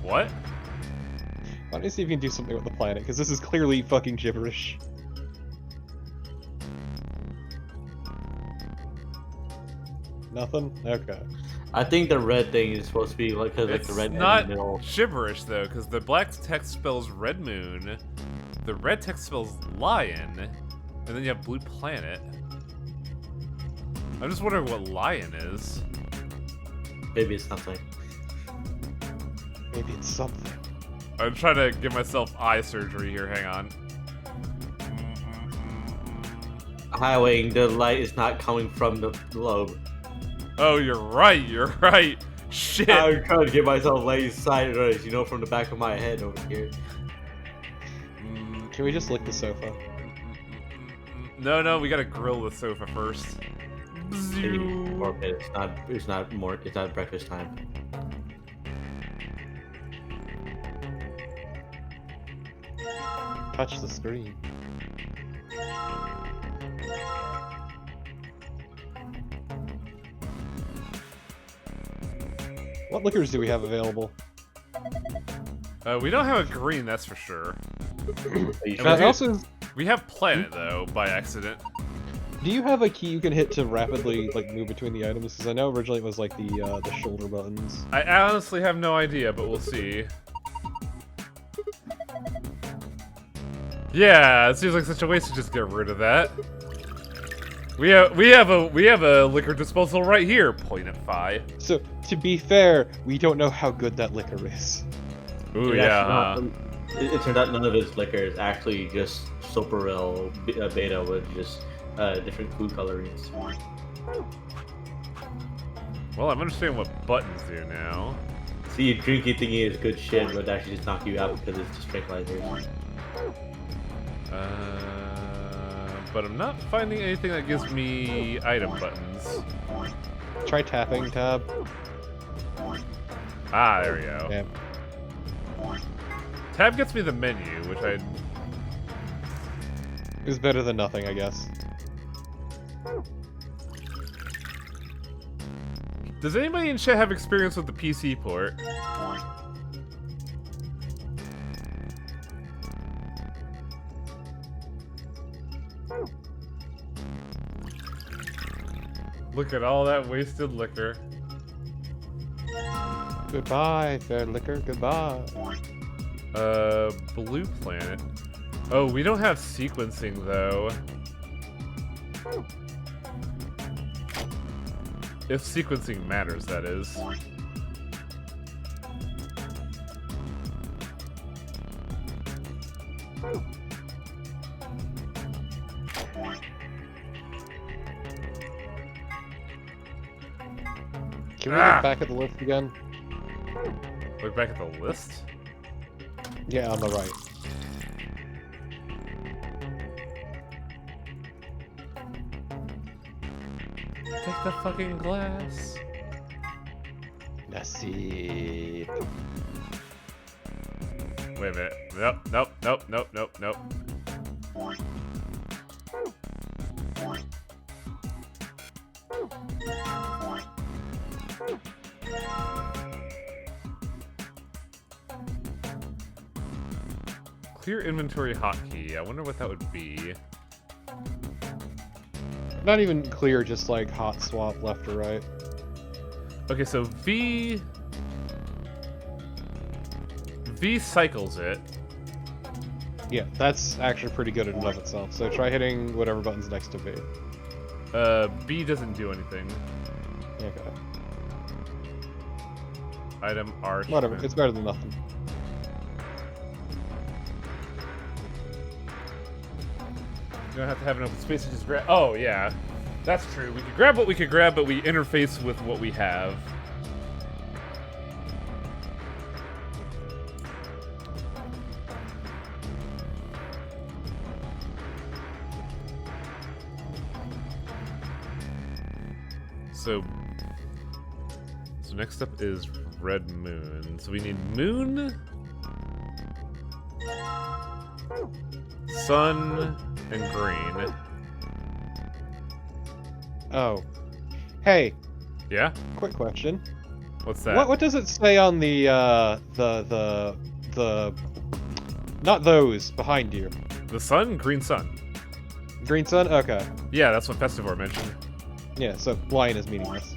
What? Why don't you see if you can do something with the planet? Because this is clearly fucking gibberish. Nothing? Okay. I think the red thing is supposed to be like, cause like the red It's not in the middle. gibberish though, because the black text spells Red Moon, the red text spells Lion, and then you have Blue Planet. I'm just wondering what Lion is. Maybe it's something. Maybe it's something. I'm trying to give myself eye surgery here. Hang on. Highwaying, the light is not coming from the globe. Oh, you're right. You're right. Shit. I'm trying to give myself lazy sight, you know, from the back of my head over here. Can we just lick the sofa? No, we gotta grill the sofa first. It's not breakfast time. Touch the screen. What liquors do we have available? We don't have a green, that's for sure. We have Planet though, by accident. Do you have a key you can hit to rapidly like move between the items? Because I know originally it was like the shoulder buttons. I honestly have no idea, but we'll see. Yeah, it seems like such a waste to just get rid of that. We have a liquor disposal right here. Point at 5. So to be fair, we don't know how good that liquor is. Ooh yeah. It turned out none of his liquor is actually just Soparil beta with just different food colorings. Well, I'm understanding what buttons do now. See, drinking thingy is good shit, but actually just knock you out because it's just tranquilizers. But I'm not finding anything that gives me item buttons. Try tapping tab. Ah, there we go. Yeah. Tab gets me the menu, which I... Is better than nothing, I guess. Does anybody in chat have experience with the PC port? Look at all that wasted liquor. Goodbye, fair liquor, goodbye. Blue planet. Oh, we don't have sequencing, though. If sequencing matters, that is. Can we look back at the list again? Look back at the list? Yeah, on the right. Take the fucking glass. Nasib. Wait a minute. Nope, nope, nope, nope, nope, nope. Clear inventory hotkey. I wonder what that would be. Not even clear, just like hot swap left or right. Okay, so V cycles it. Yeah, that's actually pretty good in and of itself. So try hitting whatever button's next to V. B doesn't do anything. Okay. Item R. Whatever, it's better than nothing. You don't have to have an open space to just grab. Oh, yeah. That's true. We could grab what we could grab, but we interface with what we have. So next up is Red Moon. So we need Moon, Sun, and Green. Oh. Hey. Yeah? Quick question. What's that? What does it say on the not those behind you? The sun? Green sun. Green sun? Okay. Yeah, that's what Festivore mentioned. Yeah, so lion is meaningless.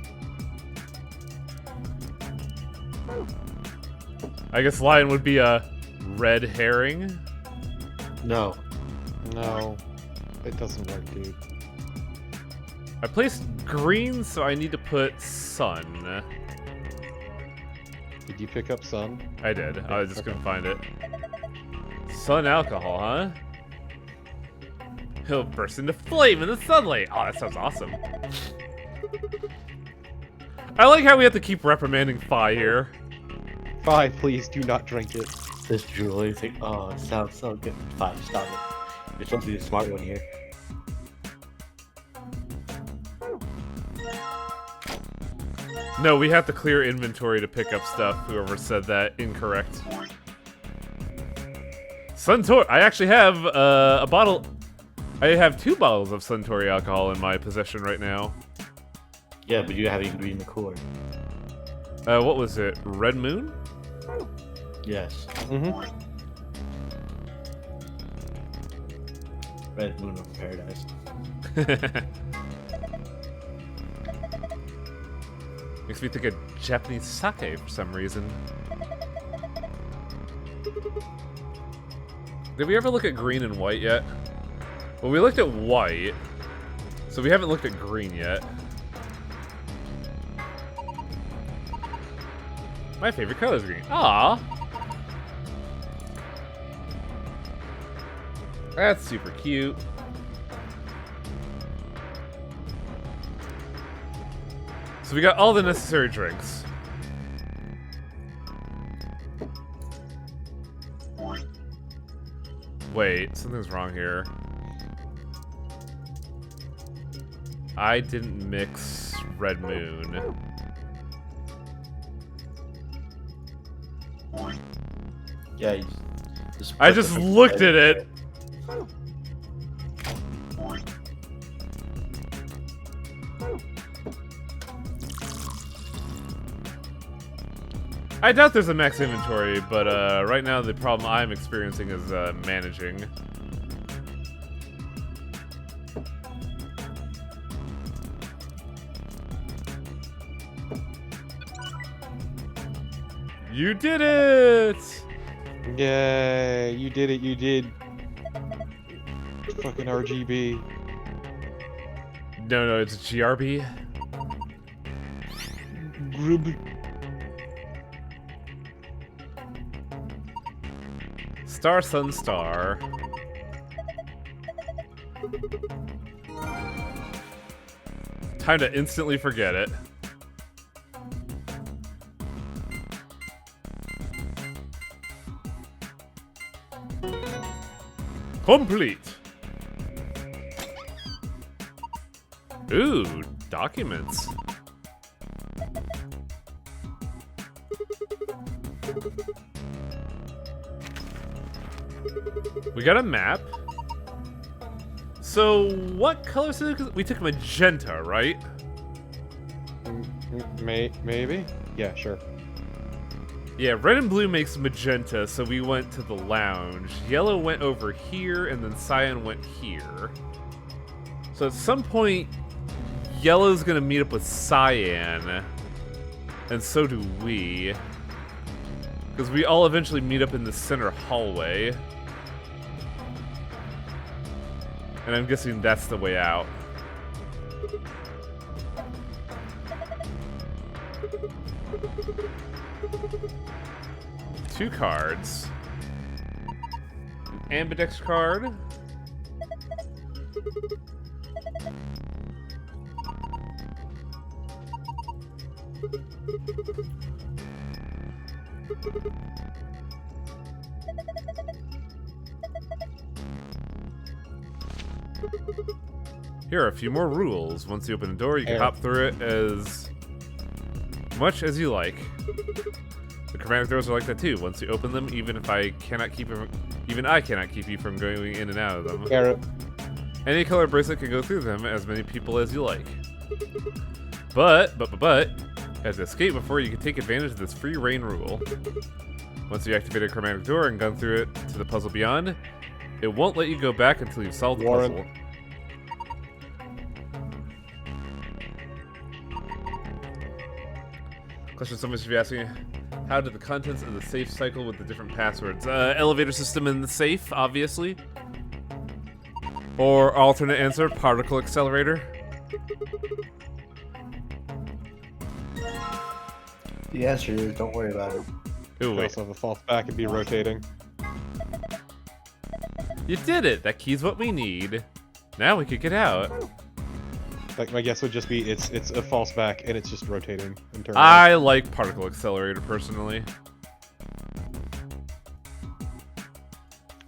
I guess lion would be a red herring. No. No. It doesn't work, dude. I placed green, so I need to put sun. Did you pick up sun? I did. I just couldn't find it. Sun alcohol, huh? He'll burst into flame in the sunlight. Oh, that sounds awesome. I like how we have to keep reprimanding Fi here. Fi, please do not drink it. This jewelry thing. Oh, it sounds so good. Fine, stop it. You're supposed to be the smart one here. No, we have to clear inventory to pick up stuff. Whoever said that, incorrect. Suntory. I actually have a bottle. I have 2 bottles of Suntory alcohol in my possession right now. Yeah, but you haven't even been in the cooler. What was it? Red Moon? Yes. Mm-hmm. Red Moon of Paradise. Makes me think of Japanese sake for some reason. Did we ever look at green and white yet? Well, we looked at white, so we haven't looked at green yet. My favorite color is green. Aww. That's super cute. So we got all the necessary drinks. Wait, something's wrong here. I didn't mix Red Moon. Yeah, I just looked at it. I doubt there's a max inventory, but right now the problem I'm experiencing is managing. You did it! Yay, you did it, you did. Fucking RGB. No, it's GRB. Grub. Star, sun, star. Time to instantly forget it. Complete. Ooh, documents. We got a map. So, what colors did we took magenta, right? Maybe? Yeah, sure. Yeah, red and blue makes magenta, so we went to the lounge. Yellow went over here, and then cyan went here. So at some point, yellow's gonna meet up with cyan, and so do we. Because we all eventually meet up in the center hallway. And I'm guessing that's the way out. Two cards. An ambidex card. Here are a few more rules. Once you open a door, you can hop through it as much as you like. The chromatic doors are like that too. Once you open them, even I cannot keep you from going in and out of them. Arrow. Any color bracelet can go through them, as many people as you like. But, you have to escape before you can take advantage of this free reign rule. Once you activate a chromatic door and gun through it to the puzzle beyond, it won't let you go back until you've solved the puzzle. Question someone should be asking, how did the contents of the safe cycle with the different passwords? Elevator system in the safe, obviously. Or alternate answer, particle accelerator. The answer is don't worry about it. Ooh, wait. Also have a false back and be rotating. You did it! That key's what we need. Now we could get out. Like my guess would just be it's a false back and it's just rotating internally. I like particle accelerator personally.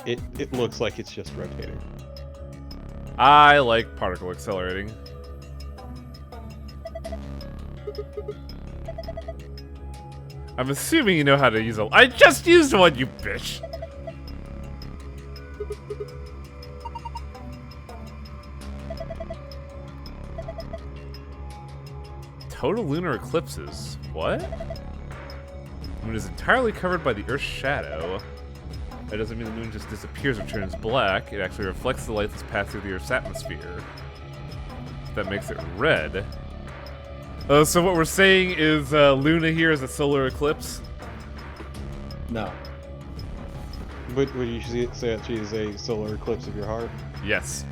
It looks like it's just rotating. I like particle accelerating. I'm assuming you know how to use a. I just used one, you bitch! Total lunar eclipses. What? The moon is entirely covered by the Earth's shadow. That doesn't mean the moon just disappears or turns black. It actually reflects the light that's passed through the Earth's atmosphere. That makes it red. Oh, so what we're saying is Luna here is a solar eclipse? No. Would you say that she is a solar eclipse of your heart? Yes.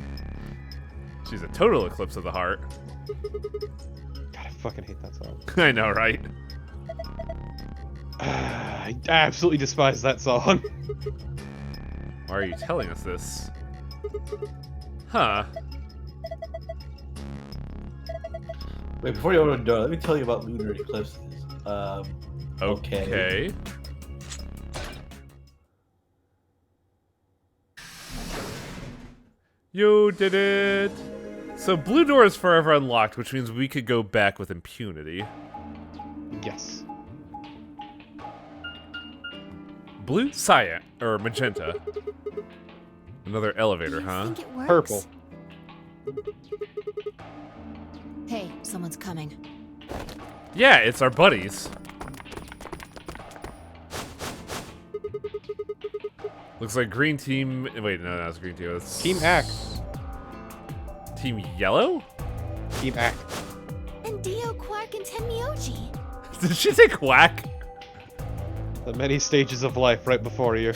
She's a total eclipse of the heart. God, I fucking hate that song. I know, right? I absolutely despise that song. Why are you telling us this? Huh. Wait, before you open the door, let me tell you about lunar eclipses. Okay. You did it! So blue door is forever unlocked, which means we could go back with impunity. Yes. Blue? Cyan. Or magenta. Another elevator, huh? Think it works? Purple. Hey, someone's coming. Yeah, it's our buddies. Looks like green team. Wait, no, that's green team. It's Team Act. Team yellow? Team Act. And Dio, Quark, and Tenmyoji. Did she say quack? The many stages of life right before you.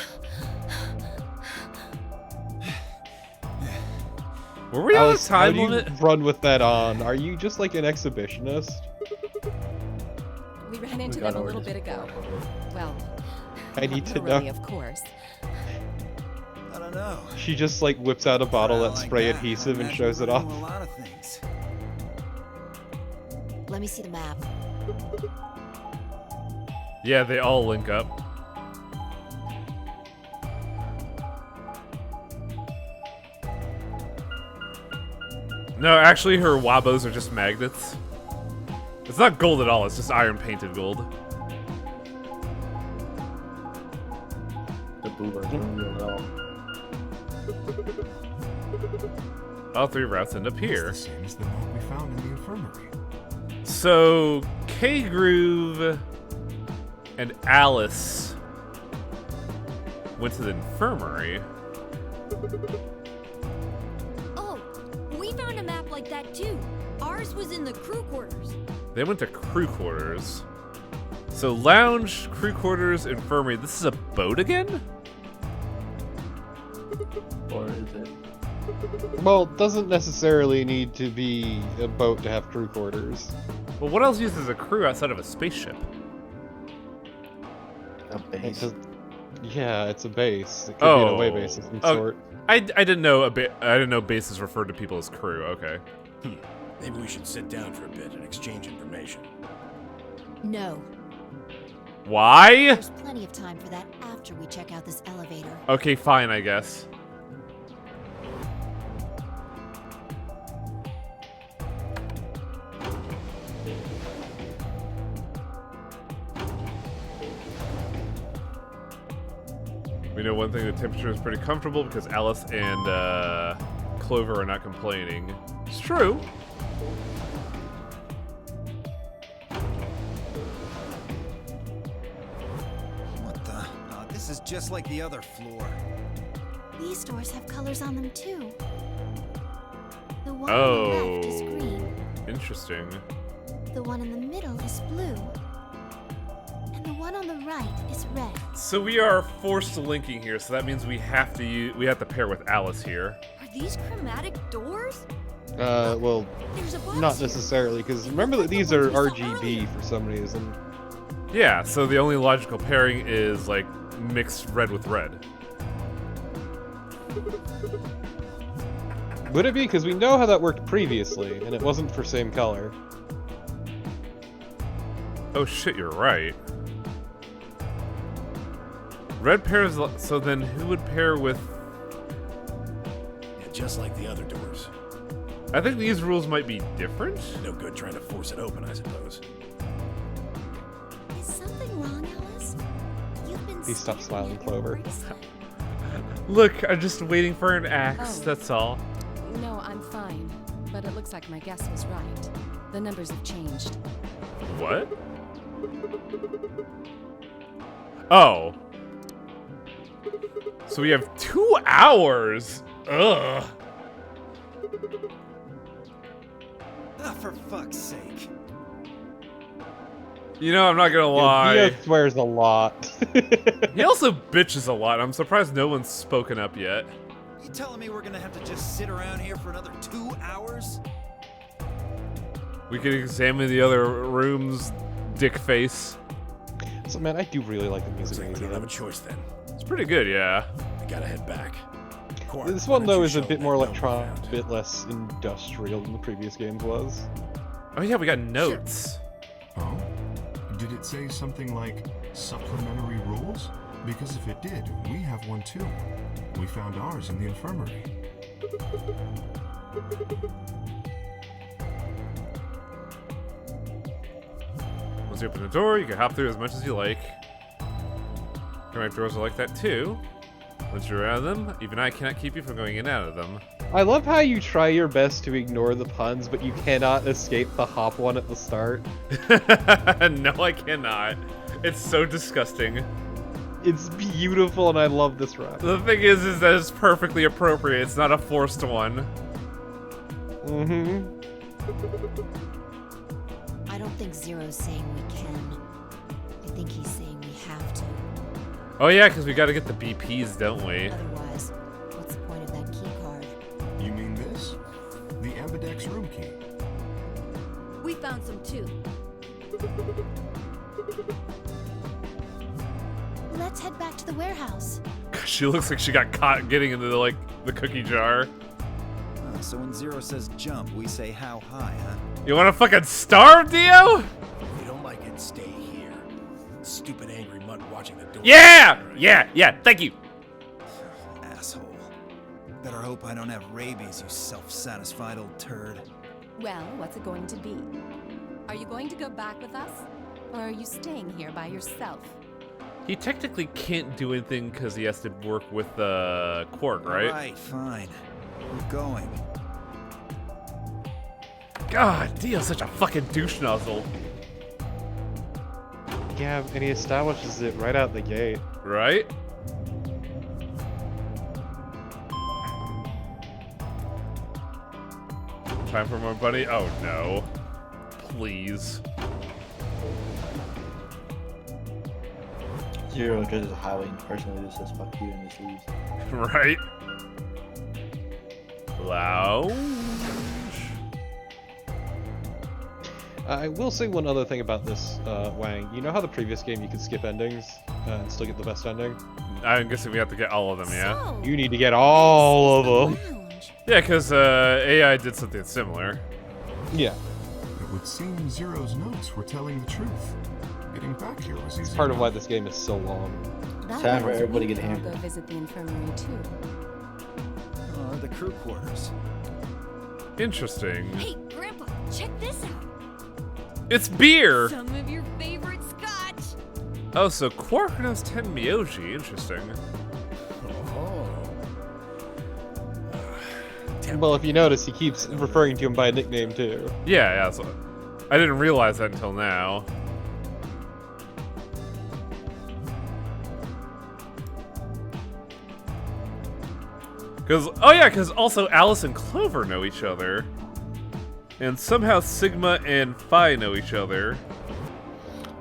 Were we on a Alice, how time do you limit? run with that on? Are you just like an exhibitionist? We ran into got them a over little this bit ago. Well, I need to literally, know. of course. I don't know. She just like whips out a bottle Crowd that like spray that, I adhesive and imagine shows it we're off. into a lot of things. Let me see the map. Yeah, they all link up. No, actually, her wabos are just magnets. It's not gold at all, it's just iron painted gold. The boomer don't know at all. All 3 routes end up here. It's the same as the map we found in the infirmary. So, K-Groove and Alice went to the infirmary. Oh, we found a map like that too. Ours was in the crew quarters. They went to crew quarters. So, lounge, crew quarters, infirmary. This is a boat again? Or is it? Well, it doesn't necessarily need to be a boat to have crew quarters. Well, what else uses a crew outside of a spaceship? A base. Yeah, it's a base. It could be an away base of some sort. I didn't know I didn't know bases referred to people as crew. Okay. Maybe we should sit down for a bit and exchange information. No. Why? There's plenty of time for that after we check out this elevator. Okay, fine, I guess. We know one thing, the temperature is pretty comfortable because Alice and Clover are not complaining. It's true. What the? Oh, this is just like the other floor. These doors have colors on them too. The one on the left is Oh. green. Interesting. The one in the middle is blue. And the one on the right is red. So we are forced to linking here, so that means we have to pair with Alice here. Are these chromatic doors? Well, There's a box not here. necessarily, because remember that these are RGB for some reason. Yeah, so the only logical pairing is like mixed red with red. Would it be? Because we know how that worked previously, and it wasn't for same color. Oh shit, you're right. Red pairs, so then who would pair with... Yeah, just like the other doors. I think these rules might be different? No good trying to force it open, I suppose. Is something wrong, Alice? You've been Please stop staring smiling, at your Clover. bracelet. Look, I'm just waiting for an axe, Oh. that's all. No, I'm fine. But it looks like my guess was right. The numbers have changed. What? Oh. So we have 2 hours! Ugh. Ah, for fuck's sake. You know, I'm not gonna lie. Dia swears a lot. He also bitches a lot. I'm surprised no one's spoken up yet. You telling me we're gonna have to just sit around here for another 2 hours? We can examine the other rooms, dick face. So man, I do really like the Looks music. like we don't in have a these choice then. It's pretty good, yeah. We gotta head back. Quark, games. This why one don't though you is a show bit them more that note we electronic, a found? bit less industrial than the previous games was. Oh yeah, we got notes. Oh? Did it say something like supplementary rules? Because if it did, we have one too. We found ours in the infirmary. Once you open the door, you can hop through as much as you like. Chromatic doors are like that too. Once you're out of them, even I cannot keep you from going in and out of them. I love how you try your best to ignore the puns, but you cannot escape the hop one at the start. No, I cannot. It's so disgusting. It's beautiful, and I love this rap. The thing is that it's perfectly appropriate. It's not a forced one. Mm-hmm. I don't think Zero's saying we can. I think he's saying we have to. Oh yeah, because we got to get the BPs, don't we? Otherwise, what's the point of that key card? You mean this? The Ambidex room key. We found some too. Let's head back to the warehouse. She looks like she got caught getting into the cookie jar. So when Zero says jump, we say how high, huh? You want to fucking starve, Dio? If you don't like it, stay here. Stupid angry mutt watching the door. Yeah! Yeah, thank you. Asshole. Better hope I don't have rabies, you self-satisfied old turd. Well, what's it going to be? Are you going to go back with us? Or are you staying here by yourself? He technically can't do anything because he has to work with Quark, right? Alright, fine. We're going. God, Dio's such a fucking douche nozzle. Yeah, and he establishes it right out the gate. Right? Time for more buddy? Oh no. Please. Zero judges a highway personally just says fuck you and just leaves. Right? Lounge. I will say one other thing about this, Wang. You know how the previous game you could skip endings and still get the best ending? I'm guessing we have to get all of them, yeah? So, You need to get all of them. lounge. Yeah, because AI did something similar. Yeah, It would seem Zero's notes were telling the truth. Getting back here was easy. part of why enough. this game is so long. That Time for means everybody we to get can all hammered. go visit the infirmary too. The crew quarters. Interesting. Hey, Grandpa, check this out. It's beer! Some of your favorite scotch. Oh, so Quark knows Ten Myoji. Interesting. Well, if you notice, he keeps referring to him by a nickname too. Yeah, so I didn't realize that until now. Because also Alice and Clover know each other. And somehow Sigma and Phi know each other.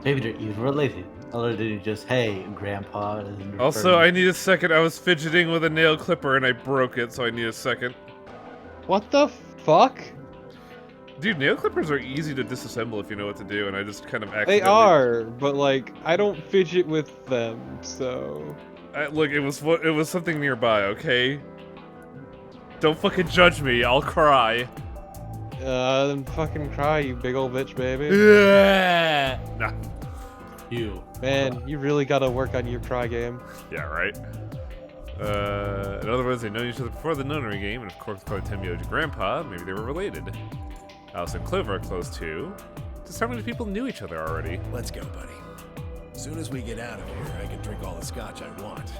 Maybe they're even related. Other than just, hey, Grandpa. and Also, I need a second. I was fidgeting with a nail clipper and I broke it, so I need a second. What the fuck? Dude, nail clippers are easy to disassemble if you know what to do, and I just kind of They accidentally... are, but like, I don't fidget with them, so... Look, it was something nearby, okay? Don't fucking judge me, I'll cry. Then fucking cry, you big old bitch, baby. Nah. You. Man, you really gotta work on your cry game. Yeah, right. In other words, they've known each other before the nunnery game, and of course, according to Temyo's grandpa, maybe they were related. Alice and Clover are close too. Just how many people knew each other already? Let's go, buddy. As soon as we get out of here, I can drink all the scotch I want.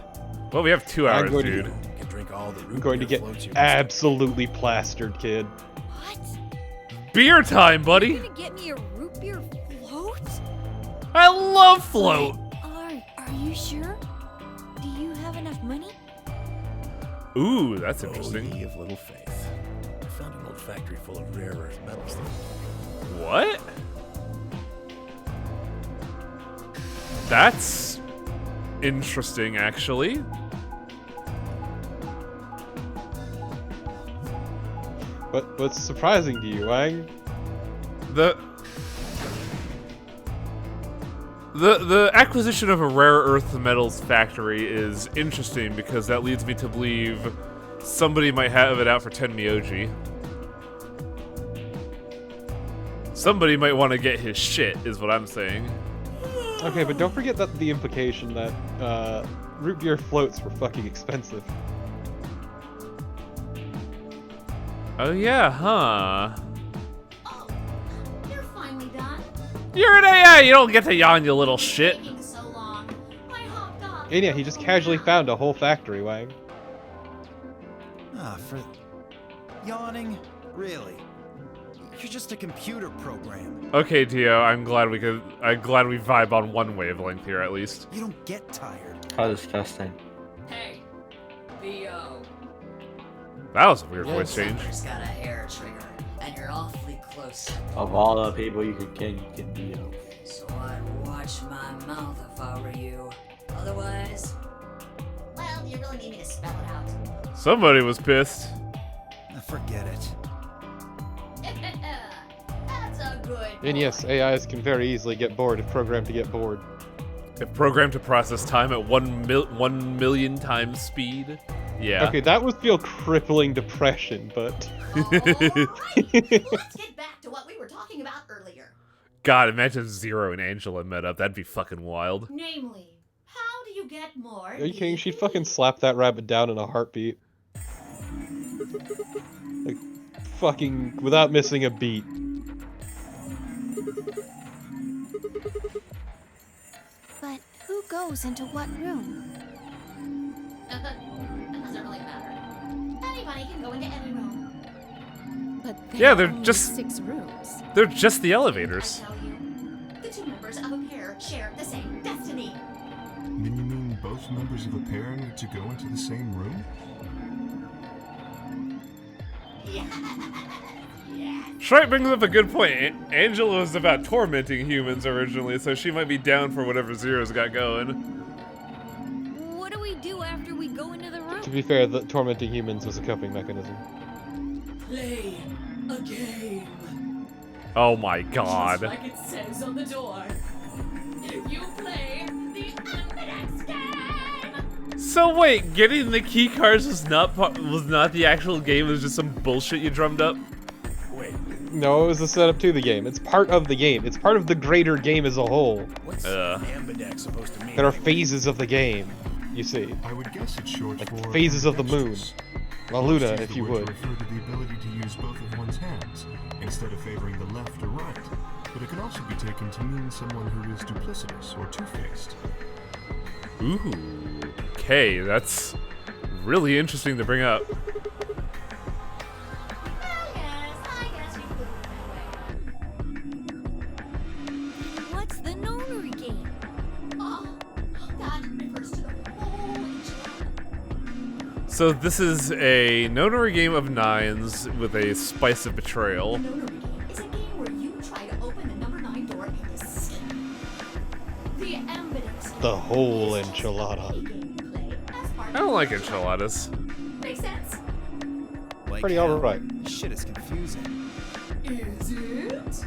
Well, we have 2 hours, going to- dude. You can drink all the root I'm going to beer get floats you absolutely plastered, kid. What? Beer time, buddy! You gonna get me a root beer float? I love float! Are you sure? Do you have enough money? Ooh, that's Oh, interesting. ye of little faith. I found an old factory full of rare earth metals. What? That's interesting, actually. What's surprising to you, Wang? The acquisition of a rare earth metals factory is interesting because that leads me to believe somebody might have it out for 10 Myoji. Somebody might want to get his shit, is what I'm saying. Okay, but don't forget that the implication that root beer floats were fucking expensive. Oh yeah, huh? Oh, you're finally done. You're an AI, you don't get to yawn, you little shit. Taking so long. I hopped off. And yeah, he just casually found a whole factory, Wang. For yawning? Really? You're just a computer program. Okay, Dio, I'm glad we vibe on one wavelength here at least. You don't get tired. How disgusting. Hey, Theo. That was a weird voice change. Summer's got a hair trigger, and you're awfully close. Of all the people you could be So I'd watch my mouth if I were you. Otherwise, well, do you really need me to spell it out? Somebody was pissed. Forget it. That's a good And yes, AIs can very easily get bored if programmed to get bored. If programmed to process time at 1 million times speed. Yeah. Okay, that would feel crippling depression, but... Alright, let's get back to what we were talking about earlier. God, imagine if Zero and Angela met up. That'd be fucking wild. Namely, how do you get more? Are you kidding? She'd fucking slap that rabbit down in a heartbeat. Like, fucking, without missing a beat. But who goes into what room? It doesn't really matter. Anybody can go into any room. But there Yeah, are they're only just- 6 rooms. They're just the elevators. I tell you, the two members of a pair share the same destiny. Then you mean both members of a pair need to go into the same room? Shrike brings up a good point. Angela was about tormenting humans originally, so she might be down for whatever Zero's got going. What do we do after we go into the room? To be fair, the tormenting humans was a coping mechanism. Play a game. Oh my god. Just like it says on the door. You play the Amnesia game. So wait, getting the key cards was not the actual game. It was just some bullshit you drummed up. Wait, No, it was the setup to the game. It's part of the game. It's part of the greater game as a whole. what's ambidex supposed to mean? There are phases of the game, you see. I would guess it's short Like for phases of the moon. ambidextrous. La Luna, Most use if the you word would. to refer to the ability to use both of one's hands, instead of favoring the left or right. But it can also be taken to mean someone who is duplicitous or two-faced. Ooh. Okay, that's really interesting to bring up. I guess you could What's the nonary game? Oh, that refers to the whole enchilada. So this is a nonary game of 9s with a spice of betrayal. Nonary game is a game where you try to open the number 9 door and escape. The ambidex game The whole is just enchilada. any game you play as part I of don't the like game. enchiladas. Makes sense? Like Pretty hell. alright. This shit is confusing. Is it?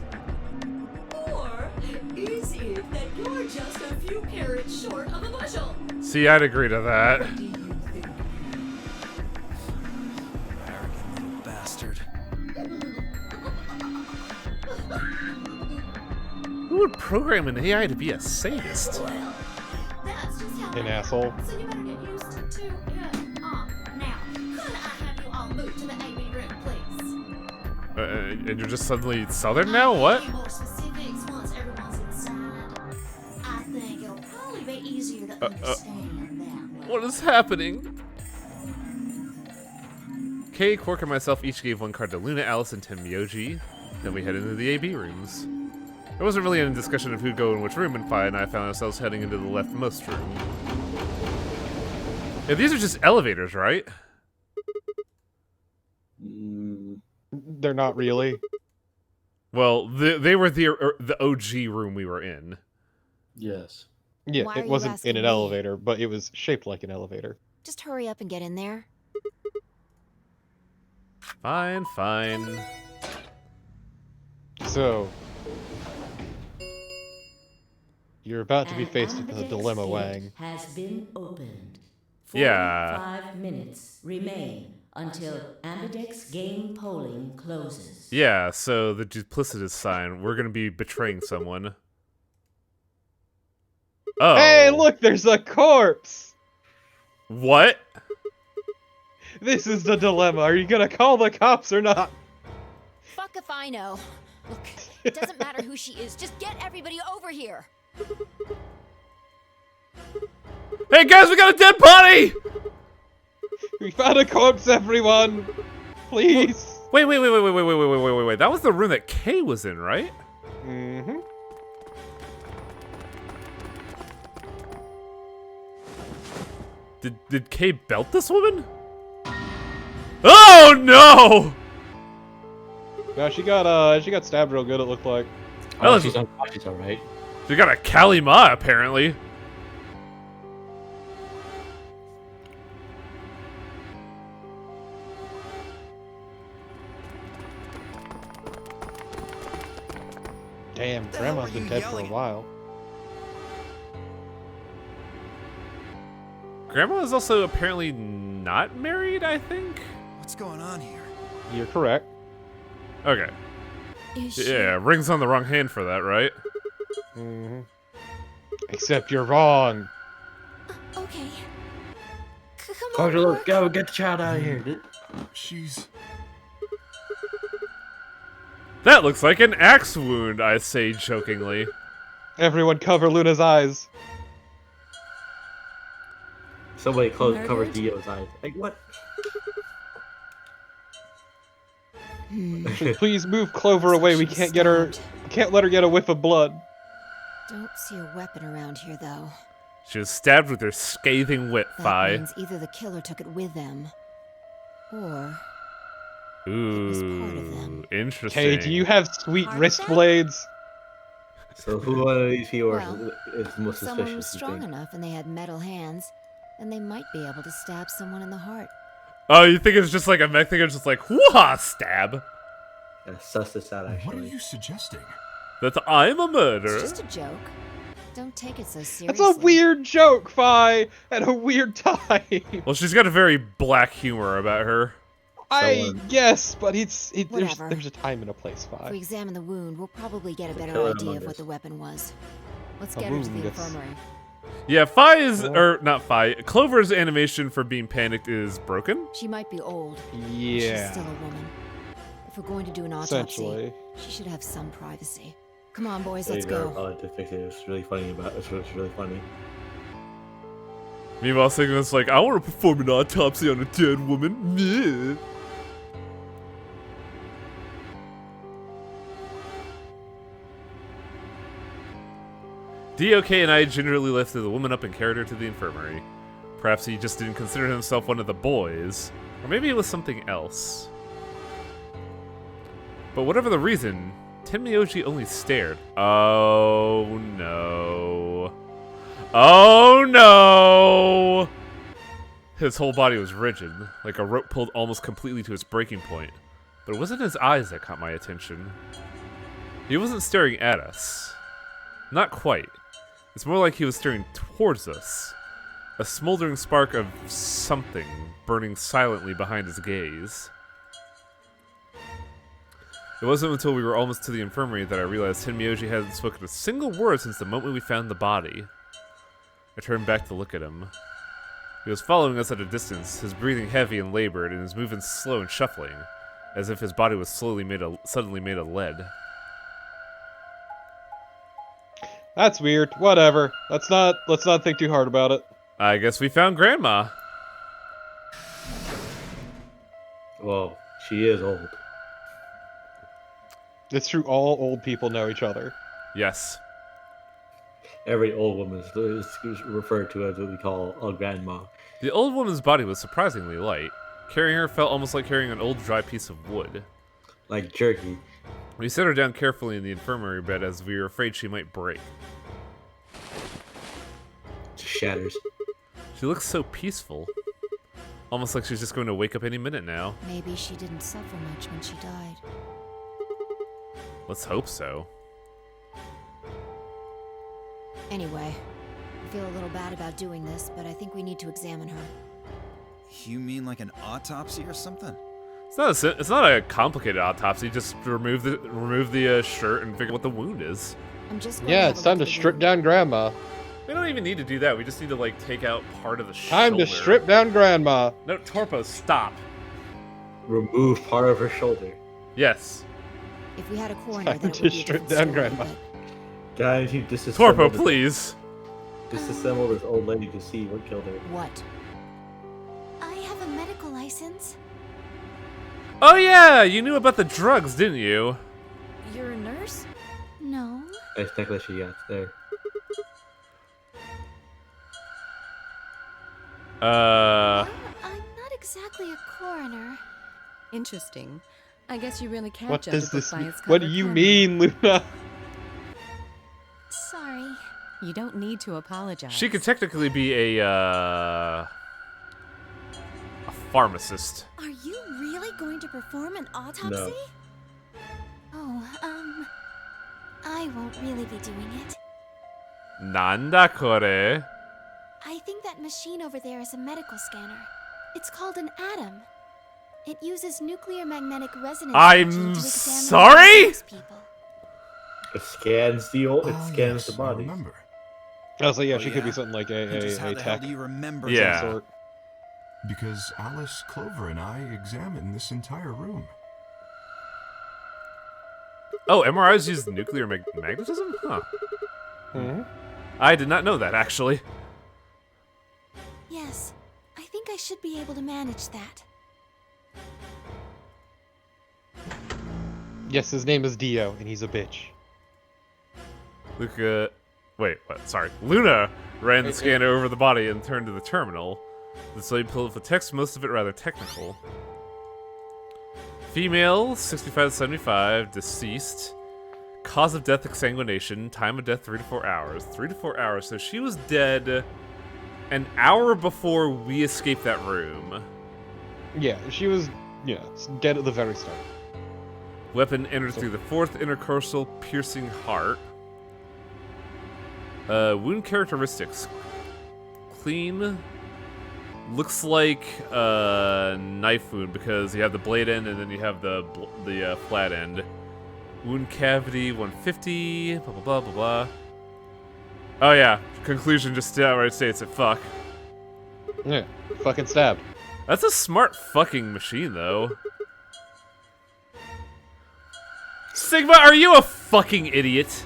Or is it that you're just a few carrots short of a bushel? See, I'd agree to that. What do you think? Arrogant little bastard. Who would program an AI to be a sadist? Well, that's just how An I am. asshole. So you better get used to it. Now, could I have you all move to the AB room, please? And you're just suddenly Southern now? What? I'll give you more specifics once everyone's inside. I think it'll probably be easier to understand that way. What is happening? Kay, Quark, and myself each gave one card to Luna, Alice, and Tim Myoji. Then we head into the AB rooms. There wasn't really any discussion of who'd go in which room, and Fi and I found ourselves heading into the leftmost room. Yeah, these are just elevators, right? They're not really. Well, they were the OG room we were in. Yes. Yeah, Why are it you wasn't asking in an me? elevator, but it was shaped like an elevator. Just hurry up and get in there. Fine, fine. So, you're about to be faced with a dilemma, Wang. Has been opened. Yeah. 5 minutes remain until Ambidex game polling closes. Yeah, so the duplicitous sign, we're gonna be betraying someone. Oh. Hey, look, there's a corpse! What? This is the dilemma. Are you gonna call the cops or not? Fuck if I know. Look, it doesn't matter who she is. Just get everybody over here. Hey guys, we got a dead body! We found a corpse, everyone! Please! Wait. That was the room that Kay was in, right? Mm-hmm. Did Kay belt this woman? Oh no! No, she got stabbed real good, it looked like. Oh, She's alright. She got a Kalima, apparently. Damn, The hell Grandma's were been you dead for a yelling at? while. Grandma is also apparently not married, I think? What's going on here? You're correct. Okay. Is she? Yeah, rings on the wrong hand for that, right? Mm-hmm. Except you're wrong. Okay. Come on, Carter, look, Quark. go get the child out of here, dude. She's... That looks like an axe wound, I say jokingly. Everyone cover Luna's eyes. Somebody cover Murdered? Dio's eyes. Like, what? Please move Clover Looks like away. We she was can't get her. stabbed. Can't let her get a whiff of blood. Don't see a weapon around here, though. She was stabbed with her scathing wit, That Fi. means either the killer took it with them, or Ooh, was part of them. interesting. Okay, do you have sweet Part of wrist them? blades? So who one of these people Well, is if most someone was suspicious, you strong think? enough and they had metal hands, then they might be able to stab someone in the heart. Oh, you think it's just like a mech thing? It's just like, whoa, stab. Yeah, suss this out, What are actually. you suggesting? That I'm a It's murderer. just a joke. Don't take it so seriously. That's a weird joke, Fi, at a weird time. Well, she's got a very black humor about her. I guess, but there's Whatever. a time and a place, If Fi. we examine the wound, we'll probably get a better killer idea among of what us. the weapon was. Let's A get her to the wound. infirmary. Yeah, Fi is, or not Fi, Clover's animation for being panicked is broken. She might be old. But Yeah. she's still a woman. If we're going to do an autopsy, Essentially. she should have some privacy. Come on, boys, There let's you go. go. To fix it. It's really funny it's really funny. Meanwhile, Sigmund's like, I want to perform an autopsy on a dead woman. Yeah. DOK and I gingerly lifted the woman up and carried her to the infirmary. Perhaps he just didn't consider himself one of the boys, or maybe it was something else. But whatever the reason, Tenmyoji only stared. Oh no. Oh no! His whole body was rigid, like a rope pulled almost completely to its breaking point. But it wasn't his eyes that caught my attention. He wasn't staring at us. Not quite. It's more like he was staring towards us. A smoldering spark of something burning silently behind his gaze. It wasn't until we were almost to the infirmary that I realized Tenmyoji hadn't spoken a single word since the moment we found the body. I turned back to look at him. He was following us at a distance, his breathing heavy and labored, and his movements slow and shuffling, as if his body was suddenly made of lead. That's weird. Whatever. Let's not think too hard about it. I guess we found Grandma. Well, she is old. It's true. All old people know each other. Yes. Every old woman is referred to as what we call a grandma. The old woman's body was surprisingly light. Carrying her felt almost like carrying an old dry piece of wood. Like jerky. We set her down carefully in the infirmary bed as we were afraid she might break. Just shatters. She looks so peaceful. Almost like she's just going to wake up any minute now. Maybe she didn't suffer much when she died. Let's hope so. Anyway, I feel a little bad about doing this, but I think we need to examine her. You mean like an autopsy or something? It's not a complicated autopsy. Just remove the shirt and figure out what the wound is. I'm just going Yeah, have it's a time look to at the strip wound. down Grandma. We don't even need to do that. We just need to like take out part of the Time shoulder. to strip down Grandma. No, Torpo, stop. Remove part of her shoulder. Yes. If we had a coroner, Time then it to would be a strip different down story, Grandma. but Guys, you disassemble Torpo, this, please. disassemble this old lady to see what killed her. What? I have a medical license. Oh yeah, you knew about the drugs, didn't you? You're a nurse? No. That's technically she got there. I'm not exactly a coroner. Interesting. I guess you really can't What judge does a book this by mean? its What cover, do you can mean, Luna? Sorry. You don't need to apologize. She could technically be a pharmacist. Are you really going to perform an autopsy? Oh, I won't really be doing it. Nanda kore? I think that machine over there is a medical scanner. It's called an atom. It uses nuclear magnetic resonance I'm energy to examine sorry? those people. It scans the old. It Ah, scans yes, the I body. remember. Oh, so yeah, Oh, she could be yeah? something like And just how a the hell tech do you remember of Yeah. some sort. Because Alice, Clover, and I examined this entire room. Oh, MRIs use nuclear magnetism? Huh. Hmm? I did not know that, actually. Yes, I think I should be able to manage that. Yes, his name is Dio, and he's a bitch. Luca... Wait, what? Sorry. Luna ran the scanner over the body and turned to the terminal. The display pulled up the text, most of it rather technical. Female, 65 to 75, deceased. Cause of death, exsanguination. Time of death, 3 to 4 hours. 3 to 4 hours. So she was dead an hour before we escaped that room. Yeah, she was, dead at the very start. Weapon entered through the 4th intercostal, piercing heart. Wound characteristics. Clean. Looks like a knife wound because you have the blade end and then you have the flat end. Wound cavity 150. Blah blah blah blah blah. Oh yeah. Conclusion just outright states it. Fuck. Yeah, fucking stabbed. That's a smart fucking machine though. Sigma, are you a fucking idiot?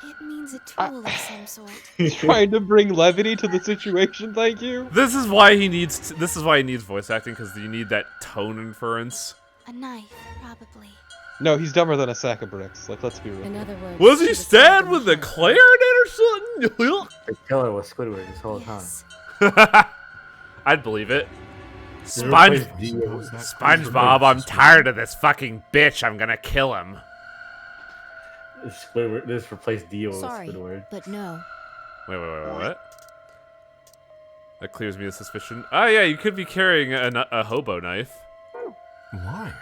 It means a tool of some sort. He's trying to bring levity to the situation. Thank you. This is why he needs. This is why he needs voice acting because you need that tone inference. A knife, probably. No, he's dumber than a sack of bricks. Like, let's be real. In other words, Was he stabbed with a clarinet or something? The killer was Squidward this whole Yes. I'd believe it. Sponge- SpongeBob, I'm tired of this fucking bitch. I'm gonna kill him. Squidward. This replaced Dio with Sorry, Squidward. but no. Wait, what? That clears me of suspicion. Oh yeah, you could be carrying a hobo knife. Why?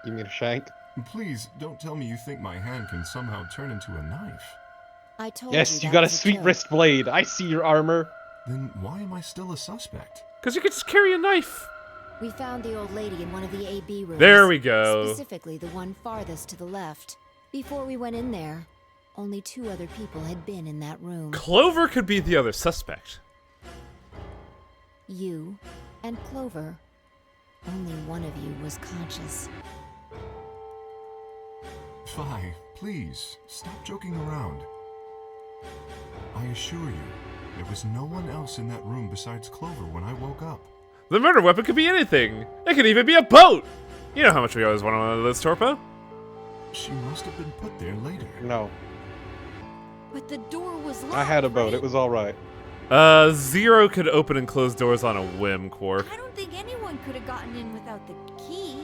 You mean a shank? Please, don't tell me you think my hand can somehow turn into a knife. I told Yes, you you that got a was sweet joke. wrist blade. I see your armor. Then why am I still a suspect? Because you could just carry a knife. We found the old lady in one of the AB rooms. There we go. Specifically the one farthest to the left. Before we went in there, only 2 other people had been in that room. Clover could be the other suspect. You and Clover. Only one of you was conscious. Fi, please, stop joking around. I assure you, there was no one else in that room besides Clover when I woke up. The murder weapon could be anything. It could even be a boat. You know how much we always wanted one of those, Torpo. She must have been put there later. No, But the door was locked. I had a boat. right? It was all right. Zero could open and close doors on a whim, Quark. I don't think anyone could have gotten in without the key.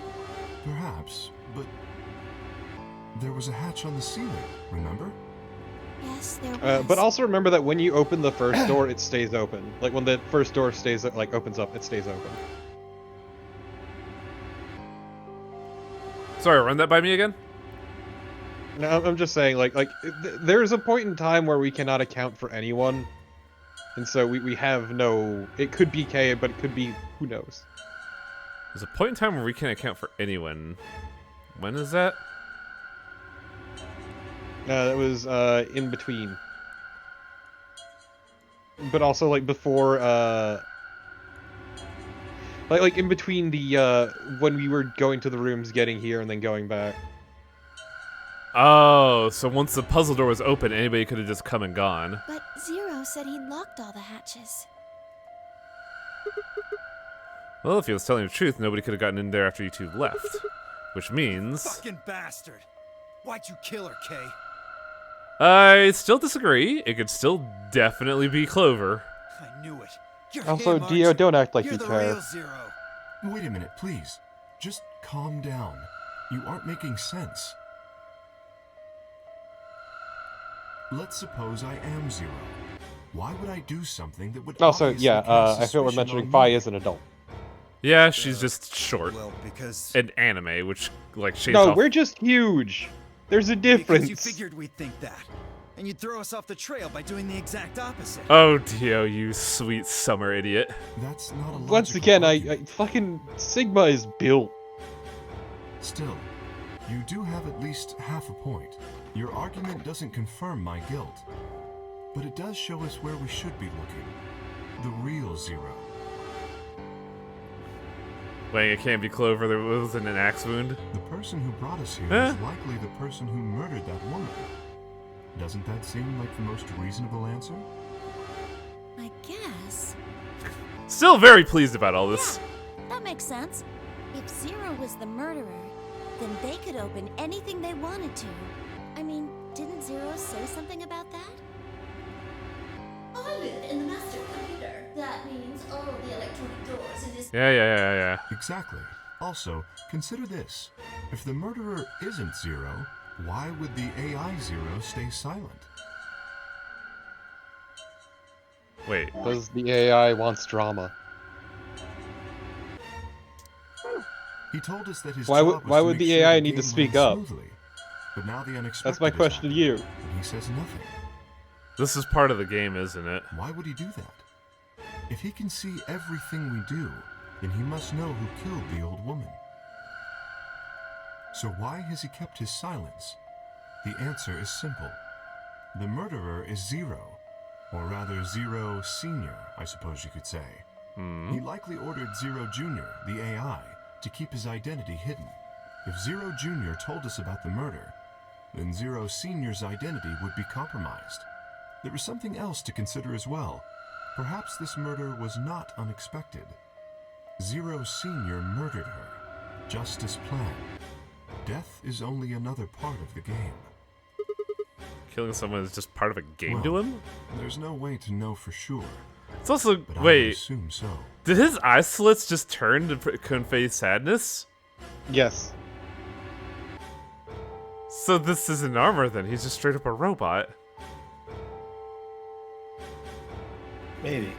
Perhaps, but there was a hatch on the ceiling, remember? Yes, there was. But also remember that when you open the first door, it stays open. Like when the first door opens up, it stays open. Sorry, run that by me again? No, I'm just saying, there's a point in time where we cannot account for anyone, and so we have no. It could be K, but it could be who knows. There's a point in time where we can't account for anyone. When is that? That was in between, but also like before, like in between the when we were going to the rooms, getting here, and then going back. Oh, so once the puzzle door was open, anybody could have just come and gone. But Zero said he locked all the hatches. Well, if he was telling the truth, nobody could have gotten in there after you two left. Which means... Fucking bastard! Why'd you kill her, Kay? I still disagree. It could still definitely be Clover. I knew it. You're Also, him, Dio, aren't don't act like You're you the care. real Zero. Wait a minute, please. Just calm down. You aren't making sense. Let's suppose I am Zero. Why would I do something that would Also, obviously yeah, cast I feel we're suspicion mentioning on Fi me? is an adult. Yeah, she's just short. Well, because... And anime, which, like, shades No, off... we're just huge. There's a Because difference. you figured we'd think that. And you'd throw us off the trail by doing the exact opposite. Oh, Dio, you sweet summer idiot. That's not a Once logical again, argument. I fucking Sigma is built. Still, you do have at least half a point. Your argument doesn't confirm my guilt, but it does show us where we should be looking. The real Zero. Wait, it can't be Clover that was in an axe wound? The person who brought us here Huh? is likely the person who murdered that woman. Doesn't that seem like the most reasonable answer? I guess. Still very pleased about all this. That makes sense. If Zero was the murderer, then they could open anything they wanted to. I mean, didn't Zero say something about that? I live in the master computer. That means all the electronic doors in this. Yeah. Exactly. Also, consider this. If the murderer isn't Zero, why would the AI Zero stay silent? Wait. Because the AI wants drama. He told us that his Why would- job was why to would make the sure AI the need to game speak ran up? smoothly. But now the unexpected That's my has question to happened, you. and he says nothing. This is part of the game, isn't it? Why would he do that? If he can see everything we do, then he must know who killed the old woman. So why has he kept his silence? The answer is simple. The murderer is Zero, or rather Zero Senior, I suppose you could say. He likely ordered Zero Junior, the AI, to keep his identity hidden. If Zero Junior told us about the murder, then Zero Senior's identity would be compromised. There is something else to consider as well. Perhaps this murder was not unexpected. Zero Senior murdered her, just as planned. Death is only another part of the game. Killing someone is just part of a game to Well, him? There's no way to know for sure, It's also... but I would Wait, assume so. did his eye slits just turn to convey sadness? Yes. So this isn't armor then, he's just straight up a robot. Maybe.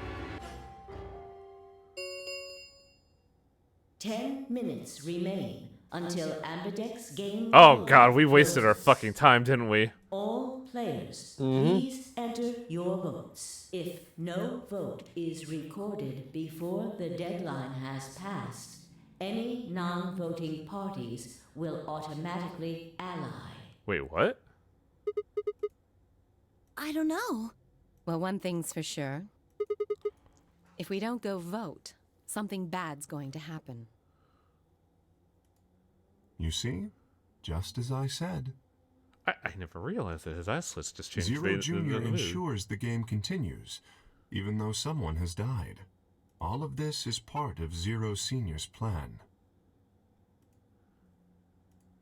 10 minutes remain until Ambidex game. Oh god, we wasted our fucking time, didn't we? All players, please enter your votes. If no vote is recorded before the deadline has passed, any non-voting parties will automatically ally. Wait, what? I don't know. Well, one thing's for sure. If we don't go vote, something bad's going to happen. You see? Just as I said. I never realized that his eye slits just changed. Zero the Junior mood. ensures the game continues, even though someone has died. All of this is part of Zero Senior's plan.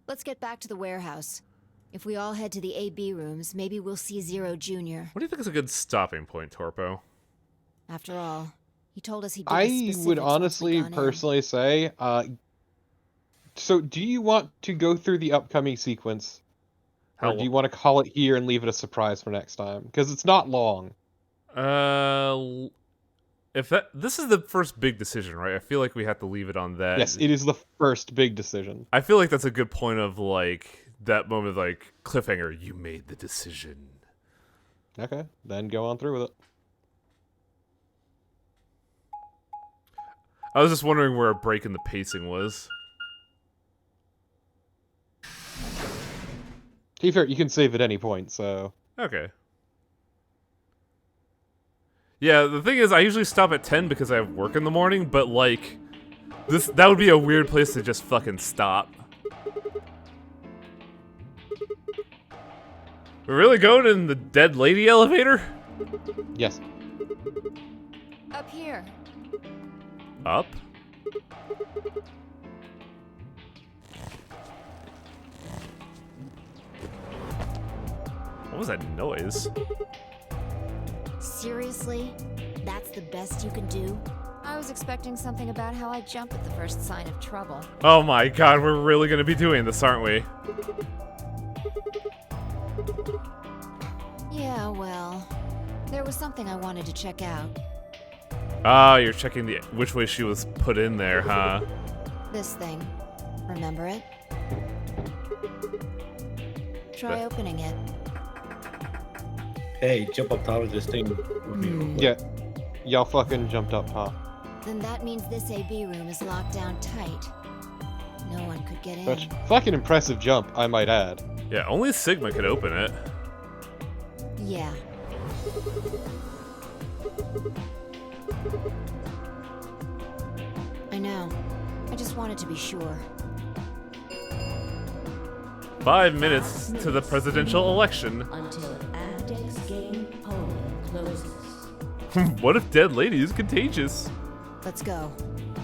Let's get back to the warehouse. If we all head to the AB rooms, maybe we'll see Zero Jr. What do you think is a good stopping point, Torpo? After all, he told us he'd give us I specifics would once we honestly, gone in. personally say, so do you want to go through the upcoming sequence? Or do you want to call it here and leave it a surprise for next time? Because it's not long. If this is the first big decision, right? I feel like we have to leave it on that. Yes, it is the first big decision. I feel like that's a good point of like that moment of like cliffhanger. You made the decision. Okay, then go on through with it. I was just wondering where a break in the pacing was. To be fair, you can save at any point, so... Okay. Yeah, the thing is, I usually stop at 10 because I have work in the morning, but like, that would be a weird place to just fucking stop. We're really going in the dead lady elevator? Yes. Up here. Up? What was that noise? Seriously? That's the best you can do? I was expecting something about how I jump at the first sign of trouble. Oh my god, we're really gonna be doing this, aren't we? Yeah, well, there was something I wanted to check out. Ah, you're checking which way she was put in there, huh? This thing. Remember it? try opening it. Hey, jump up top of this thing with me real quick. Yeah. Y'all fucking jumped up top. Then that means this AB room is locked down tight. No one could get in. But fucking impressive jump, I might add. Yeah, only Sigma could open it. Yeah. I know. I just wanted to be sure. 5 minutes to the presidential election. Until Amdex game polling closes. What if Dead Lady is contagious? Let's go.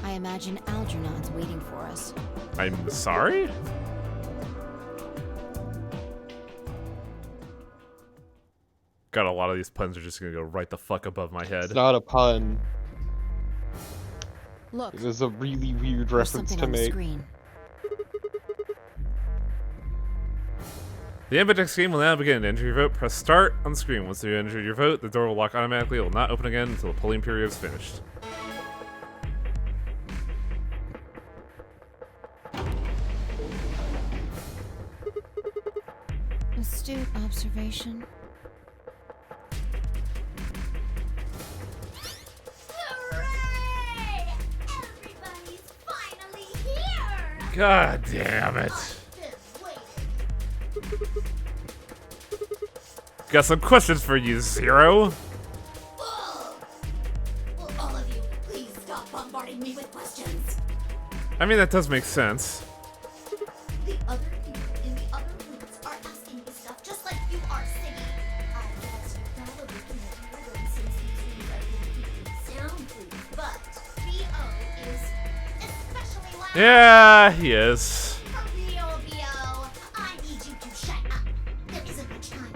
I imagine Algernon's waiting for us. I'm sorry? God, a lot of these puns are just gonna go right the fuck above my head. It's not a pun. Look. It is a really weird There's reference something to on the make. screen. The Amdex game will now begin. To enter your vote, press start on the screen. Once you enter your vote, the door will lock automatically. It will not open again until the polling period is finished. Astute observation. Hooray! Everybody's finally here! God damn it. Got some questions for you, Zero. Will all of you please stop bombarding me with questions? I mean, that does make sense. The other people in the other rooms are asking me stuff just like you are singing. I guess you probably can't hear them since these rooms are completely soundproof, but B.O. is especially loud. Yeah, he is. B.O., I need you to shut up. There isn't much time.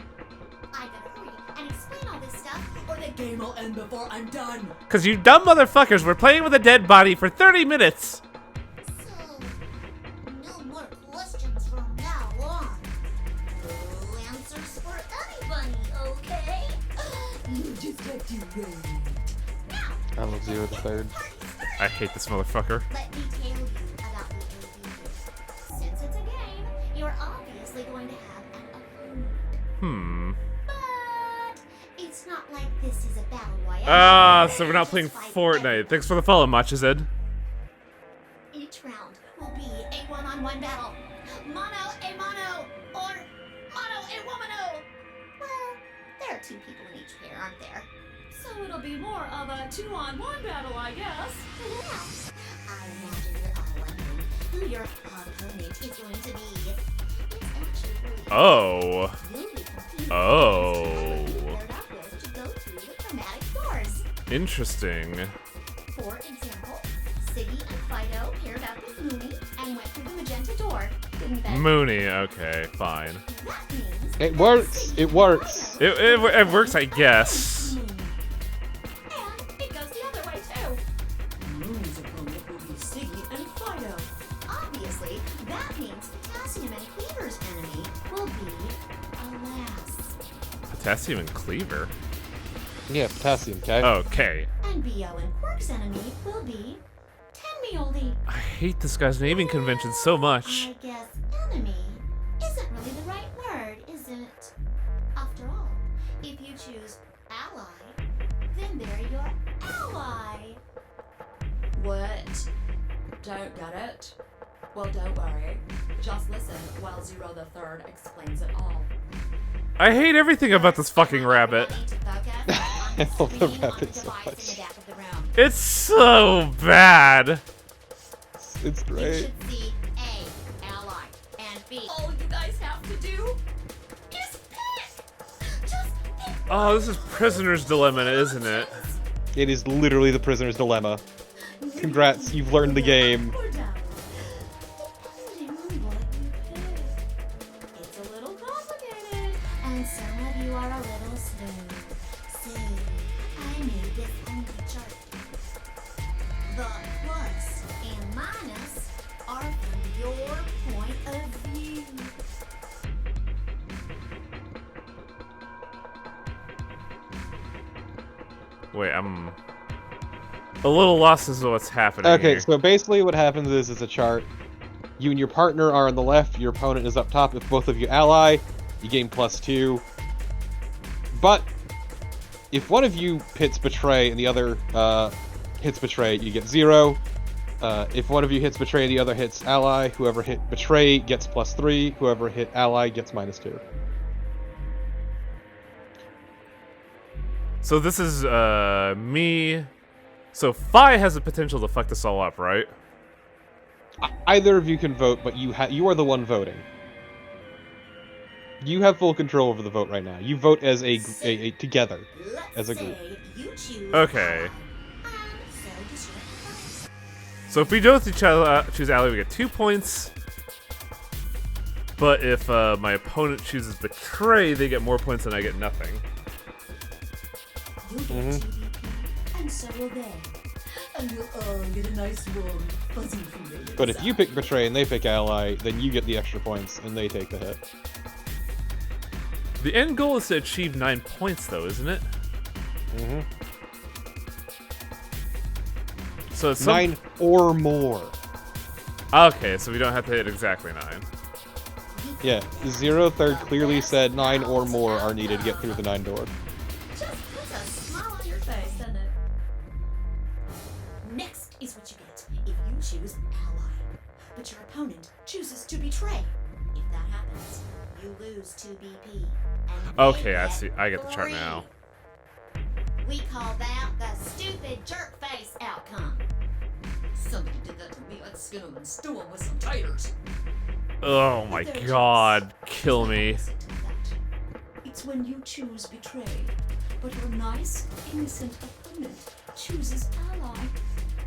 I gotta hurry and explain all this stuff, or the game will end before I'm done. Cause you dumb motherfuckers were playing with a dead body for 30 minutes. No more questions from now on. No answers for anybody, okay? You just have to wait. I love Zero the Third. I hate this motherfucker. Let me tell you about the AV. Since it's a game, you're obviously going to have an opponent. But it's not like this is a battle royale. So we're not playing Fortnite. Thanks for the follow, Machized. Each round will be a one-on-one battle. Mono a mono, or mono a womano. Well, there are 2 people in each pair, aren't there? So it'll be more of a 2-on-1 battle, I guess. Now, I imagine you're all wondering who your opponent is going to be. It's actually really Oh. You'll be competing Oh. against whoever you paired up with to go through the chromatic doors. Interesting. For example, Siggy and Fido paired up with Mooney and went through the magenta door. Didn't they? Mooney. Okay, fine. That means It works. It works. It works, I guess. And it goes the other way, too. Mooney's opponent will be Siggy and Fido. obviously that means Potassium and Cleaver's enemy will be Alas. Potassium and Cleaver. Yeah, potassium, okay? Okay. And BO and Quark's enemy will be Tenmioldi. I hate this guy's naming convention so much. I guess enemy isn't really the right word, is it? After all, if you choose ally, then they're your ally. What? Don't get it? Well, don't worry. Just listen while Zero the Third explains it all. I hate everything about this fucking rabbit. I love the rabbit so much. It's so bad. It's You great. should see A, ally, and B. All you guys have to do Is pick! Just pick Oh, this is Prisoner's Dilemma, isn't it? It is literally the prisoner's dilemma. Congrats, you've learned the game. or down. Depending on what you pick. It's a little complicated, and some of you are a little slow. So, I made this on the chart. The plus and minus are from your point of view. Wait, I'm a little lost as to what's happening Okay, here. so basically what happens is it's a chart. You and your partner are on the left, your opponent is up top. If both of you ally, You gain +2. But if one of you hits Betray and the other hits Betray, you get 0. If one of you hits Betray and the other hits Ally, whoever hit Betray gets +3. Whoever hit Ally gets -2. So this is me. So Phi has the potential to fuck this all up, right? Either of you can vote, but you are the one voting. You have full control over the vote right now. You vote as a together, as a group. Okay. So if we both choose Ally, we get 2 points. But if my opponent chooses Betray, they get more points and I get nothing. You get 2 BP, and so will they. And you'll all get a nice warm, fuzzy feeling. But if you pick Betray and they pick Ally, then you get the extra points and they take the hit. The end goal is to achieve 9 points, though, isn't it? Mm-hmm. So it's 9 or more. Okay, so we don't have to hit exactly 9. Yeah, 0 third clearly said 9 or more are needed to get through the 9 door. Just puts a smile on your face, doesn't it? Next is what you get if you choose Ally, but your opponent chooses to Betray. If that happens, you lose 2 BP. And Okay, I see. I get the chart now. We call that the stupid jerk face outcome. Somebody did that to me. I'd skin them and stew them with some taters. Oh my god, kill me. It's when you choose Betray, but your nice, innocent opponent chooses Ally.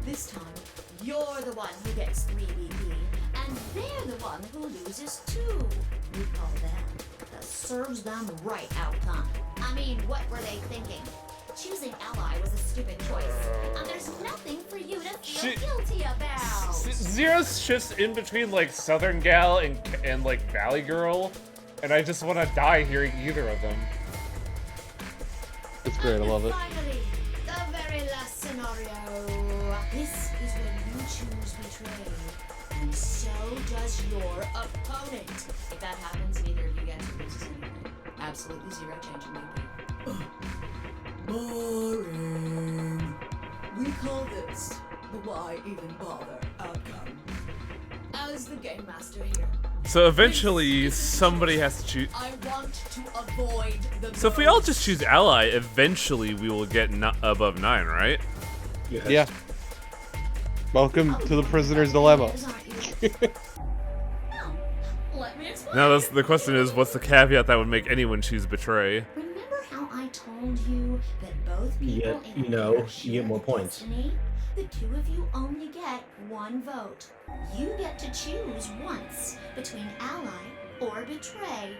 This time, you're the one who gets 3 BP, and they're the one who loses 2. We call that the serves them right outcome. I mean, what were they thinking? Choosing Ally was a stupid choice, and there's nothing for you to feel guilty about. Zero shifts in between like Southern Gal and like Valley Girl, and I just want to die hearing either of them. It's great, I love it. Finally, the very last scenario. This is when you choose Betray, and so does your opponent. If that happens, neither of you get to lose anything. Absolutely 0 change in BP. Boring. We call this the why even bother outcome. As the game master here. So eventually, somebody has to choose. I want to avoid the. So if we all just choose Ally, eventually we will get above 9, right? Yes. Yeah. Welcome to the prisoner's dilemma. Let me explain. Now the question is, what's the caveat that would make anyone choose Betray? Remember how I told you that both people You in know, here you get more share points. destiny? The 2 of you only get 1 vote. You get to choose once between Ally or Betray.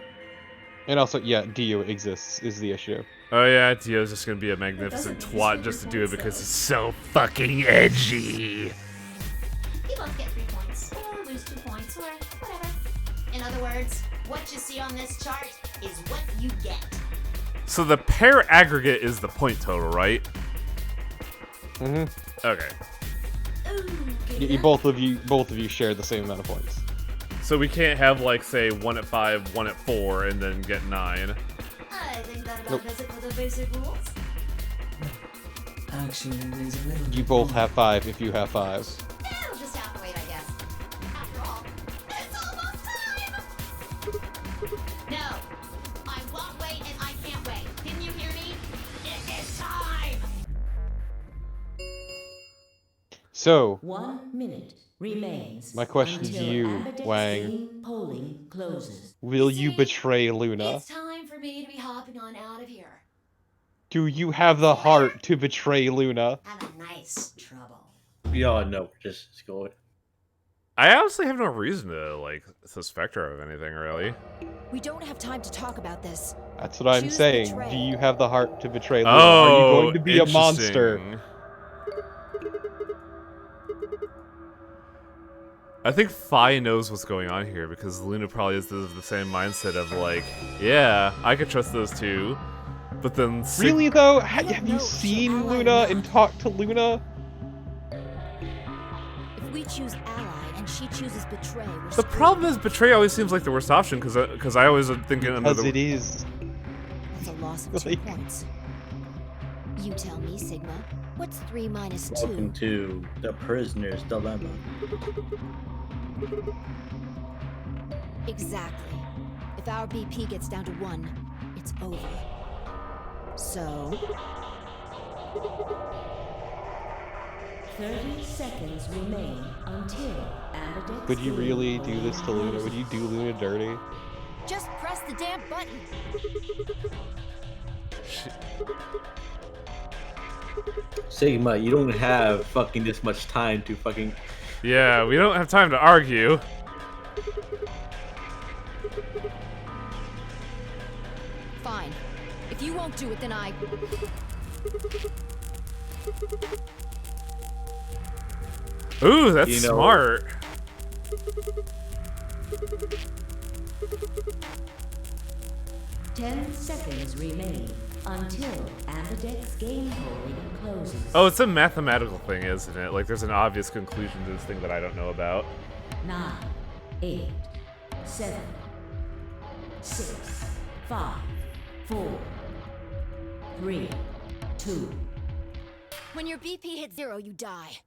And also, yeah, Dio exists is the issue. Oh yeah, Dio's just gonna be a magnificent twat just to do it because he's so fucking edgy. You both get 3 points, or lose 2 points, or whatever. In other words, what you see on this chart is what you get. So the pair aggregate is the point total, right? Mm-hmm. Okay. You both of you share the same amount of points. So we can't have like say 1 at 5, 1 at 4, and then get 9. I think that about does it for the basic rules. Actually, there's a little. You both have 5 if you have 5. It'll just have to wait, I guess. After all, it's almost time! No, I won't wait and I can't wait. Didn't you hear me? It is time! So, 1 minute remains. my question to until you, ambidextrine Wang. polling closes. Will you betray Luna? It's time for me to be hopping on out of here. Do you have the heart to betray Luna? Have a nice trouble. Yeah, no, just go. I honestly have no reason to like suspect her of anything really. We don't have time to talk about this. That's what I'm Choose saying. betray. Do you have the heart to betray Luna? Oh, Are you going to be a monster? interesting. I think Phi knows what's going on here because Luna probably is the same mindset of like, yeah, I could trust those 2, but then Really though? Have you seen Luna and talked to Luna? If we choose Ally and and she chooses betray, we're The screwed. problem is betray always seems like the worst option because I always am thinking under Because the. it is. That's a loss of 2 Like- points. You tell me, Sigma. What's 3 minus 2? Welcome to the prisoner's dilemma. Exactly. If our BP gets down to 1, it's over. So, 30 seconds remain until Amadeus. Would you game really do this to Luna? closes. Would you do Luna dirty? just press the damn button. Sigma, you don't have fucking this much time to fucking. Yeah, we don't have time to argue. Fine. If you won't do it, then I... Ooh, that's You know- smart. Ten seconds remain until Ambidex game holding closes. Oh, it's a mathematical thing, isn't it? Like, there's an obvious conclusion to this thing that I don't know about. 9, 8, 7, 6, 5, 4, 3, 2, When your BP hits 0, you die.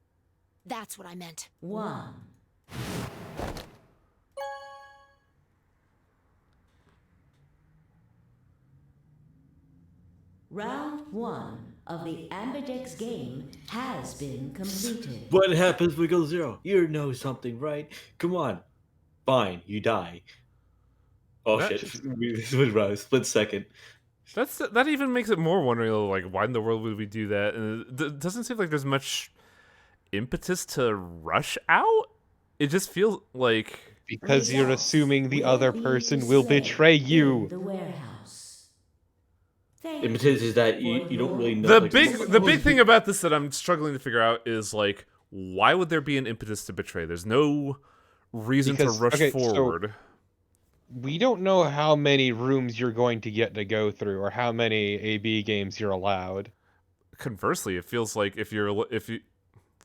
That's what I meant. 1. Round 1 of the Ambidex game has been completed. What happens when we go zero? You know something, right? Come on. Fine, you die. Oh That- shit! This was right. Split second. That even makes it more wondering, like, why in the world would we do that? And it doesn't seem like there's much impetus to rush out. It just feels like Because you're Results assuming the will other be person will displayed betray in you. the warehouse. Thank The impetus is that you for don't really know. the like, big thing about this that I'm struggling to figure out is, like, why would there be an impetus to betray? There's no reason Because- to rush okay, so- forward. We don't know how many rooms you're going to get to go through, or how many AB games you're allowed. Conversely, it feels like if you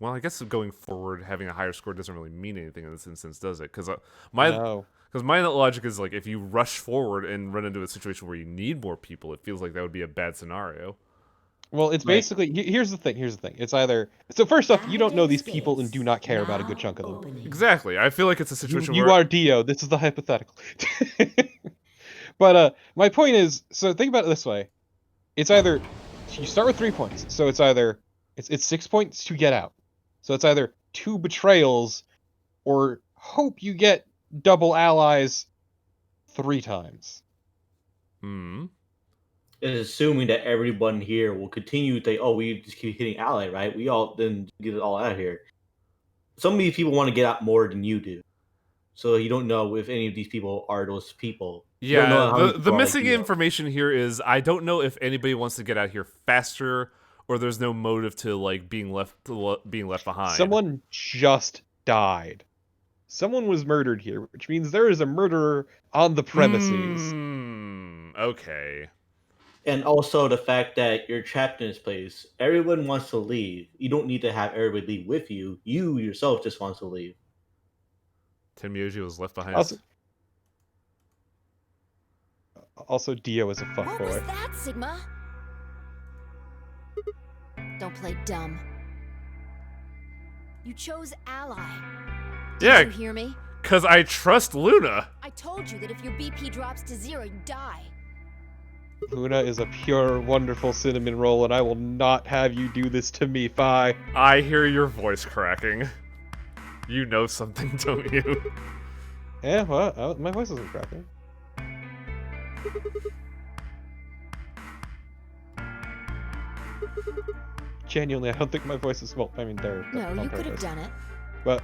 well, I guess going forward having a higher score doesn't really mean anything in this instance, does it? Because No. my logic is, like, if you rush forward and run into a situation where you need more people, it feels like that would be a bad scenario. Well, it's Right. basically here's the thing. It's either so first off, you don't know these people and do not care about a good chunk of them. Opening. Exactly. I feel like it's a situation You where are Dio. This is the hypothetical. But my point is, so think about it this way: it's either you start with 3 points, so it's either it's 6 points to get out, so it's either 2 betrayals, or hope you get double allies 3 times. Hmm. It's assuming that everyone here will continue to, oh, we just keep hitting ally, right? We all then get it all out of here. Some of these people want to get out more than you do. So you don't know if any of these people are those people. You don't know how Yeah, many the people are like missing you. information here is I don't know if anybody wants to get out here faster or there's no motive to, like, being left behind. Someone just died. Someone was murdered here, which means there is a murderer on the premises. Okay. And also the fact that you're trapped in this place. Everyone wants to leave. You don't need to have everybody leave with you. You yourself just wants to leave. Tenmyoji was left behind. Also, Dio is a What was fuckboy. that, Sigma? Don't play dumb. You chose ally. Did Yeah. you hear me? Because I trust Luna. I told you that if your BP drops to 0, you die. Luna is a pure, wonderful cinnamon roll, and I will not have you do this to me, Fi. I hear your voice cracking. You know something, don't you? Yeah, well, my voice isn't cracking. Genuinely, I don't think my voice is, well, I mean, there. No, on you could have purpose. done it. But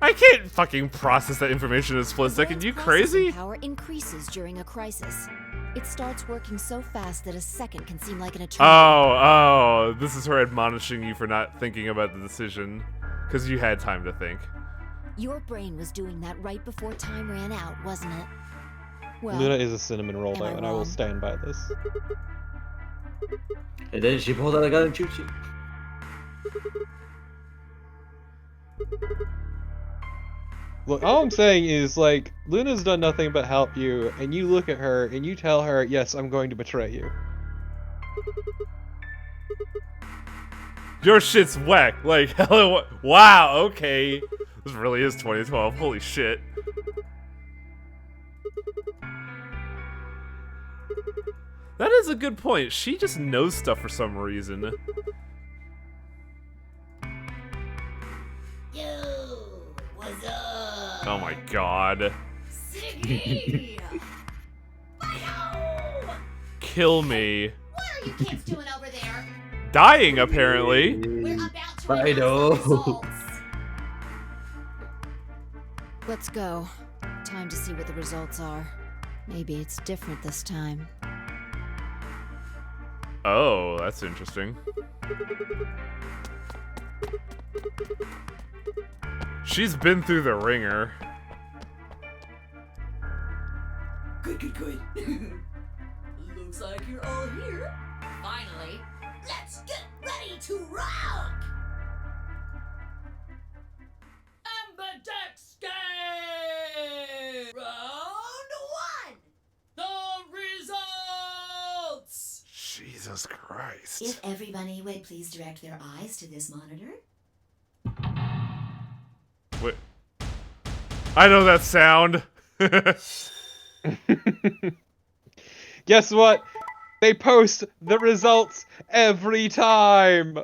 I can't fucking process that information in a split second. You crazy? Processing power increases during a crisis. It starts working so fast that a second can seem like an eternity. Oh, this is her admonishing you for not thinking about the decision. Because you had time to think. Your brain was doing that right before time ran out, wasn't it? Well, Luna is a cinnamon roll, am though, I and I will wrong? stand by this. And then she pulled out a gun and shoots you. Look, all I'm saying is, like, Luna's done nothing but help you, and you look at her, and you tell her, yes, I'm going to betray you. Your shit's whack. Like, hello. Wow, okay. This really is 2012. Holy shit. That is a good point. She just knows stuff for some reason. Yo, what's up? Oh my god. Siggy! Fido! Kill me. What are you kids doing over there? Dying, apparently. We're about to I announce know. the results. Let's go. Time to see what the results are. Maybe it's different this time. Oh, that's interesting. She's been through the ringer. Good. Looks like you're all here. Finally. Let's get ready to rock! Ambidex game! Round 1! The results! Jesus Christ. If everybody would please direct their eyes to this monitor. Wait. I know that sound. Guess what? They post the results every time!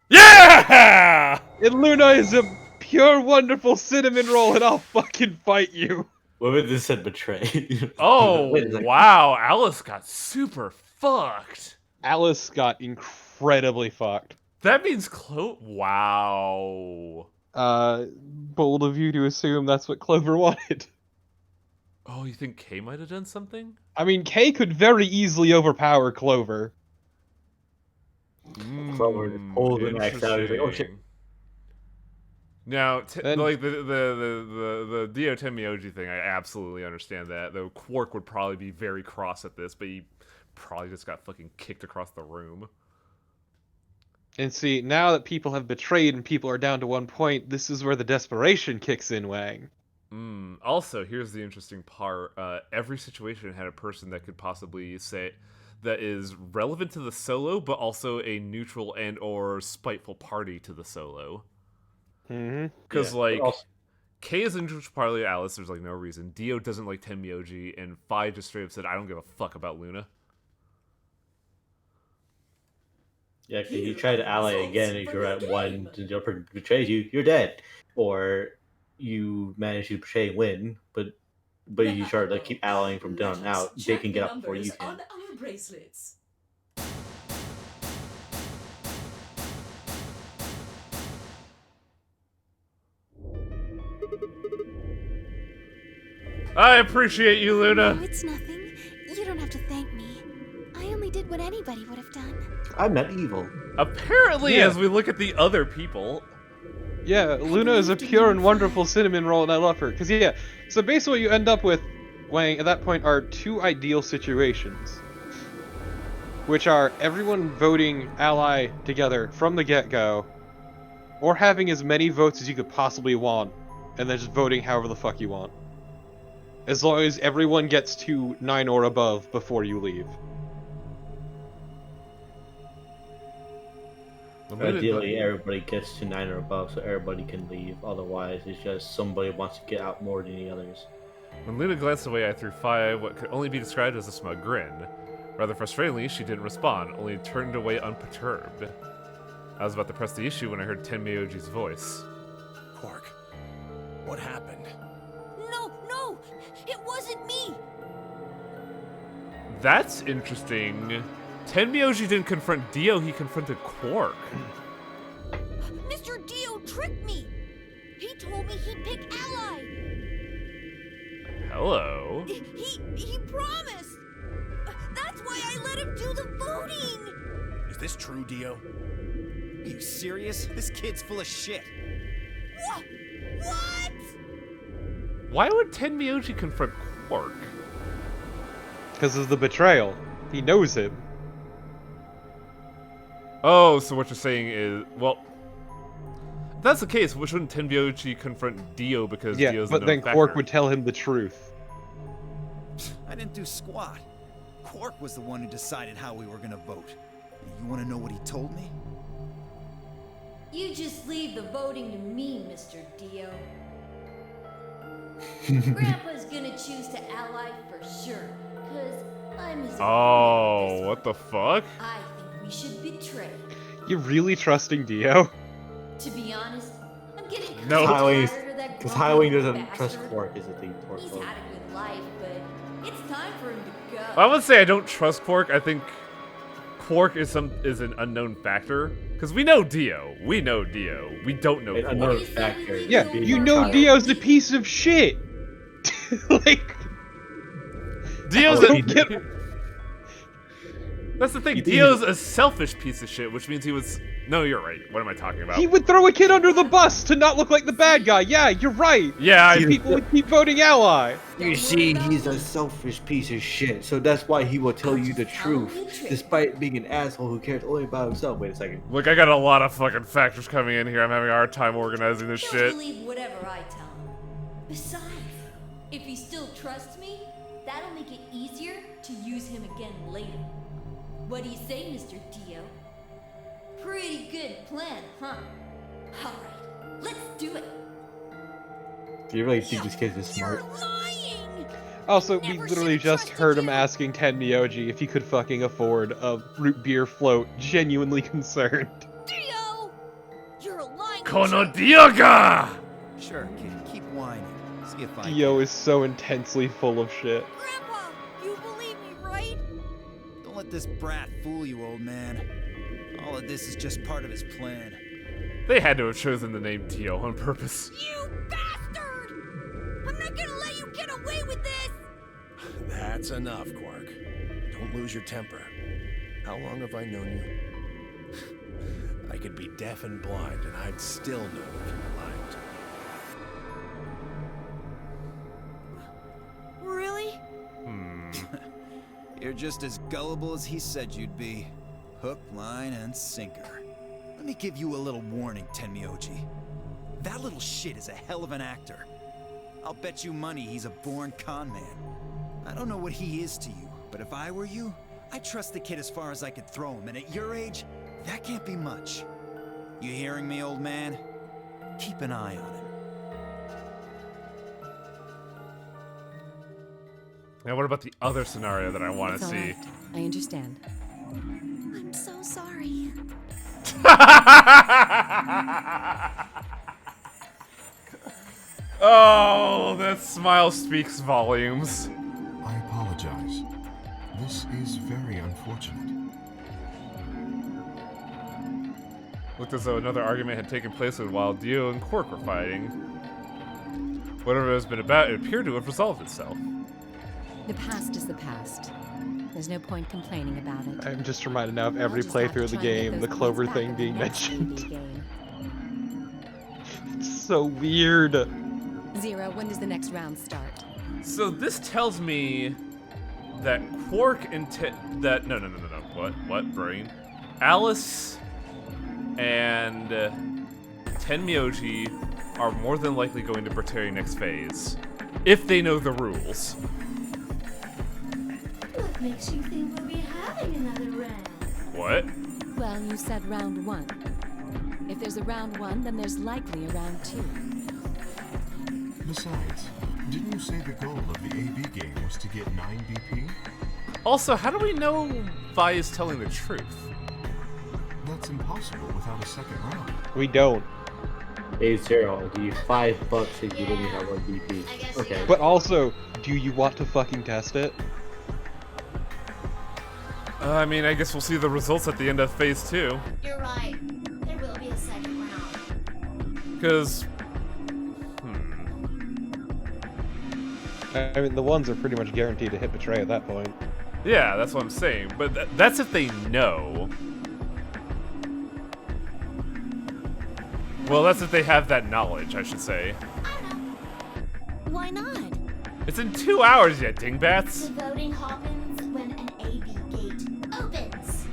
Yeah! And Luna is a pure, wonderful cinnamon roll, and I'll fucking fight you! What if this said betray? Oh, Wait a second. wow. Alice got super fucked. Alice got incredibly fucked. That means wow. Bold of you to assume that's what Clover wanted. Oh, you think Kay might have done something? I mean, Kay could very easily overpower Clover. Clover just pulled an axe out. He's like, oh shit. Interesting. Now, Then- like the Dio Tenmyoji thing, I absolutely understand that. Though Quark would probably be very cross at this, but he probably just got fucking kicked across the room. And see, now that people have betrayed and people are down to 1 point, this is where the desperation kicks in, Wang. Also, here's the interesting part. Every situation had a person that could possibly say that is relevant to the solo, but also a neutral and or spiteful party to the solo. Because, like, Kay is a neutral party to Alice, there's, like, no reason. Dio doesn't like Tenmyoji, and Fi just straight up said, I don't give a fuck about Luna. Yeah, because you try to ally again, if you're at 1, the other person betrays you, you're dead. Or you manage to betray and win, but you start to keep allying from down and out, they can get up before you can. On our bracelets. I appreciate you, Oh, Luna. it's nothing. You don't have to thank me. I only did what anybody would have done. I'm not evil. Apparently, Yeah. as we look at the other people... Yeah, Luna is a pure and wonderful cinnamon roll, and I love her. Because, yeah, so basically what you end up with, Wang, at that point, are two ideal situations. Which are everyone voting ally together from the get-go, or having as many votes as you could possibly want, and then just voting however the fuck you want. As long as everyone gets to 9 or above before you leave. Ideally, everybody gets to 9 or above, so everybody can leave. Otherwise, it's just somebody wants to get out more than the others. When Luna glanced away, I threw Fi what could only be described as a smug grin. Rather frustratingly, she didn't respond, only turned away unperturbed. I was about to press the issue when I heard Tenmyoji's voice. Quark, what happened? No! It wasn't me! That's interesting. Tenmyoji didn't confront Dio, he confronted Quark. Mr. Dio tricked me! He told me he'd pick Ally! Hello. He promised! That's why I let him do the voting! Is this true, Dio? Are you serious? This kid's full of shit. What? Why would Tenmyoji confront Quark? Because of the betrayal. He knows him. Oh, so what you're saying is, well, that's the case, which wouldn't Tenbyochi confront Dio because Yeah, Dio's but the then known Quark factor? would tell him the truth. I didn't do squat. Quark was the one who decided how we were gonna vote. You want to know what he told me? You just leave the voting to me, Mr. Dio. Grandpa's gonna choose to ally for sure, cause I'm his Oh, what the fuck? I think we should betray. You're really trusting Dio? To be honest, I'm getting No. Highway's, tired of that because grumpy Highway doesn't bastard. trust Quark is the thing. He's had a good life, but it's time for him to go. I would say I don't trust Quark. I think Quark is an unknown factor. Because we know Dio. We know Dio. We don't know An Quark. unknown factor. Yeah, being you a know child. Dio's a piece of shit. Like, Dio's I don't get- That's the thing. You think Dio's a selfish piece of shit, which means he was... No, you're right. What am I talking about? he would throw a kid under the bus to not look like the bad guy. Yeah, you're right. Yeah, So people would keep voting ally. You see, he's a selfish piece of shit, so that's why he will tell you the truth, despite being an asshole who cares only about himself. Wait a second. Look, I got a lot of fucking factors coming in here. I'm having a hard time organizing this He'll shit. believe whatever I tell him. Besides, if he still trusts me, that'll make it easier to use him again later. What do you say, Mr. Dio? Pretty good plan, huh? Alright, let's do it. Do you really think this kid is smart? Also, we literally just heard him asking Tenmyoji if he could fucking afford a root beer float, genuinely concerned. Dio! You're a lying Kono Dioga! Sure, kid. Keep whining. See if I Dio is so intensely full of shit. Grandpa, you believe me, right? Don't let this brat fool you, old man. All of this is just part of his plan. They had to have chosen the name Dio on purpose. You bastard! I'm not gonna let you get away with this! That's enough, Quark. Don't lose your temper. How long have I known you? I could be deaf and blind, and I'd still know if you were lying to me. Really? You're just as gullible as he said you'd be. Hook, line, and sinker. Let me give you a little warning, Tenmyoji. That little shit is a hell of an actor. I'll bet you money he's a born con man. I don't know what he is to you, but if I were you, I'd trust the kid as far as I could throw him, and at your age, that can't be much. You hearing me, old man? Keep an eye on him. Now, what about the other scenario that I want to It's all see? right. I understand. I'm so sorry. Oh, that smile speaks volumes. I apologize. This is very unfortunate. Looked as though another argument had taken place while Dio and Quark were fighting. Whatever it has been about, it appeared to have resolved itself. The past is the past. There's no point complaining about it. I'm just reminded now of every I'll just have to playthrough of the try and get game, those the points Clover back thing at the being next mentioned. AV game. It's so weird. Zero, when does the next round start? So this tells me that Quark and no. What brain? Alice and Tenmyoji are more than likely going to betray next phase if they know the rules. What makes you think we'll be having another round? What? Well, you said round one. If there's a round one, then there's likely a round two. Besides, didn't you say the goal of the AV game was to get 9 BP? Also, how do we know Vi is telling the truth? That's impossible without a second round. We don't. Hey, Zero, I'll give you $5 if you let me have 1 BP. Okay. But also, do you want to fucking test it? I mean, I guess we'll see the results at the end of phase 2. You're right. There will be a second round. Because... I mean, the ones are pretty much guaranteed to hit betray at that point. Yeah, that's what I'm saying. But that's if they know. Well, that's if they have that knowledge, I should say. Why not? It's in 2 hours yet, dingbats. The voting happens when an AB gate opens.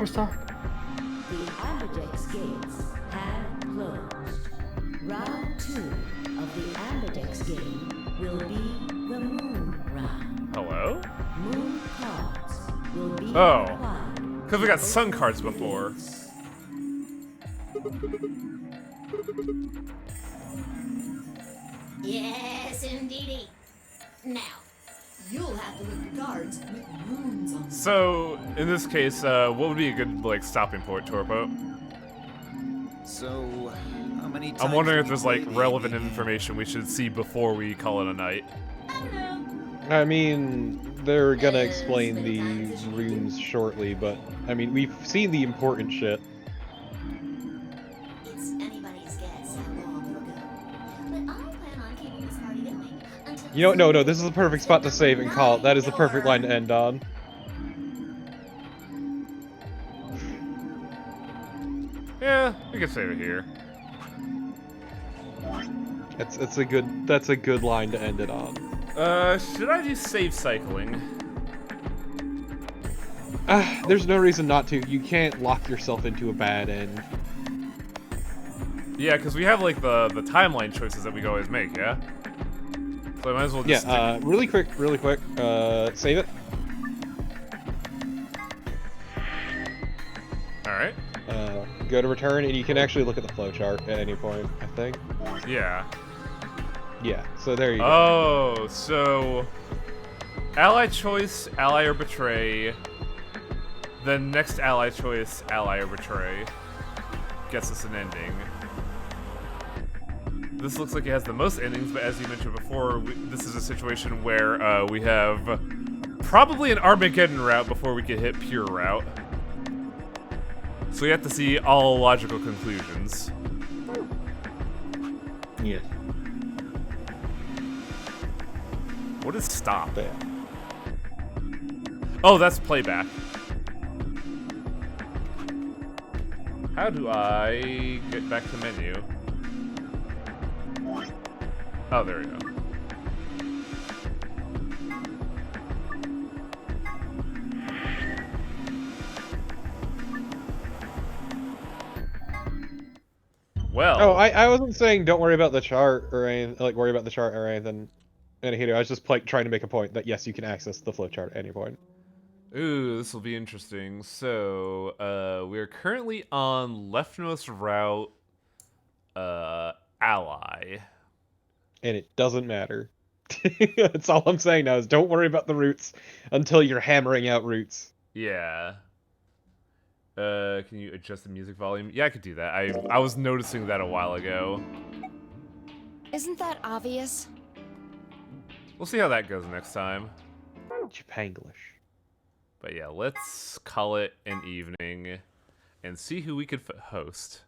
Star. The Ambidex gates have closed. Round 2 of the Ambidex game will be the Moon Round. Hello? Moon cards will be Oh. required. Because we got sun cards before. Yes, indeedy. Now, You'll have to look at cards with runes on them. So, in this case, what would be a good, like, stopping point, Torpo? So, how many times I'm wondering do if we there's, play like, the relevant ending? information we should see before we call it a night. I don't know. I mean, they're gonna explain many the times as you need to. runes shortly, but I mean, we've seen the important shit. it's anybody's guess how long it'll go. But I plan on keeping this party going until You know, no, this is the perfect spot to save and call it. That is the perfect line to end on. Yeah, we can save it here. That's a good line to end it on. Should I do save cycling? There's no reason not to. You can't lock yourself into a bad end. Yeah, because we have, like, the timeline choices that we can always make, yeah? So I might as well just Really quick, save it. Alright. Go to return, and you can actually look at the flowchart at any point, I think. Yeah. Yeah, so there you go. Oh, so... Ally choice, ally or betray. Then next ally choice, ally or betray. Gets us an ending. This looks like it has the most endings, but as you mentioned before, this is a situation where we have probably an Armageddon route before we can hit pure route. So we have to see all logical conclusions. Yes. What is stop? There. Oh, that's playback. How do I get back to menu? Oh, there we go. Well. Oh, I wasn't saying don't worry about the chart or anything, like worry about the chart or anything. I was just like trying to make a point that yes, you can access the flowchart at any point. Ooh, this will be interesting. So, we're currently on leftmost route, ally. And it doesn't matter. That's all I'm saying now is don't worry about the routes until you're hammering out routes. Yeah. Can you adjust the music volume? Yeah, I could do that. I was noticing that a while ago. Isn't that obvious? We'll see how that goes next time. Japanglish. But yeah, let's call it an evening and see who we could host.